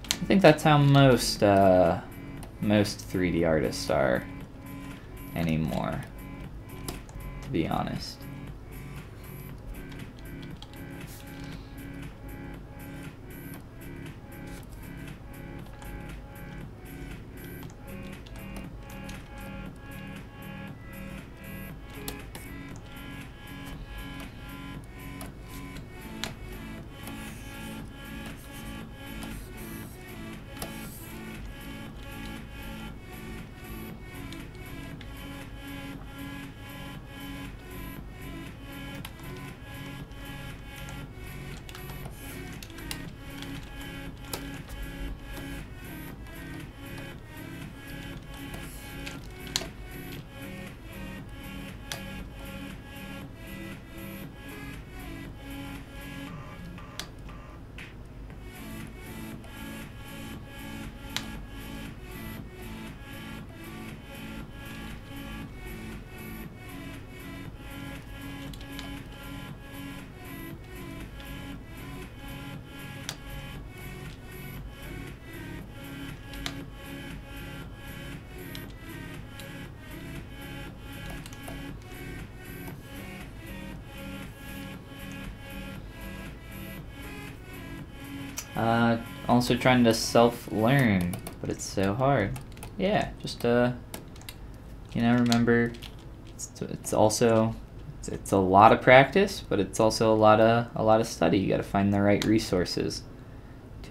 I think that's how most 3D artists are anymore, to be honest. Also trying to self-learn, but it's so hard. Yeah, just you know, remember, it's also it's a lot of practice, but it's also a lot of study. You got to find the right resources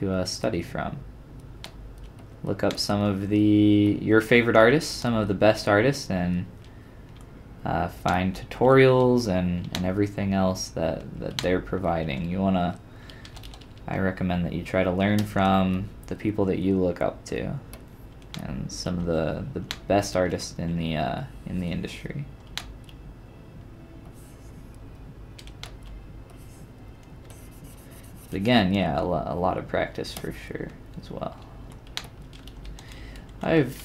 to study from. Look up some of your favorite artists, some of the best artists, and find tutorials and everything else that they're providing. I recommend that you try to learn from the people that you look up to, and some of the best artists in the industry. But again, yeah, a lot of practice for sure as well. I've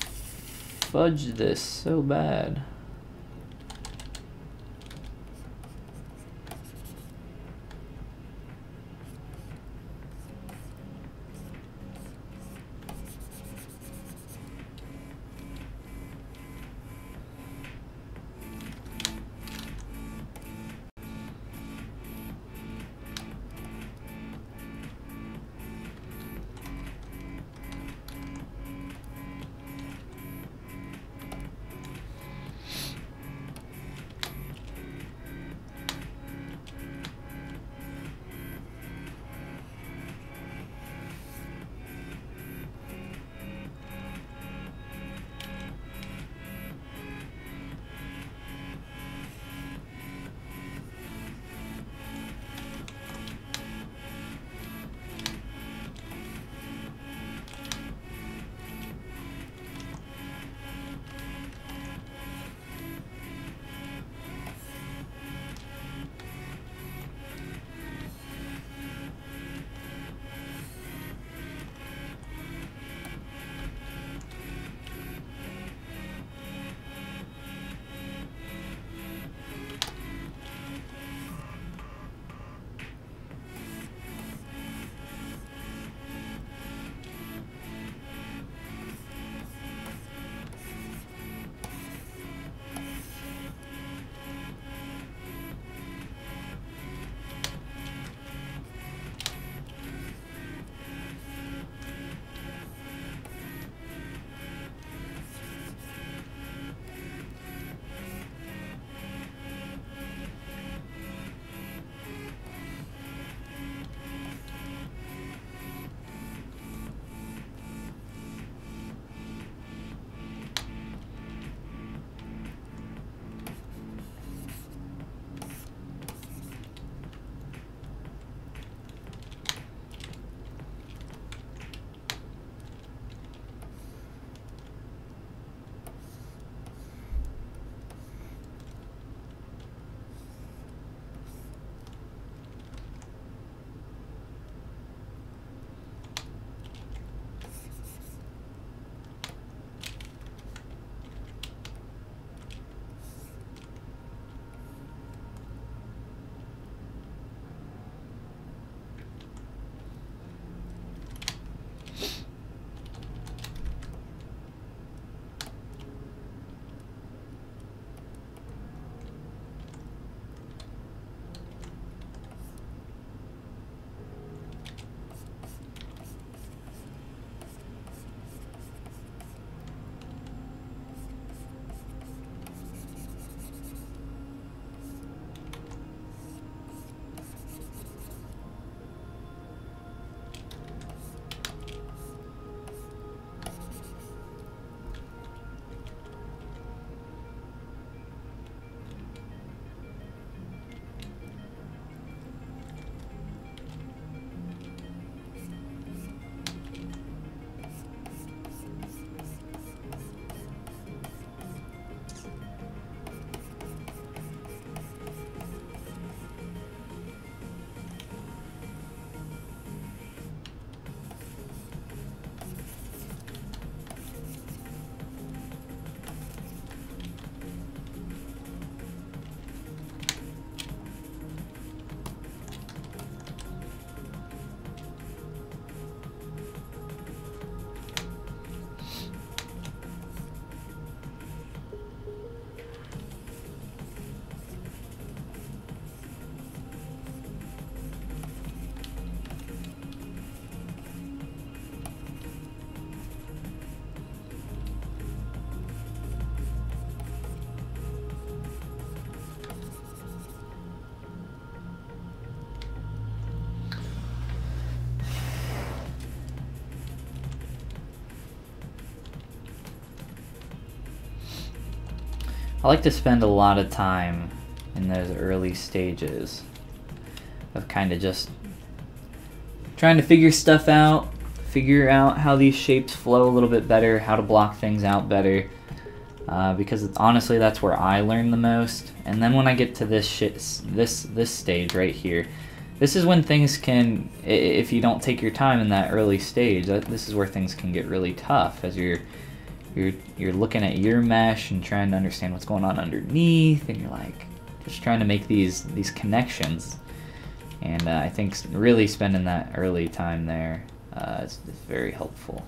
fudged this so bad. I like to spend a lot of time in those early stages of kind of just trying to figure stuff out, figure out how these shapes flow a little bit better, how to block things out better, because honestly that's where I learn the most. And then when I get to this stage right here, This is when things can, if you don't take your time in that early stage, this is where things can get really tough as you're looking at your mesh and trying to understand what's going on underneath, and you're like just trying to make these connections. And I think really spending that early time there is very helpful.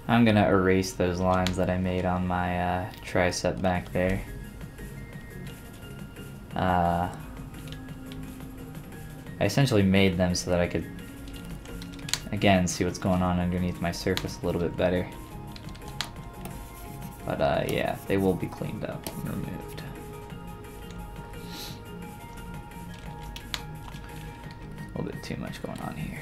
I'm gonna erase those lines that I made on my tricep back there. I essentially made them so that I could, again, see what's going on underneath my surface a little bit better. But yeah, they will be cleaned up and removed. A little bit too much going on here.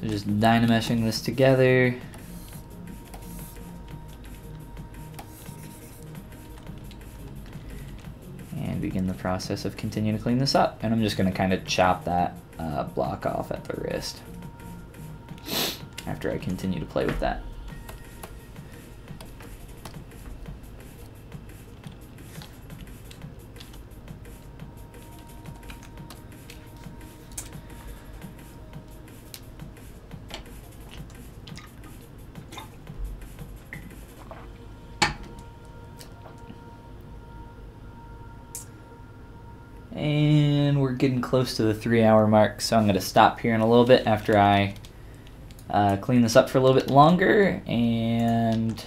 So just dynameshing this together. And begin the process of continuing to clean this up. And I'm just going to kind of chop that block off at the wrist after I continue to play with that. And we're getting close to the 3-hour mark, so I'm going to stop here in a little bit after I clean this up for a little bit longer and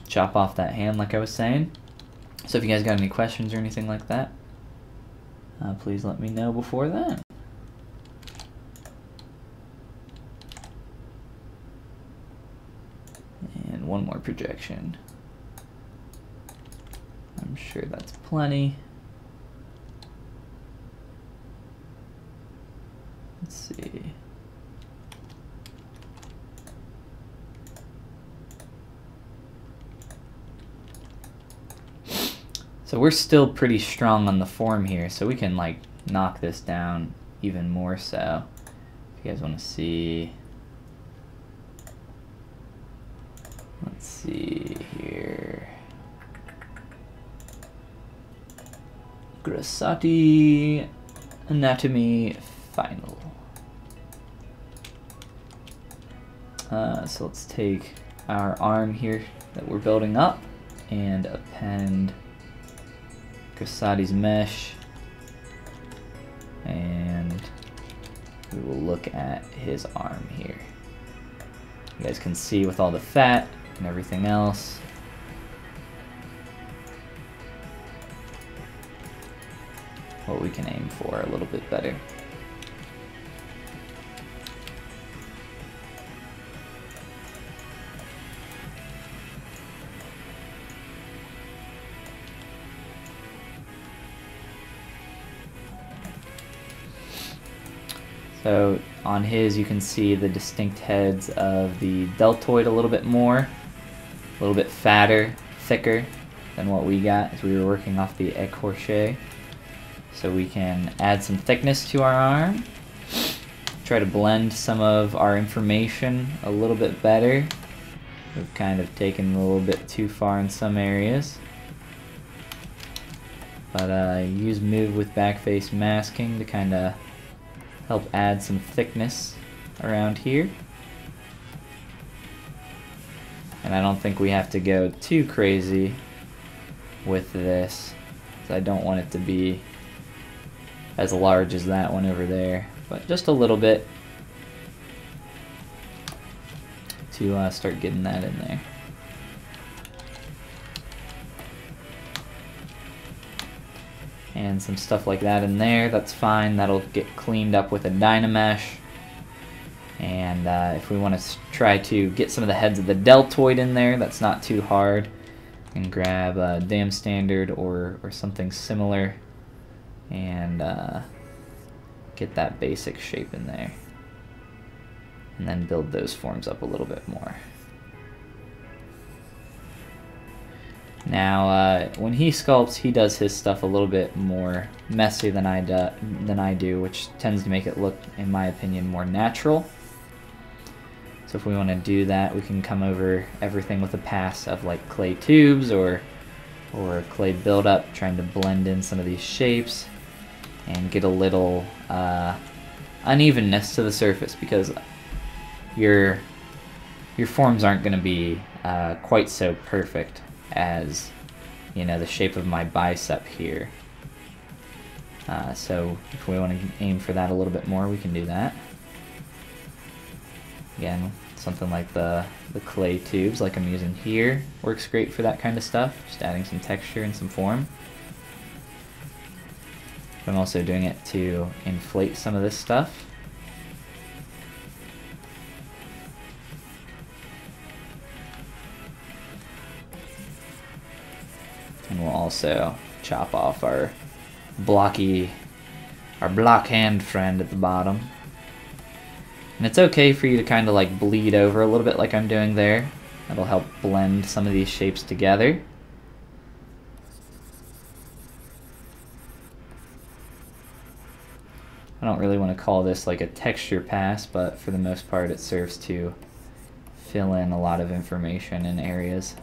chop off that hand like I was saying. So if you guys got any questions or anything like that, please let me know before then. And one more projection. I'm sure that's plenty. Let's see. So we're still pretty strong on the form here, so we can like knock this down even more so. If you guys want to see. Let's see here. Grassati Anatomy Final. So let's take our arm here that we're building up and append Grassati's mesh, and we will look at his arm here. You guys can see with all the fat and everything else. What we can aim for a little bit better. So on his you can see the distinct heads of the deltoid a little bit more, a little bit fatter, thicker than what we got as we were working off the écorché. So we can add some thickness to our arm, try to blend some of our information a little bit better. We've kind of taken a little bit too far in some areas. But use move with backface masking to kind of help add some thickness around here. And I don't think we have to go too crazy with this, because I don't want it to be as large as that one over there, but just a little bit to start getting that in there. And some stuff like that in there, that's fine. That'll get cleaned up with a Dynamesh. And if we want to try to get some of the heads of the deltoid in there, that's not too hard. And grab a Dam Standard or something similar and get that basic shape in there. And then build those forms up a little bit more. Now, when he sculpts, he does his stuff a little bit more messy than I do, which tends to make it look, in my opinion, more natural. So if we want to do that, we can come over everything with a pass of like clay tubes or clay buildup, trying to blend in some of these shapes and get a little unevenness to the surface, because your forms aren't going to be quite so perfect as, you know, the shape of my bicep here. So if we want to aim for that a little bit more, we can do that. Again, something like the clay tubes like I'm using here works great for that kind of stuff, just adding some texture and some form. I'm also doing it to inflate some of this stuff. And we'll also chop off our block hand friend at the bottom. And it's okay for you to kind of like bleed over a little bit like I'm doing there. That'll help blend some of these shapes together. I don't really want to call this like a texture pass, but for the most part it serves to fill in a lot of information in areas.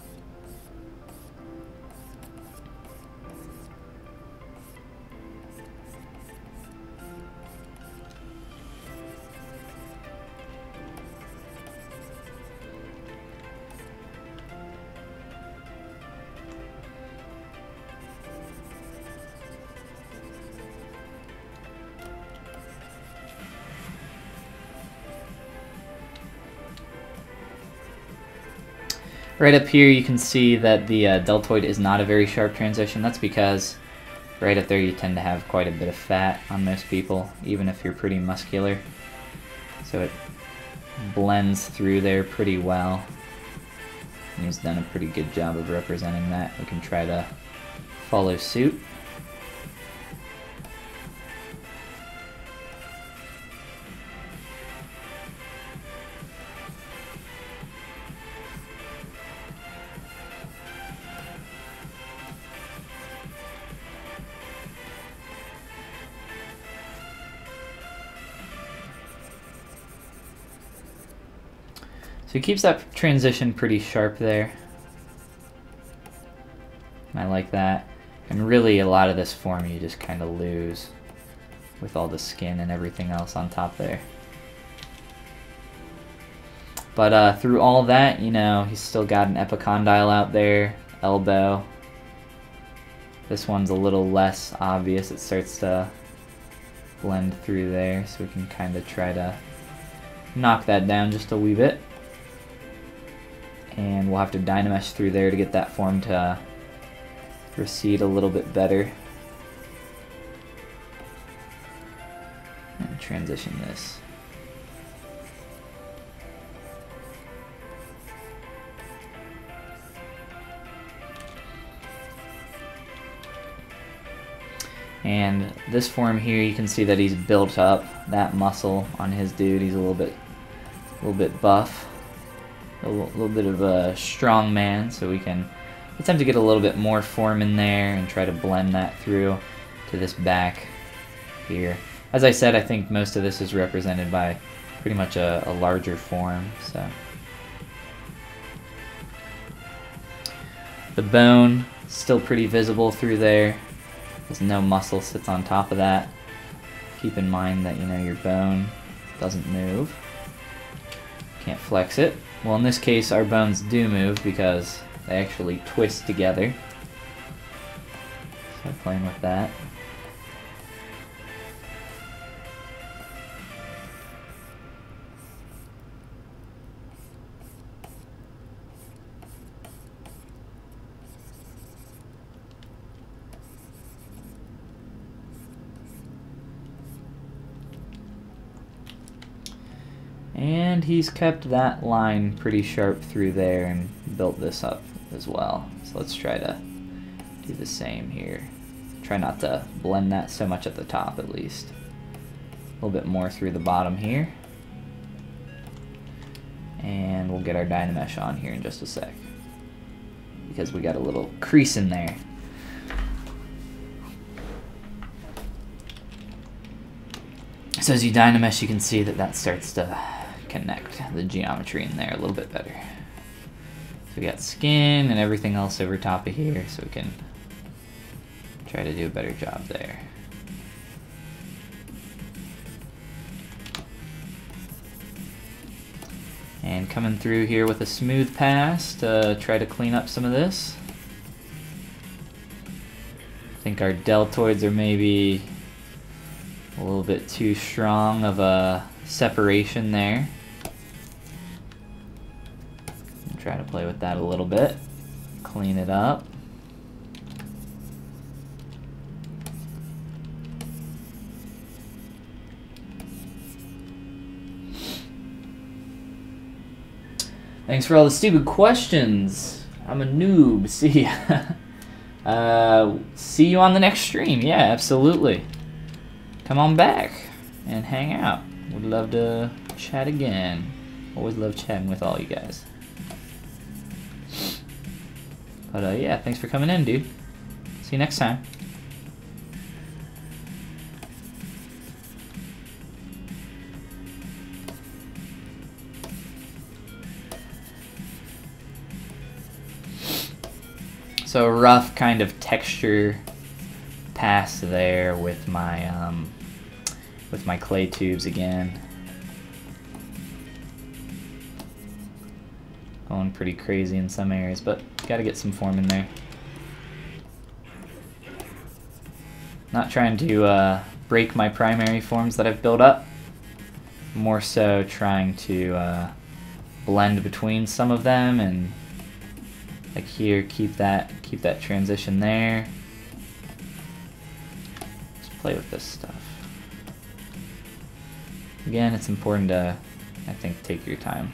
Right up here you can see that the deltoid is not a very sharp transition. That's because right up there you tend to have quite a bit of fat on most people, even if you're pretty muscular. So it blends through there pretty well. And he's done a pretty good job of representing that. We can try to follow suit. So he keeps that transition pretty sharp there. And I like that. And really a lot of this form you just kind of lose with all the skin and everything else on top there. But through all that, you know, he's still got an epicondyle out there, elbow. This one's a little less obvious. It starts to blend through there, so we can kind of try to knock that down just a wee bit. And we'll have to Dynamesh through there to get that form to recede a little bit better. And transition this. And this form here, you can see that he's built up that muscle on his dude. He's a little bit buff, a little bit of a strong man. So we can attempt to get a little bit more form in there and try to blend that through to this back here. As I said, I think most of this is represented by pretty much a larger form. So the bone still pretty visible through there. There's no muscle sits on top of that. Keep in mind that, you know, your bone doesn't move. Can't flex it. Well, in this case, our bones do move because they actually twist together. So playing with that. And he's kept that line pretty sharp through there and built this up as well. So let's try to do the same here. Try not to blend that so much at the top, at least. A little bit more through the bottom here. And we'll get our Dynamesh on here in just a sec, because we got a little crease in there. So as you Dynamesh, you can see that that starts to connect the geometry in there a little bit better. So we got skin and everything else over top of here, so we can try to do a better job there. And coming through here with a smooth pass to try to clean up some of this. I think our deltoids are maybe a little bit too strong of a separation there. Try to play with that a little bit, clean it up. Thanks for all the stupid questions. I'm a noob. See ya. See you on the next stream. Yeah, absolutely. Come on back and hang out. Would love to chat again. Always love chatting with all you guys. But yeah, thanks for coming in, dude. See you next time. So a rough kind of texture pass there with my clay tubes again. Going pretty crazy in some areas, but gotta get some form in there. Not trying to break my primary forms that I've built up. More so trying to blend between some of them, and like here, keep that transition there. Just play with this stuff. Again, it's important to, I think, take your time.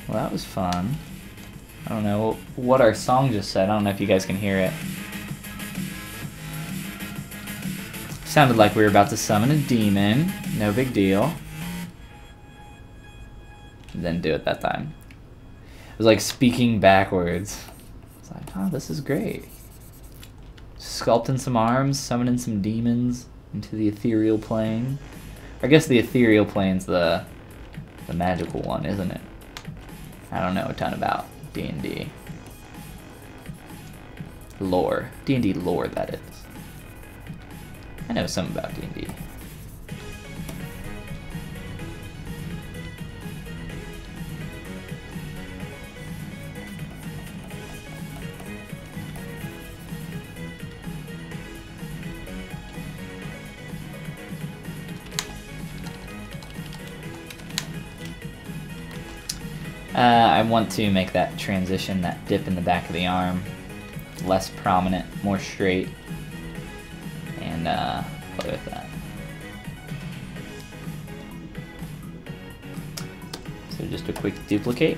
Well, that was fun. I don't know what our song just said. I don't know if you guys can hear it. Sounded like we were about to summon a demon. No big deal. Didn't do it that time. It was like speaking backwards. It's like, oh, this is great. Sculpting some arms, summoning some demons into the ethereal plane. I guess the ethereal plane's the magical one, isn't it? I don't know a ton about D&D. Lore. D&D lore, that is. I know some about D&D. I want to make that transition, that dip in the back of the arm, less prominent, more straight, and play with that. So just a quick duplicate.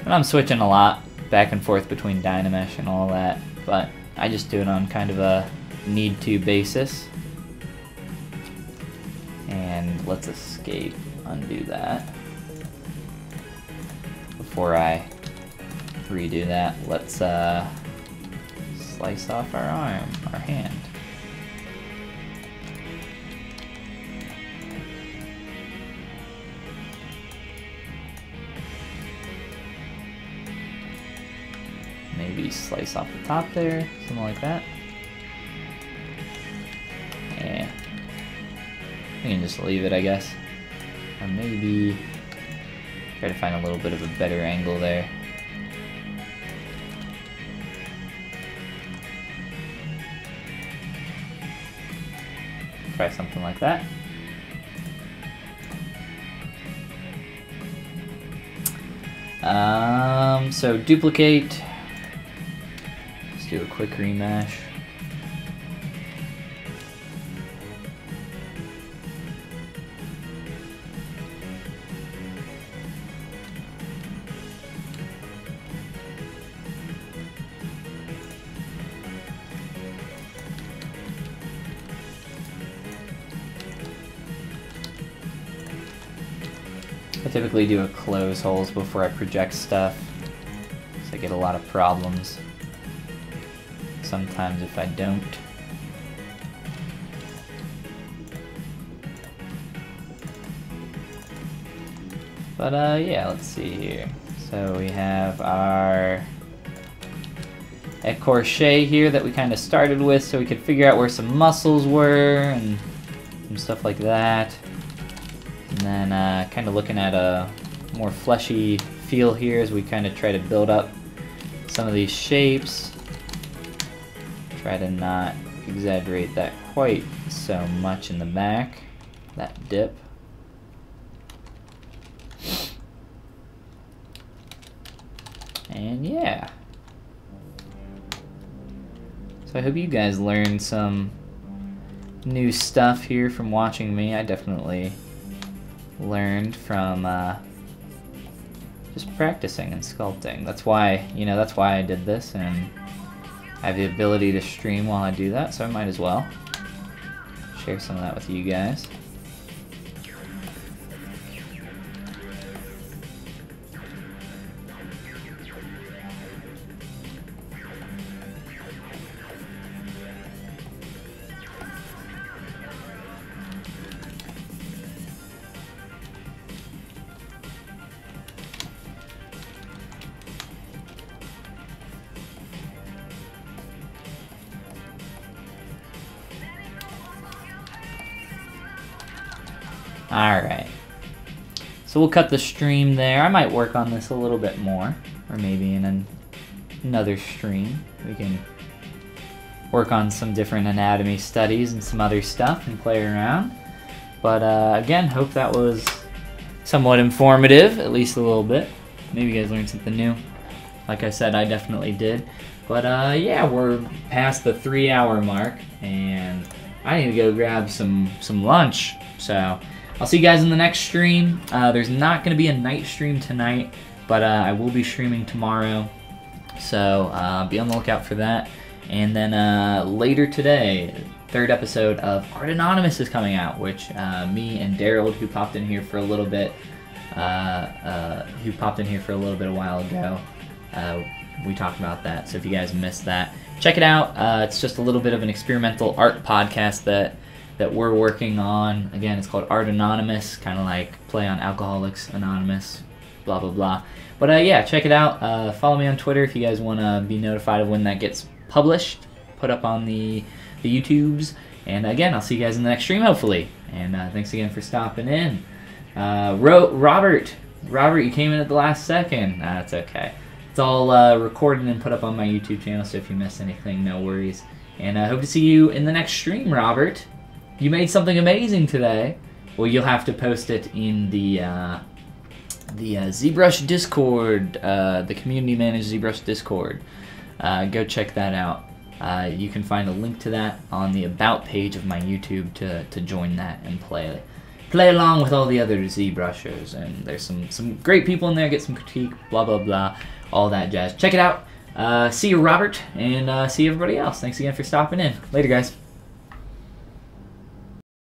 And I'm switching a lot back and forth between Dynamesh and all that, but I just do it on kind of a need-to basis. And let's escape, undo that. Before I redo that, let's slice off our arm, our hand. Maybe slice off the top there, something like that. Yeah. We can just leave it, I guess. Or maybe try to find a little bit of a better angle there. Try something like that. So duplicate. Let's do a quick remesh. I typically do a close holes before I project stuff, so I get a lot of problems sometimes if I don't. But yeah, let's see here. So we have our écorché here that we kind of started with, so we could figure out where some muscles were and stuff like that. And then kind of looking at a more fleshy feel here as we kind of try to build up some of these shapes. Try to not exaggerate that quite so much in the back, that dip. And yeah. So I hope you guys learned some new stuff here from watching me. I definitely learned from just practicing and sculpting. That's why, that's why I did this, and I have the ability to stream while I do that, so I might as well share some of that with you guys. Alright, so we'll cut the stream there. I might work on this a little bit more, or maybe in another stream we can work on some different anatomy studies and some other stuff and play around. But again, hope that was somewhat informative, at least a little bit. Maybe you guys learned something new. Like I said, I definitely did. But yeah, we're past the 3-hour mark, and I need to go grab some lunch. So I'll see you guys in the next stream. There's not going to be a night stream tonight, but I will be streaming tomorrow. So be on the lookout for that. And then later today, 3rd episode of Art Anonymous is coming out, which me and Daryl, who popped in here for a little bit, a while ago, we talked about that. So if you guys missed that, check it out. It's just a little bit of an experimental art podcast that we're working on. Again, it's called Art Anonymous, kind of like play on Alcoholics Anonymous, blah, blah, blah. But yeah, check it out. Follow me on Twitter if you guys want to be notified of when that gets published, put up on the YouTubes. And again, I'll see you guys in the next stream, hopefully. And thanks again for stopping in. Robert, you came in at the last second. That's okay. It's all recorded and put up on my YouTube channel, so if you missed anything, no worries. And I hope to see you in the next stream, Robert. You made something amazing today, well, you'll have to post it in the ZBrush Discord, the community managed ZBrush Discord. Go check that out. You can find a link to that on the About page of my YouTube to join that and play along with all the other ZBrushers. And there's some great people in there. Get some critique, blah blah blah, all that jazz. Check it out. See you, Robert, and see everybody else. Thanks again for stopping in. Later, guys.